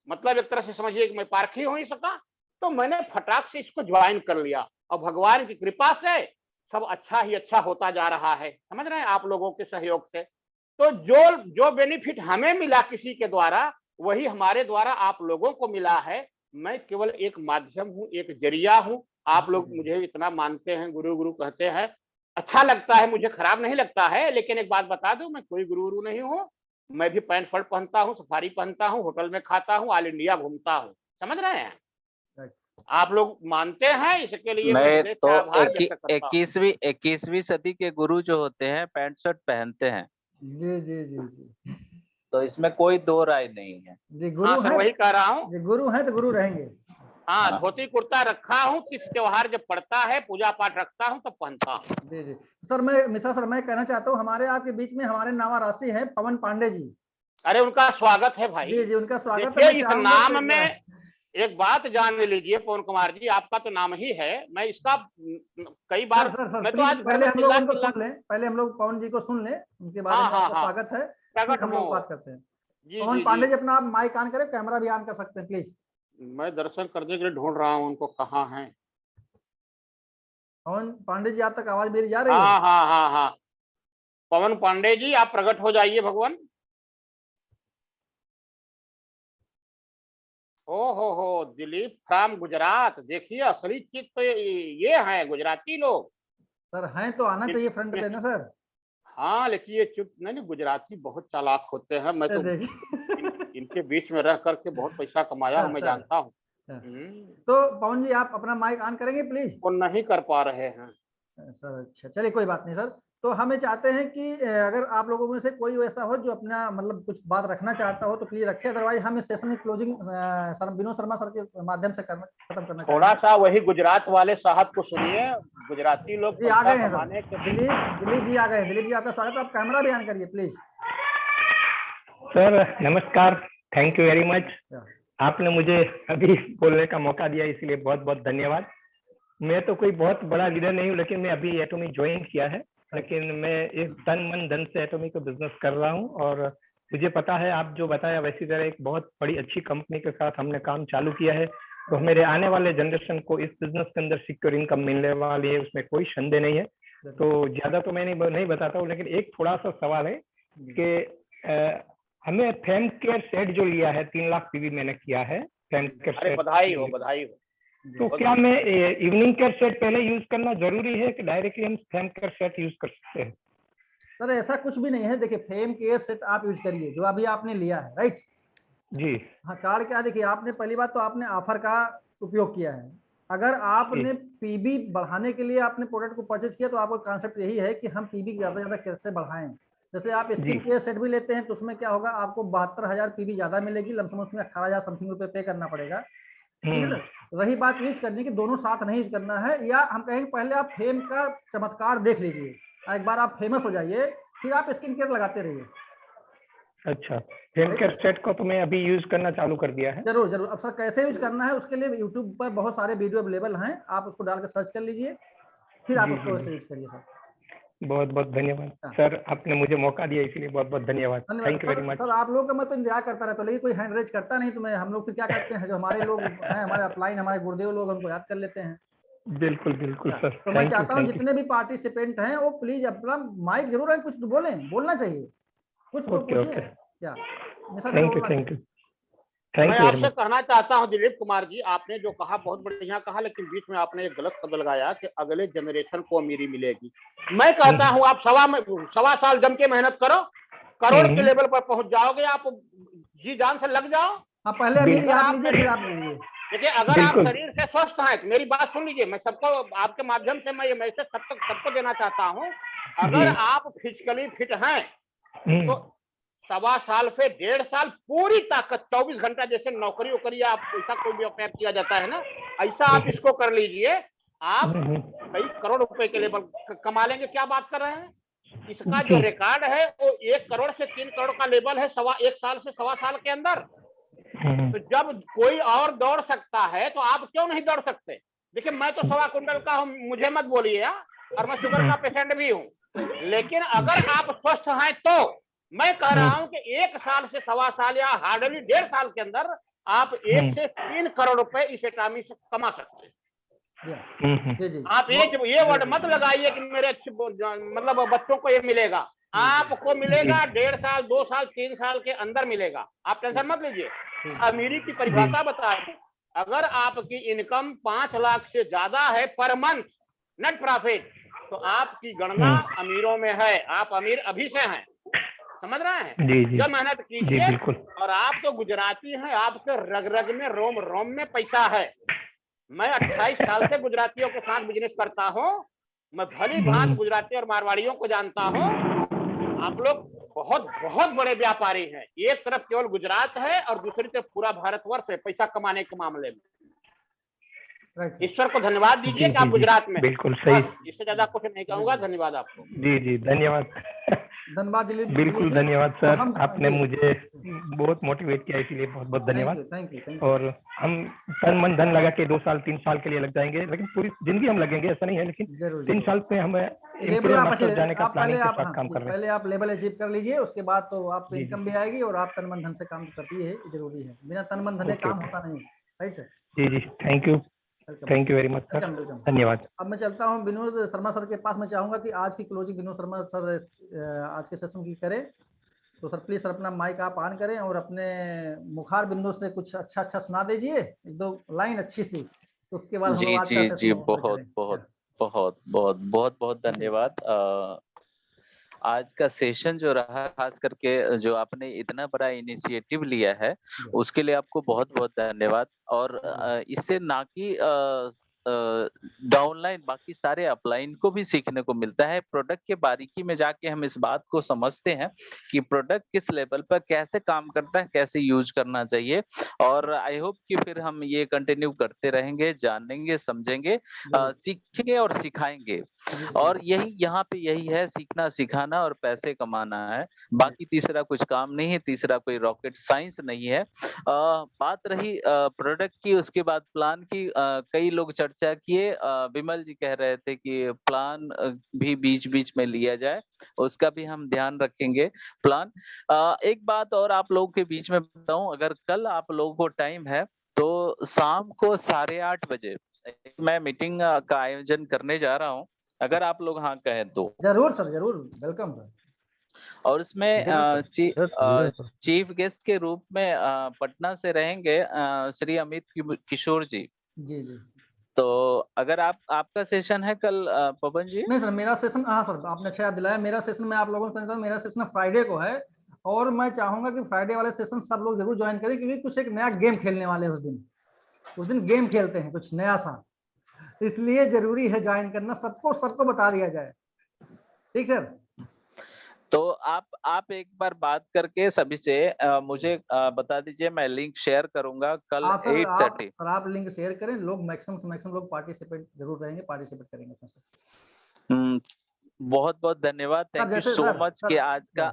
मतलब एक तरह से समझिए कि मैं पारखी हूं इसका, तो मैंने फटाक से इसको ज्वाइन कर लिया और भगवान की कृपा से सब अच्छा ही अच्छा होता जा रहा है। समझ रहे हैं? आप लोगों के सहयोग से तो जो जो बेनिफिट हमें मिला किसी के द्वारा, वही हमारे द्वारा आप लोगों को मिला है। मैं केवल एक माध्यम हूं, एक जरिया हूं। आप लोग मुझे इतना मानते हैं, गुरु गुरु कहते हैं, अच्छा लगता है, मुझे खराब नहीं लगता है। लेकिन एक बात बता दूं, मैं कोई गुरु गुरु नहीं हूं। मैं भी पैंट शर्ट पहनता हूं, सफारी पहनता हूं, होटल में खाता हूं, ऑल इंडिया घूमता हूं। समझ रहे हैं? आप लोग मानते हैं, इसके लिए मैं मैं हृदय तो से आभार व्यक्त करता हूं। 21वीं सदी के गुरु जो होते हैं पैंट शर्ट पहनते हैं, जी जी जी जी तो इसमें कोई दो राय नहीं है। जी। हाँ गुरु सर, हैं, वही कह रहा हूँ। जी गुरु हैं तो गुरु रहेंगे। हाँ, धोती कुर्ता रखा हूँ, किस त्योहार जब पड़ता है, पूजा पाठ रखता हूँ तब पहनता हूँ। जी जी सर, मैं मिश्रा सर मैं कहना चाहता हूँ, हमारे आपके बीच में हमारे नावारासी हैं पवन पांडे जी। अरे उनका स्वागत है भाई। जी जी, उनका स्वागत है। देखिए, मैं इस चाहूंगा नाम कि में एक बात जान लीजिए पवन कुमार जी, आपका तो नाम ही है। मैं इसका कई बार सर मैं तो प्लीज आज घर पहले में हम लोग चिल्ला उनको चिल्ला सुन लें, पहले हम लोग पवन जी को सुन लें, उनके बारे हाँ में हाँ आपका हाँ स्वागत है, प्रकट फिर हम लोग हो। बात करते हैं। जी पवन जी पांडे जी, जी अपना आप माइक ऑन करें, कैमरा भी ऑन कर सकते हैं प्लीज। मैं दर्शन करने के लिए ढूंढ रहा हूँ, उनको कहाँ है। पवन पांडे जी, आप तक आवाज मेरी जा रही है? हाँ हाँ हाँ हाँ, पवन पांडे जी आप प्रकट हो जाइए भगवान। ओ हो, दिलीप फ्रॉम गुजरात। देखिए, असली चीज तो ये है, गुजराती लोग। सर हैं तो आना चाहिए फ्रंट पे ना सर। हाँ, लेकिन ये चुप नहीं, गुजराती बहुत चालाक होते हैं। मैं तो देखिए इनके बीच में रह करके बहुत पैसा कमाया हूँ, मैं सर जानता हूँ। तो पवन जी आप अपना माइक ऑन करेंगे प्लीज। वो नहीं कर पा रहे हैं सर अच्छा, चलिए कोई बात नहीं सर। तो हमें चाहते हैं कि अगर आप लोगों में से कोई ऐसा हो जो अपना मतलब कुछ बात रखना चाहता हो तो प्लीज रखे, अदरवाइज हम इस सेशन की closing sir Vinod Sharma sir के माध्यम से खत्म करना थोड़ा चाहेंगे। सा वही गुजरात वाले साहब को सुनिए। गुजराती लोग जी आ पैसा गए हैं कमाने सर, के दिलीप जी आ गए हैं। दिलीप जी आपका स्वागत है, आप कैमरा भी ऑन करिए प्लीज। सर नमस्कार, थैंक यू वेरी मच। आपने मुझे अभी बोलने का मौका दिया, इसलिए बहुत बहुत धन्यवाद। मैं तो कोई बहुत बड़ा लीडर नहीं हूँ, लेकिन मैं अभी एटोमी ज्वाइन किया है, लेकिन मैं एक तन मन धन से एटोमी को बिजनेस कर रहा हूँ। और मुझे पता है, आप जो बताया वैसी तरह एक बहुत बड़ी अच्छी कंपनी के साथ हमने काम चालू किया है, तो मेरे आने वाले जनरेशन को इस बिजनेस के अंदर सिक्योर इनकम मिलने वाली है, उसमें कोई संदेह नहीं है। तो ज्यादा तो मैं नहीं बताता हूँ, लेकिन एक थोड़ा सा सवाल है कि हमें फेम केयर सेट जो लिया है 3 लाख पीवी मैंने किया है फेम केयर सेट। बधाई हो, बधाई हो। तो क्या मैं इवनिंग केयर सेट पहले यूज करना जरूरी है कि डायरेक्टली हम फेम केयर सेट यूज कर सकते हैं? सर ऐसा कुछ भी नहीं है, देखिए फेम केयर सेट आप यूज करिए जो अभी आपने लिया है, राइट जी। हाँ, कार्ड क्या, देखिए आपने पहली बात तो आपने ऑफर का उपयोग किया है। अगर आपने पीबी बढ़ाने के लिए आपने प्रोडक्ट को परचेज किया तो आपका कॉन्सेप्ट यही है कि हम पीबी ज्यादा ज्यादा कैसे बढ़ाएं। जैसे आप स्किन केयर सेट भी लेते हैं तो उसमें क्या होगा, आपको 72,000 पीबी ज्यादा मिलेगी, लमसम उसमें 18,000 समथिंग रुपए पे करना पड़ेगा। ठीक है सर। रही बात यूज करने की, दोनों साथ नहीं यूज करना है, या हम कहेंगे पहले आप फेम का चमत्कार देख लीजिए, एक बार आप फेमस हो जाइए, फिर आप स्किन केयर लगाते रहिए। अच्छा, फेम केयर सेट को तो मैं अभी यूज करना चालू कर दिया है। जरूर जरूर। अब सर कैसे यूज करना है उसके लिए यूट्यूब पर बहुत सारे वीडियो अवेलेबल हैं, आप उसको डालकर सर्च कर लीजिए, फिर आप उसको वैसे यूज करिए सर। बहुत बहुत धन्यवाद सर, आपने मुझे मौका दिया इसलिए बहुत बहुत धन्यवाद। Thank you very much sir. आप लोगों का मैं तो इंतजार करता रहता हूँ, लेकिन कोई हैंड रेज करता नहीं, तो मैं हम लोग फिर क्या करते हैं, जो हमारे लोग हैं, हमारे अपलाइन, हमारे गुरुदेव लोग, उनको याद कर लेते हैं। बिल्कुल बिल्कुल सर। तो मैं चाहता हूँ जितने भी पार्टिसिपेंट हैं वो प्लीज अपना माइक जरूर है, कुछ बोलें, बोलना चाहिए, कुछ तो पूछिए क्या। Thank you thank you. मैं आपसे कहना चाहता हूं दिलीप कुमार जी, आपने जो कहा बहुत बढ़िया कहा, लेकिन बीच में आपने एक गलत शब्द लगाया कि अगले जनरेशन को अमीरी मिलेगी। मैं कहता हूं आप 1.25 साल जम के मेहनत करो, करोड़ के लेवल पर पहुंच जाओगे, आप जी जान से लग जाओ। पहले अमीरी आप लीजिए, फिर आप लीजिए। देखिए, अगर आप शरीर से स्वस्थ हैं, मेरी बात सुन लीजिए, मैं सबको आपके माध्यम से मैं ये मैसेज सबको देना चाहता हूं, अगर आप फिजिकली फिट हैं तो सवा साल से 1.5 साल पूरी ताकत 24 घंटा, जैसे नौकरी वोकरी आप ऐसा कोई भी अपने किया जाता है ना, ऐसा आप इसको कर लीजिए, आप कई करोड़ रुपए के लेवल कमा लेंगे। क्या बात कर रहे हैं? इसका जो रिकॉर्ड है वो 1 करोड़ से 3 करोड़ का लेवल है 1 साल से 1.25 साल के अंदर। तो जब कोई और दौड़ सकता है तो आप क्यों नहीं दौड़ सकते? देखिए, मैं तो 1.25 कुंटल का हूं, मुझे मत बोलिए, और मैं शुगर का पेशेंट भी हूं, लेकिन अगर आप स्वस्थ हैं तो मैं कह रहा हूं कि 1 साल से 1.25 साल या हार्डली 1.5 साल के अंदर आप 1 से 3 करोड़ रुपए इस एटामी से कमा सकते हैं। आप ये वर्ड मत लगाइए कि मेरे अच्छे मतलब बच्चों को ये मिलेगा, आपको मिलेगा 1.5 साल 2 साल 3 साल के अंदर मिलेगा, आप टेंशन मत लीजिए। अमीरी की परिभाषा बताएं, अगर आपकी इनकम 5 लाख से ज्यादा है पर मंथ नेट प्रॉफिट, तो आपकी गणना अमीरों में है, आप अमीर अभी से हैं, समझ रहे हैं? जब मेहनत कीजिए, और आप तो गुजराती हैं, आपके रग रग में रोम रोम में पैसा है। मैं 28 साल से गुजरातियों के साथ बिजनेस करता हूं, मैं भली भांति गुजराती और मारवाड़ियों को जानता हूं। आप लोग बहुत बहुत बड़े व्यापारी हैं, एक तरफ केवल गुजरात है और दूसरी तरफ पूरा भारतवर्ष है पैसा कमाने के मामले में। ईश्वर को धन्यवाद दीजिए कि आप गुजरात में। बिल्कुल सही, इससे ज्यादा कुछ नहीं कहूंगा। धन्यवाद आपको। जी धन्यवाद। धन्यवाद बिल्कुल धन्यवाद सर, आपने मुझे बहुत मोटिवेट किया, इसीलिए बहुत बहुत धन्यवाद। Thank you. और हम तन मन धन लगा के 2 साल 3 साल के लिए लग जाएंगे, लेकिन पूरी जिंदगी हम लगेंगे ऐसा नहीं है, लेकिन 3 साल पे हमें जाने का प्लानिंग के साथ काम कर रहे हैं। पहले आप लेवल अचीव कर लीजिए, उसके बाद तो आपको इनकम भी आएगी और आप तन मन धन से काम करती है, जरूरी है, बिना तन मन धन काम होता नहीं। Right sir? जी thank you very much sir, धन्यवाद। अब मैं चलता हूं विनोद शर्मा सर के पास। मैं चाहूंगा कि आज की क्लोजिंग विनोद शर्मा सर आज के सेशन की करें, तो सर प्लीज सर अपना माइक आप ऑन करें और अपने मुखार बिंदु से कुछ अच्छा सुना दीजिए, 1-2 लाइन अच्छी सी, तो उसके बाद हम आज का सेशन बहुत धन्यवाद। आज का सेशन जो रहा, खास करके जो आपने इतना बड़ा इनिशिएटिव लिया है, उसके लिए आपको बहुत बहुत धन्यवाद। और इससे ना कि डाउनलाइन, बाकी सारे अपलाइन को भी सीखने को मिलता है। प्रोडक्ट के बारीकी में जाके हम इस बात को समझते हैं कि प्रोडक्ट किस लेवल पर कैसे काम करता है, कैसे यूज करना चाहिए। और आई होप कि फिर हम ये कंटिन्यू करते रहेंगे, जानेंगे, समझेंगे, सीखेंगे और सिखाएंगे। और यही यहाँ पे यही है, सीखना सिखाना और पैसे कमाना है, बाकी तीसरा कुछ काम नहीं है, तीसरा कोई रॉकेट साइंस नहीं है। बात रही प्रोडक्ट की, उसके बाद प्लान की, कई लोग चर्चा किए। विमल जी कह रहे थे कि प्लान भी बीच बीच में लिया जाए, उसका भी हम ध्यान रखेंगे। प्लान एक बात और आप लोगों के बीच में बताऊं, अगर कल आप लोगों को टाइम है तो शाम को 8:30 बजे मैं मीटिंग का आयोजन करने जा रहा हूं, अगर आप लोग हाँ कहें तो। जरूर सर, जरूर, वेलकम सर। और उसमें चीफ गेस्ट के रूप में पटना से रहेंगे श्री अमित किशोर जी। जी। तो अगर आपका सेशन है कल पवन जी? नहीं सर, मेरा सेशन, हाँ सर आपने अच्छा याद दिलाया, मेरा सेशन मैं आप लोगों को मेरा सेशन फ्राइडे को है, और मैं चाहूंगा कि फ्राइडे वाले सेशन सब लोग जरूर ज्वाइन करें, क्योंकि कुछ एक नया गेम खेलने वाले हैं उस दिन गेम खेलते हैं कुछ नया सा, इसलिए जरूरी है ज्वाइन करना, सबको बता दिया जाए। ठीक सर? तो आप एक बार बात करके सभी से मुझे बता दीजिए, मैं लिंक शेयर करूंगा कल 8:30। सर आप लिंक शेयर करें, लोग मैक्सिमम लोग पार्टिसिपेट जरूर रहेंगे, पार्टिसिपेट करेंगे सर। बहुत बहुत धन्यवाद, थैंक यू सो मच कि आज का।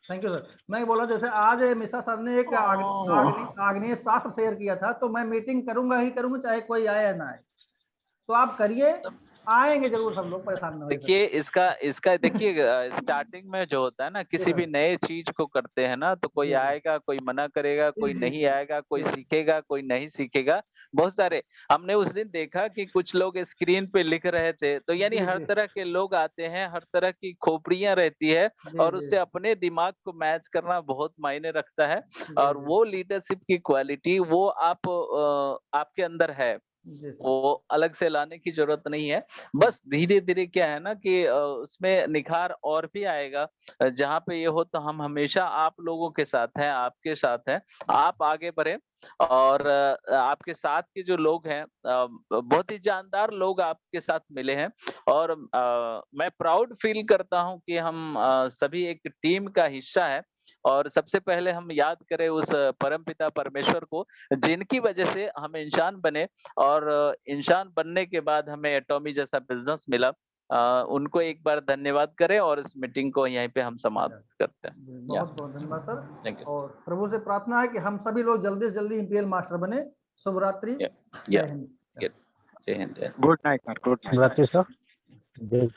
Thank you sir. मैं बोला जैसे आज मिश्रा सर ने एक आग्नेय शास्त्र शेयर किया था, तो मैं मीटिंग करूंगा ही करूंगा, चाहे कोई आए या ना आए, तो आप करिए, आएंगे जरूर सब लोग, परेशान न होइए। देखिए इसका देखिए स्टार्टिंग में जो होता है ना, किसी भी नए चीज को करते हैं ना, तो कोई आएगा, कोई मना करेगा, कोई नहीं आएगा, कोई सीखेगा, कोई नहीं सीखेगा, बहुत सारे। हमने उस दिन देखा कि कुछ लोग स्क्रीन पे लिख रहे थे, तो यानी हर तरह के लोग आते हैं, हर तरह की खोपड़ियां रहती है, और उससे अपने दिमाग को मैच करना बहुत मायने रखता है। और वो लीडरशिप की क्वालिटी वो आपके अंदर है, वो अलग से लाने की जरूरत नहीं है। बस धीरे धीरे क्या है ना कि उसमें निखार और भी आएगा। जहाँ पे ये हो तो हम हमेशा आप लोगों के साथ हैं, आपके साथ हैं, आप आगे बढ़े। और आपके साथ के जो लोग हैं, बहुत ही जानदार लोग आपके साथ मिले हैं, और मैं प्राउड फील करता हूं कि हम सभी एक टीम का हिस्सा है। और सबसे पहले हम याद करें उस परमपिता परमेश्वर को जिनकी वजह से हम इंसान बने, और इंसान बनने के बाद हमें एटॉमी जैसा बिजनेस मिला। उनको एक बार धन्यवाद करें और इस मीटिंग को यहीं पे हम समाप्त करते हैं। बहुत बहुत धन्यवाद सर। Thank you. और प्रभु से प्रार्थना है कि हम सभी लोग जल्दी से जल्दी इंपीरियल मास्टर बने। शुभ रात्रि। जय हिंद। जय Hind. Good night sir, good night. शुभ रात्रि सर। जय